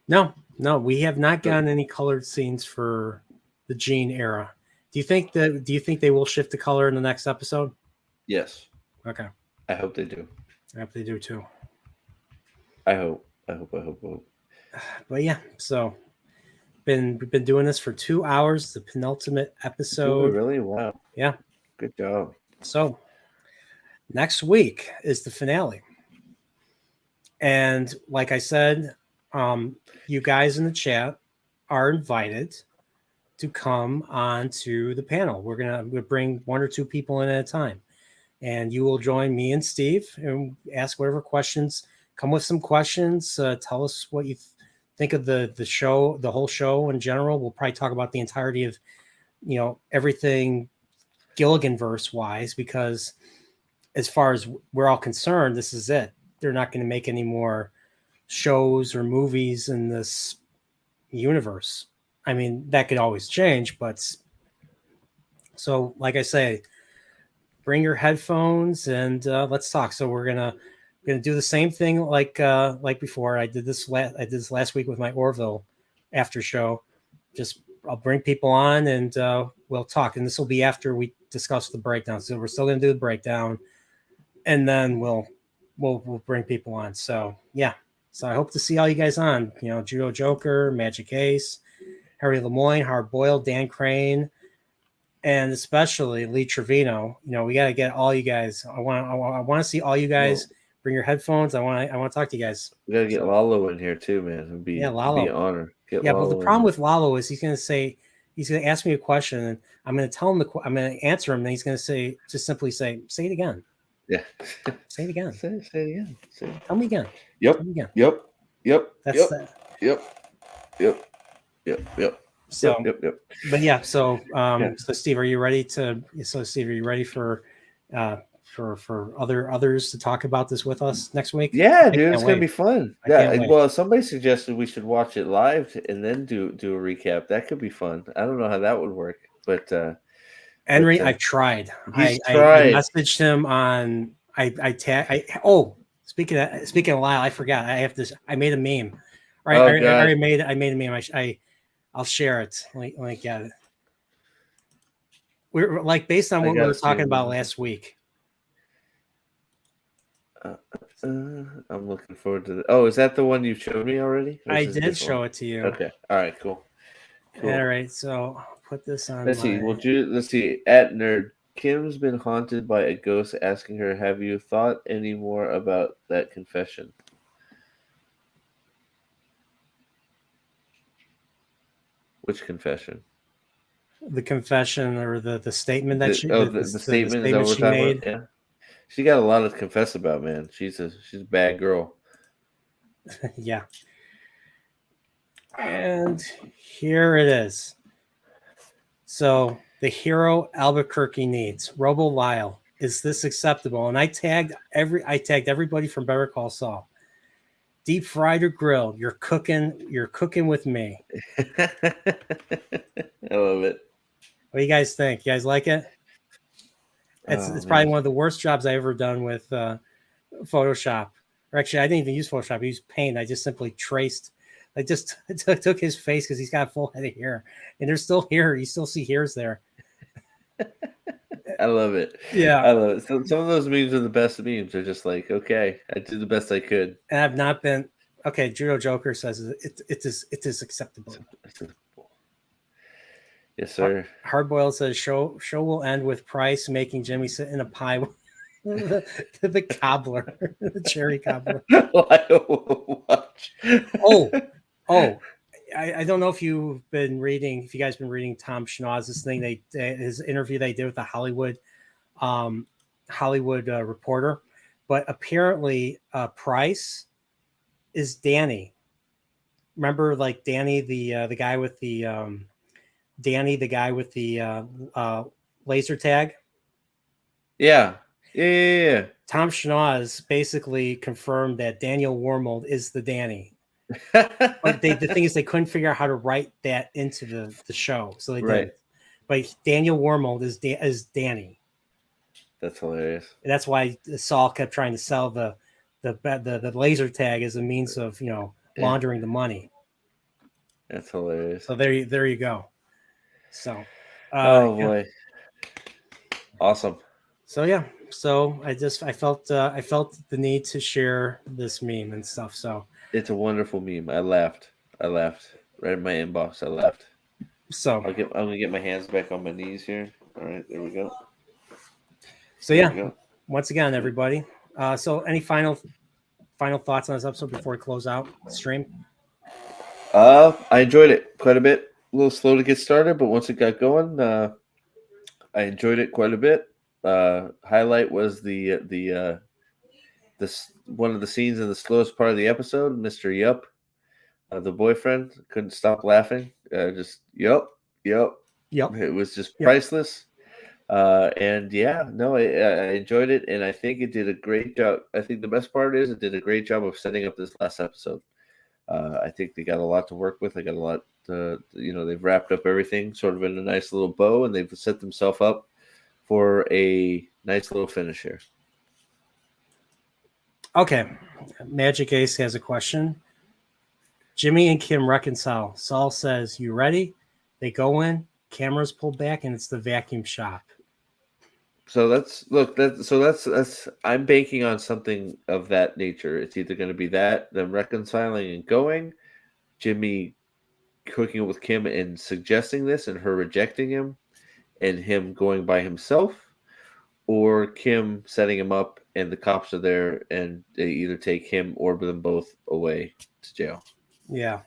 no, we have not gotten any colored scenes for the Jean era. Do you think they will shift the color in the next episode? Yes. Okay. I hope they do. I hope they do too. I hope. But yeah, so we've been doing this for 2 hours, the penultimate episode. Ooh, really? Wow. Yeah. Good job. So next week is the finale. And like I said, you guys in the chat are invited to come on to the panel. We're gonna bring 1 or 2 people in at a time. And you will join me and Steve and ask whatever questions. Come with some questions. Tell us what you think of the show, the whole show in general. We'll probably talk about the entirety of, everything Gilligan verse wise, because as far as we're all concerned, this is it. They're not going to make any more shows or movies in this universe. I mean, that could always change, but so like I say, bring your headphones and let's talk. So we're gonna do the same thing like before. I did this last week with my Orville after show. I'll bring people on and we'll talk. And this will be after we discuss the breakdown. So we're still gonna do the breakdown, and then we'll bring people on. So yeah. So I hope to see all you guys on. Judo Joker, Magic Ace, Harry Lemoyne, Hard Boiled, Dan Crane, and especially Lee Trevino. We got to get all you guys. I want to see all you guys. Bring your headphones. I want to talk to you guys. We got to get Lalo in here too, man. It'd be Lalo. Be an honor. But the problem with Lalo is he's going to ask me a question, and I'm going to tell him I'm going to answer him, and he's going to simply say it again. Yeah. Say it again. Say it again. Tell me again. Yep. Tell me again. Yep. That's Yep. So, yep. But yeah, so so Steve, are you ready for others to talk about this with us next week? Yeah, dude, it's gonna be fun. Yeah, well, somebody suggested we should watch it live and then do a recap. That could be fun. I don't know how that would work, but Henry, I've tried. I messaged him on. Speaking of Lyle, I forgot. I have this. I made a meme. Right, I made a meme. I'll share it. Let me get it. We're like based on what we were talking about last week. I'm looking forward to Oh, is that the one you showed me already? I did show it to you. Okay. All right. Cool. All right. So I'll put this on. Let's see. Let's see. At Nerd, Kim's been haunted by a ghost asking her, "Have you thought any more about that confession?" Which confession? The confession or the statement that the statement that she made. About? Yeah, she got a lot to confess about, man. She's a bad girl. Yeah. And here it is. So the hero Albuquerque needs Robo Lyle. Is this acceptable? And I tagged everybody from Better Call Saul. Deep fried or grilled, you're cooking with me. I love it. What do you guys think? You guys like it? It's probably one of the worst jobs I ever done with Photoshop. Or actually, I didn't even use Photoshop. I used Paint. I just simply traced. I just took his face because he's got a full head of hair, and there's still hair. You still see hairs there. I love it. Yeah, I love it. So, some of those memes are the best memes. They're just like, okay, I did the best I could. And I've not been okay. Judo Joker says it is acceptable. Yes, sir. Hardboiled says show will end with Price making Jimmy sit in a pie with the cobbler, the cherry cobbler. Watch. I don't know if you guys been reading Tom Schnauz's thing. His interview they did with the Hollywood reporter, but apparently Price is Danny. Remember, like Danny, the guy with the laser tag. Yeah. Yeah. Tom Schnoz basically confirmed that Daniel Warmold is the Danny. Yeah. But the thing is, they couldn't figure out how to write that into the show, so they Right. didn't. But Daniel Warmold is Danny. That's hilarious. And that's why Saul kept trying to sell the laser tag as a means of laundering the money. That's hilarious. So there you go. So, oh boy, awesome. So yeah, so I felt the need to share this meme and stuff. So it's a wonderful meme. I laughed right in my inbox. I laughed. So I'm gonna get my hands back on my knees here. All right, there we go. So yeah, once again, everybody. So any final thoughts on this episode before we close out the stream? I enjoyed it quite a bit. A little slow to get started, but once it got going, I enjoyed it quite a bit. Highlight was the one of the scenes in the slowest part of the episode, Mr. Yup, the boyfriend couldn't stop laughing. Just yup. It was just priceless. And yeah, no, I enjoyed it, and I think it did a great job. I think the best part is it did a great job of setting up this last episode. I think they got a lot to work with. They got a lot. They've wrapped up everything sort of in a nice little bow, and they've set themselves up for a nice little finish here. Okay, Magic Ace has a question. Jimmy and Kim reconcile. Saul says, "You ready?" They go in. Cameras pull back, and it's the vacuum shop. So that's I'm banking on something of that nature. It's either going to be that, them reconciling and going, Jimmy cooking it with Kim and suggesting this and her rejecting him, and him going by himself, or Kim setting him up and the cops are there and they either take him or them both away to jail. Yeah.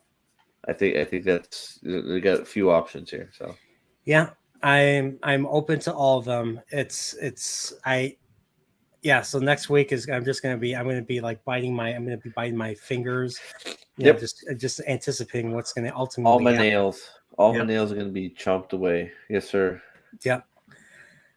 I think that's, they got a few options here. So yeah, I'm open to all of them. So next week I'm going to be biting my fingers. Just anticipating what's going to ultimately all my happen. My nails are going to be chomped away. Yes, sir. Yep.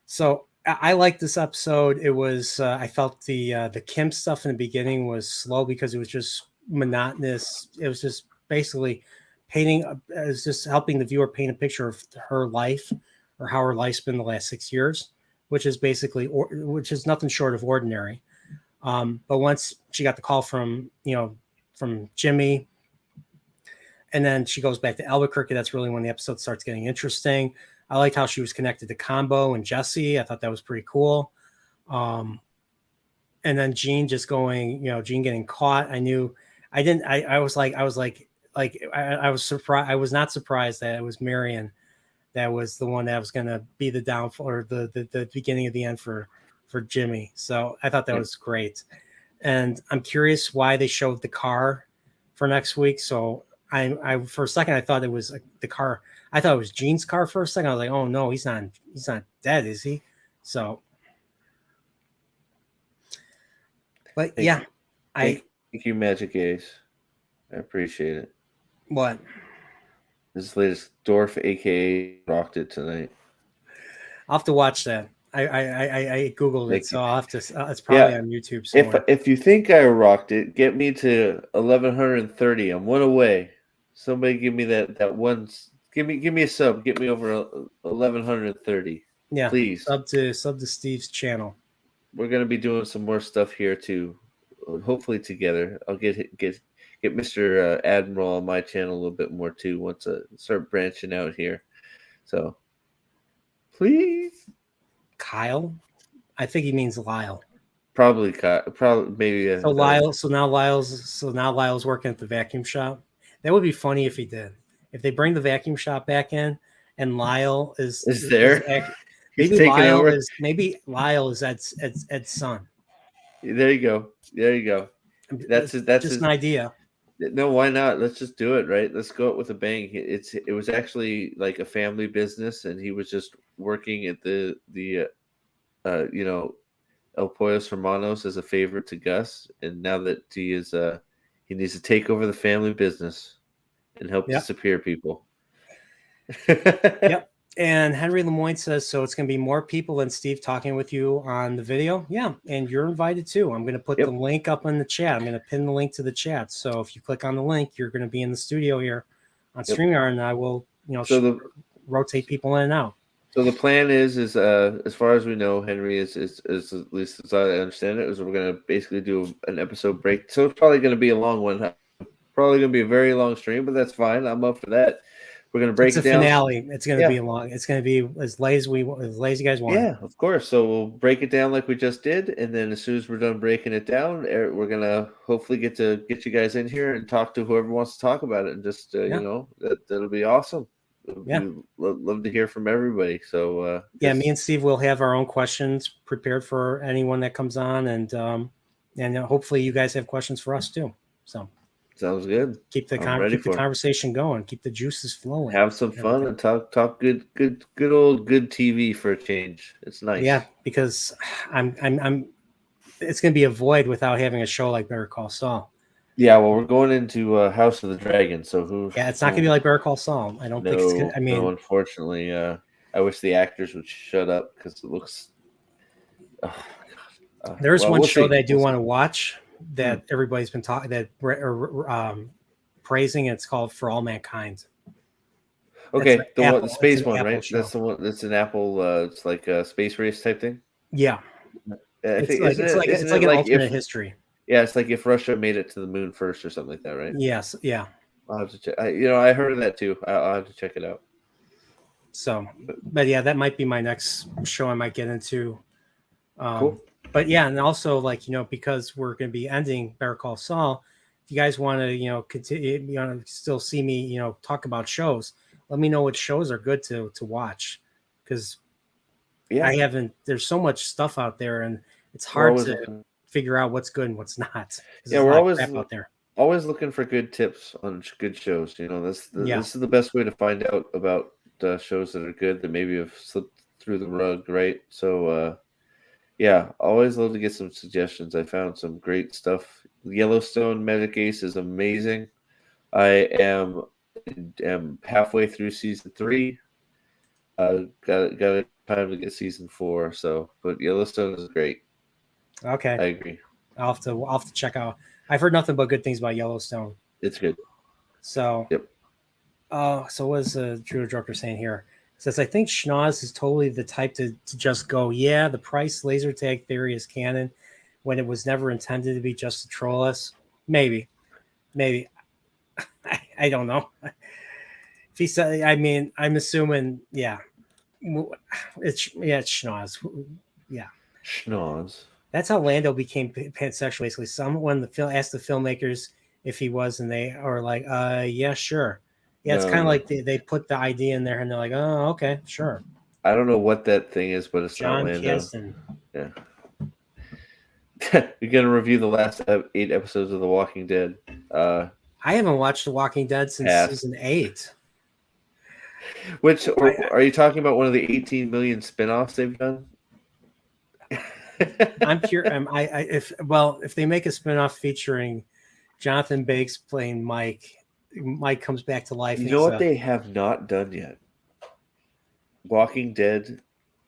So I like this episode. It was I felt the Kim stuff in the beginning was slow because it was just monotonous. It was just basically it was just helping the viewer paint a picture of her life or how her life's been the last 6 years, which is nothing short of ordinary. But once she got the call from Jimmy, and then she goes back to Albuquerque, that's really when the episode starts getting interesting. I liked how she was connected to Combo and Jesse. I thought that was pretty cool. And then Gene Gene getting caught. I was surprised. I was not surprised that it was Marion that was the one that was going to be the downfall or the beginning of the end for Jimmy. So I thought that was great. And I'm curious why they showed the car for next week. So I for a second I thought it was the car. I thought it was Gene's car for a second. I was like, oh no, he's not dead, is he? So, but thank you, Magic Ace. I appreciate it. What? This latest Dorf, aka rocked it tonight. I'll have to watch that. I googled it, so I'll have to. It's probably on YouTube somewhere. If you think I rocked it, get me to 1130. I'm one away. Somebody give me that one. Give me a sub. Get me over 1130. Yeah, please. Sub to Steve's channel. We're gonna be doing some more stuff here too. Hopefully together. I'll get Mr. Admiral on my channel a little bit more too once I start branching out here. So please. Kyle? I think he means Lyle. Probably Kyle. Probably maybe. So Lyle. So now Lyle's working at the vacuum shop. That would be funny if he did. If they bring the vacuum shop back in and Lyle is there. Maybe Lyle is Ed's son. There you go. That's just an idea. No, why not? Let's just do it, right? Let's go out with a bang. It was actually like a family business, and he was just working at the El Pollos Hermanos as a favor to Gus, and now that he needs to take over the family business and help disappear people. Yep. And Henry Lemoyne says, so it's going to be more people than Steve talking with you on the video. Yeah. And you're invited too. I'm going to put the link up in the chat. I'm going to pin the link to the chat. So if you click on the link, you're going to be in the studio here on StreamYard, and I will, rotate people in and out. So the plan is as far as we know, Henry is at least as I understand it, is we're going to basically do an episode break. So it's probably going to be a long one. Probably going to be a very long stream, but that's fine. I'm up for that. We're going to break it down. It's a finale. It's going to be long. It's going to be as late as you guys want. Yeah, of course. So we'll break it down like we just did, and then as soon as we're done breaking it down, we're going to hopefully get you guys in here and talk to whoever wants to talk about it, and just that'll be awesome. Love to hear from everybody. So me and Steve will have our own questions prepared for anyone that comes on, and hopefully you guys have questions for us too. So. Sounds good. Keep the conversation going. Keep the juices flowing. Have some fun and talk good TV for a change. It's nice. Yeah, because I'm it's going to be a void without having a show like Better Call Saul. Yeah, well, we're going into House of the Dragon, so it's not going to be like Better Call Saul. I don't think it's going to. No, unfortunately, I wish the actors would shut up because it looks. Oh my God. There's one show that I do want to watch that everybody's been praising. It's called For All Mankind. Okay, the space one, right? Show. That's the one. That's an Apple. It's like a space race type thing. Yeah, it's like an alternate history. Yeah, it's like if Russia made it to the moon first or something like that, right? Yes. Yeah. I'll have to check. I heard of that too. I'll have to check it out. So, but yeah, that might be my next show I might get into. Cool. But yeah, and also because we're going to be ending Better Call Saul, if you guys want to, continue, still see me, talk about shows, let me know what shows are good to watch. Because there's so much stuff out there and it's hard to figure out what's good and what's not. Yeah, we're always out there. Always looking for good tips on good shows. This is the best way to find out about shows that are good that maybe have slipped through the rug, right? So, always love to get some suggestions. I found some great stuff. Yellowstone Magic Ace is amazing. I am halfway through season 3. Got time to get season 4. So, but Yellowstone is great. Okay, I agree. I'll have to check out. I've heard nothing but good things about Yellowstone. It's good. So, so what is Drew Joker saying here? Says, I think Schnoz is totally the type to just go, the price laser tag theory is canon when it was never intended to be just to troll us. Maybe. I don't know. If he said, I'm assuming, it's Schnoz. Yeah. Schnoz. That's how Lando became pansexual, basically. Someone asked the filmmakers if he was, and they are like, yeah, sure. Yeah, it's kind of like they put the idea in there and they're like, oh, okay, sure. I don't know what that thing is, but it's John not Lando. Kasdan. Yeah. You're going to review the last 8 episodes of The Walking Dead. I haven't watched The Walking Dead since season 8. Which, are you talking about one of the 18 million spinoffs they've done? I'm curious. If they make a spinoff featuring Jonathan Bakes playing Mike comes back to life. You know what they have not done yet? Walking Dead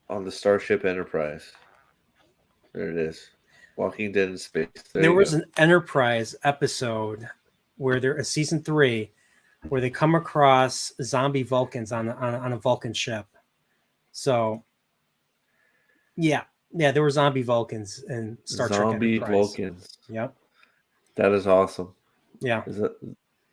on the Starship Enterprise. There it is. Walking Dead in space. There was an Enterprise episode where season 3, where they come across zombie Vulcans on a Vulcan ship. So, there were zombie Vulcans in Star Trek Zombie Enterprise. Vulcans. Yep. That is awesome. Yeah.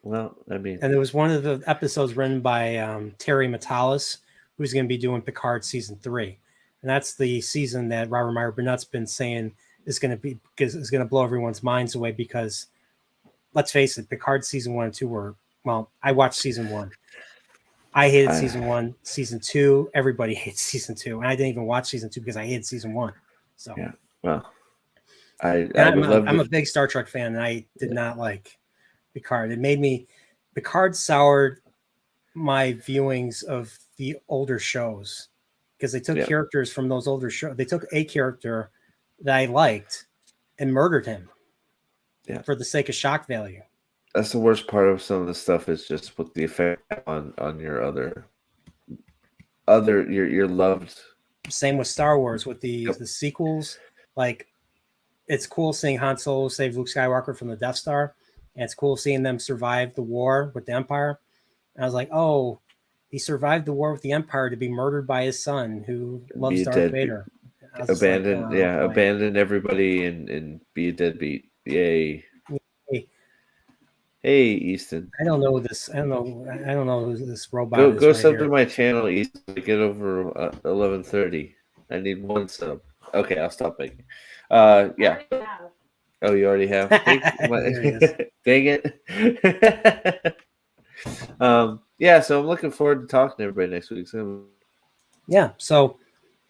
And there was one of the episodes written by Terry Matalas, who's going to be doing Picard season 3, and that's the season that Robert Meyer Burnett's been saying is going to blow everyone's minds away because, let's face it, Picard season 1 and 2 were I watched season 1. I hated season 1. Season 2, everybody hates season 2, and I didn't even watch season 2 because I hated season 1. So I'm a big Star Trek fan, and I did not like Picard. Picard soured my viewings of the older shows because they took characters from those older shows. They took a character that I liked and murdered him for the sake of shock value. That's the worst part of some of the stuff is just what the effect on your other other your loved. Same with Star Wars with the Yep. the sequels. Like, it's cool seeing Han Solo save Luke Skywalker from the Death Star, and it's cool seeing them survive the war with the Empire. And I was like, oh, he survived the war with the Empire to be murdered by his son, who loves Be a Darth deadbeat. Vader. I was just like, Abandon, oh, yeah, boy. abandon everybody and be a deadbeat. Yay! Hey, Hey, Easton. I don't know this. I don't know who this robot is. Go right sub here. to my channel, Easton. To get over 11:30. I need one sub. Okay, I'll stop begging. Yeah. Oh, you already have. Hey, dang it. Yeah. So I'm looking forward to talking to everybody next week. So, Yeah. So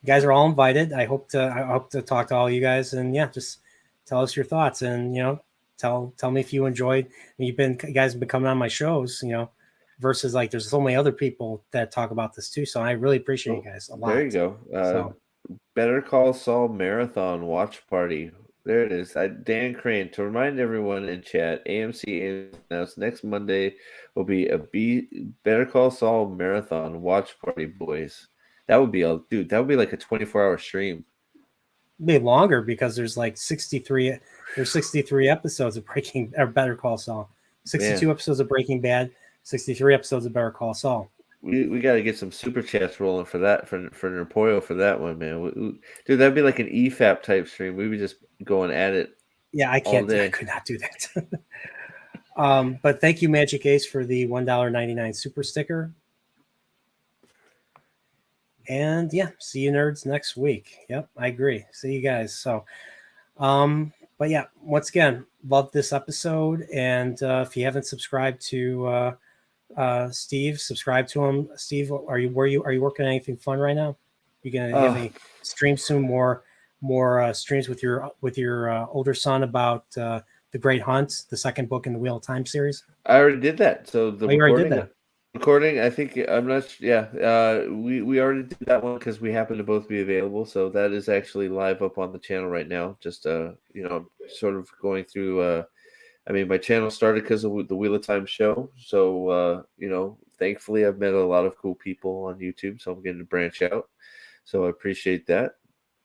you guys are all invited. I hope to talk to all you guys, and yeah, just tell us your thoughts, and tell me if you enjoyed. You guys have been coming on my shows, versus like there's so many other people that talk about this too. So I really appreciate you guys a lot. there you go. So Better Call Saul Marathon Watch Party. There it is. Dan Crane, to remind everyone in chat, AMC announced next Monday will be a Better Call Saul Marathon Watch Party, boys. That would be like a 24-hour stream. It'd be longer because there's like 63. There's 63 episodes of Better Call Saul. 62 episodes of Breaking Bad. 63 episodes of Better Call Saul. We got to get some super chats rolling for that for Nerpoyo for that one, man. Dude, that'd be like an EFAP type stream. We'd be just going at it. Yeah, I can't. I could not do that. But thank you, Magic Ace, for the $1.99 super sticker. And yeah, see you nerds next week. Yep, I agree. See you guys. So, but yeah, once again, love this episode. And if you haven't subscribed to Steve, subscribe to him. Steve, are you working on anything fun right now? You gonna have any streams soon? More streams with your older son about the Great Hunt, the second book in the Wheel of Time series? I already did that. So the you already did that. Recording, I think I'm not. Yeah, we already did that one because we happen to both be available. So that is actually live up on the channel right now. Just sort of going through. I mean, my channel started because of the Wheel of Time show. So thankfully, I've met a lot of cool people on YouTube. So I'm getting to branch out. So I appreciate that.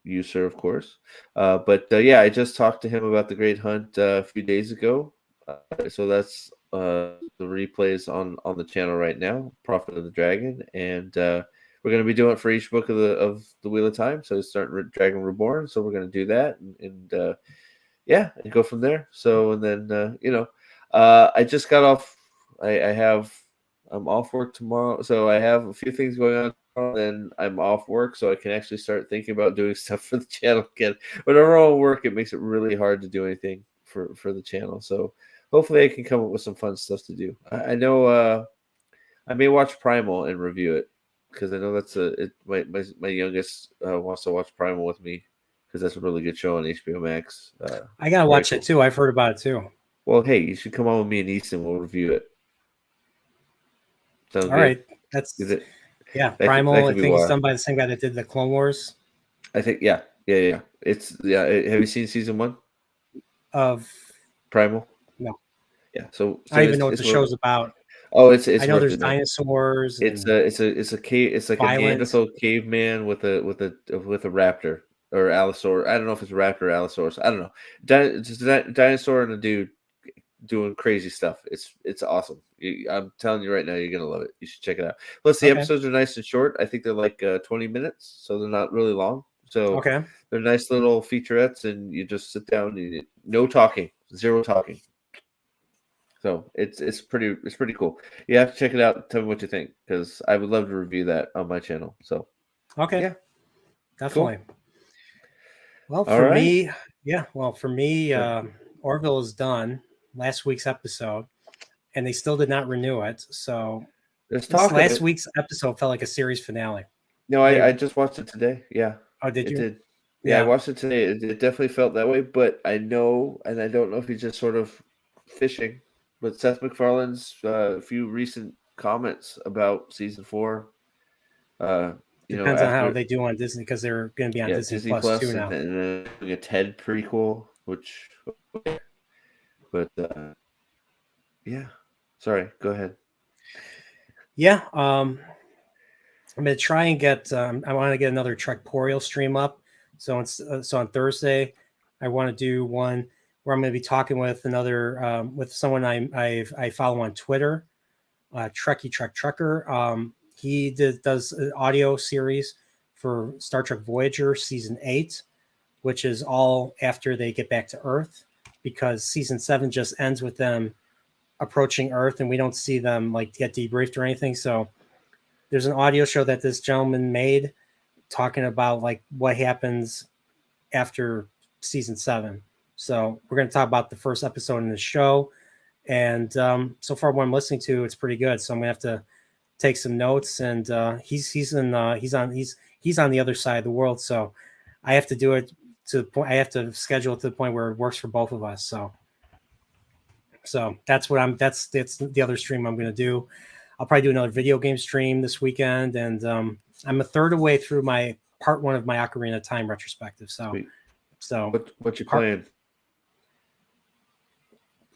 You, sir, of course. But I just talked to him about the Great Hunt a few days ago. So that's the replays on the channel right now, Prophet of the Dragon, and we're going to be doing it for each book of the Wheel of Time. So starting Dragon Reborn, so we're going to do that and go from there. So and then I just got off. I'm off work tomorrow, so I have a few things going on. Then I'm off work, so I can actually start thinking about doing stuff for the channel again. Whenever I'm at work, it makes it really hard to do anything for the channel. So hopefully I can come up with some fun stuff to do. I know I may watch Primal and review it because I know that's my youngest wants to watch Primal with me because that's a really good show on HBO Max. I gotta watch it too. I've heard about it too. Well, hey, you should come on with me and Easton. We'll review it. Sounds all right. That's Primal. I think it's done by the same guy that did the Clone Wars. I think yeah. It's Have you seen season 1 of Primal? No. Yeah. So I don't even know what the show's about. Oh, it's I know there's dinosaurs. It's a cave. It's like a Neanderthal caveman with a raptor or allosaurus. I don't know if it's a raptor or allosaurus. I don't know. It's a dinosaur and a dude doing crazy stuff. It's awesome. I'm telling you right now, you're gonna love it. You should check it out. Plus, the episodes are nice and short. I think they're like 20 minutes, so they're not really long. So they're nice little featurettes, and you just sit down. And no talking, zero talking. So it's pretty cool. You have to check it out. Tell me what you think because I would love to review that on my channel. So definitely. Cool. Well, for me, Orville is done. Last week's episode, and they still did not renew it. So last week's episode felt like a series finale. No, I just watched it today. Yeah. Oh, did you? It did. Yeah, I watched it today. It definitely felt that way, but I know, and I don't know if he's just sort of fishing. But Seth MacFarlane's few recent comments about season 4. Depends on how they do on Disney because they're going to be on Disney Plus too now. And then a Ted prequel, which. But sorry, go ahead. Yeah, I'm going to try and get. I want to get another Trekporial stream up. So on Thursday, I want to do one where I'm going to be talking with another with someone I follow on Twitter, Trucker. He does an audio series for Star Trek Voyager season 8, which is all after they get back to Earth, because season 7 just ends with them approaching Earth and we don't see them like get debriefed or anything. So there's an audio show that this gentleman made talking about like what happens after season 7. So we're going to talk about the first episode in the show. And so far what I'm listening to, it's pretty good. So I'm going to have to take some notes, and he's on the other side of the world. So I have to do it to the point, I have to schedule it to the point where it works for both of us. So that's the other stream I'm going to do. I'll probably do another video game stream this weekend, and I'm a third of the way through my part 1 of my Ocarina of Time retrospective. Sweet. So what you playing?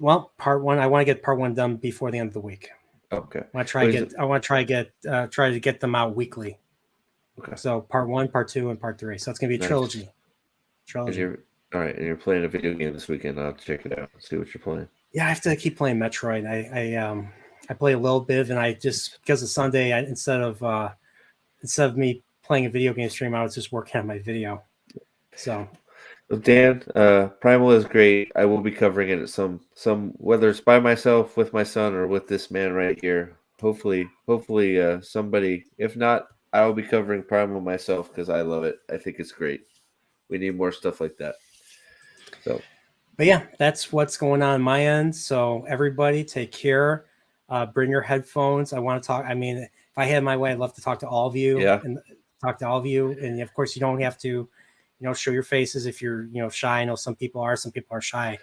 Well, part 1, I want to get part 1 done before the end of the week. Okay. I want to try to get them out weekly. Okay. So part 1, part 2, and part 3. So it's going to be a trilogy. All right, and you're playing a video game this weekend. I'll have to check it out and see what you're playing. Yeah, I have to keep playing Metroid. I play a little bit, and I just, because of Sunday, instead of me playing a video game stream, I was just working on my video. So, well, Dan, Primal is great. I will be covering it at some whether it's by myself, with my son, or with this man right here. Hopefully, somebody. If not, I will be covering Primal myself because I love it. I think it's great. We need more stuff like that. So, but yeah, that's what's going on my end. So everybody, take care. Bring your headphones. I want to talk. I mean, if I had my way, I'd love to talk to all of you. Yeah. And talk to all of you. And of course, you don't have to, show your faces if you're, shy. I know some people are shy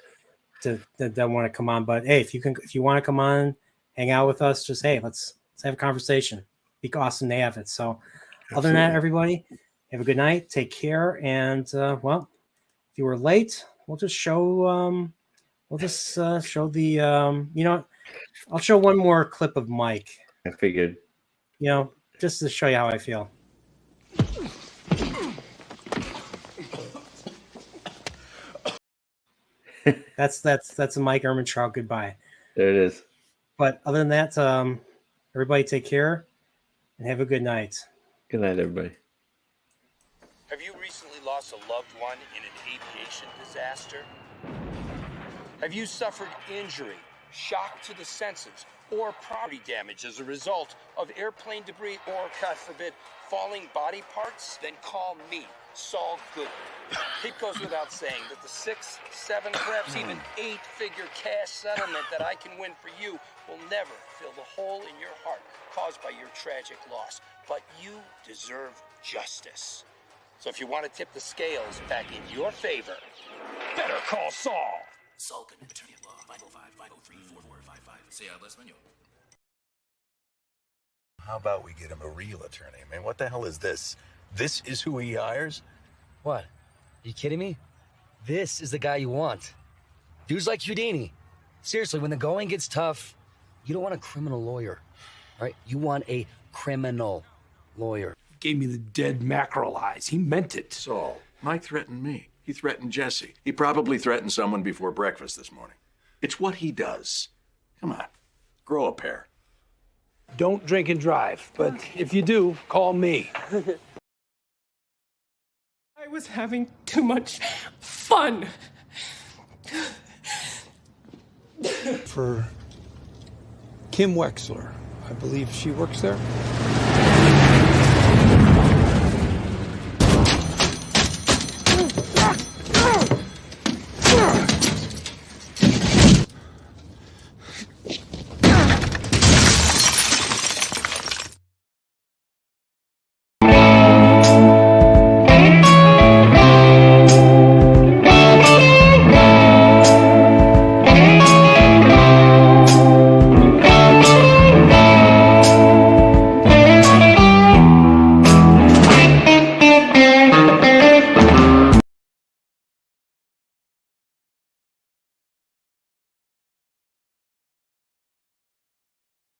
that don't want to come on. But hey, if you want to come on, hang out with us, just hey, let's have a conversation. Be awesome to have it. So, Absolutely. Other than that, everybody, have a good night. Take care. And well, if you were late, we'll just show. Show the. I'll show one more clip of Mike. I figured. Just to show you how I feel. That's a Mike Ehrmantraut goodbye. There it is. But other than that, everybody take care and have a good night. Good night, everybody. Have you recently lost a loved one in an aviation disaster? Have you suffered injury, shock to the senses, or property damage as a result of airplane debris or, God forbid, falling body parts? Then call me, Saul Goodman. It goes without saying that the 6, 7, perhaps even 8-figure cash settlement that I can win for you will never fill the hole in your heart caused by your tragic loss. But you deserve justice. So if you want to tip the scales back in your favor, better call Saul. Saul Goodman, attorney at law, 505-503-4455. See list menu. How about we get him a real attorney? I mean, what the hell is this? This is who he hires? What? Are you kidding me? This is the guy you want. Dudes like Houdini. Seriously, when the going gets tough, you don't want a criminal lawyer, right? You want a criminal lawyer. Gave me the dead mackerel eyes. He meant it. Saul, Mike threatened me. He threatened Jesse. He probably threatened someone before breakfast this morning. It's what he does. Come on, grow a pair. Don't drink and drive, but if you do, call me. I was having too much fun. For Kim Wexler, I believe she works there.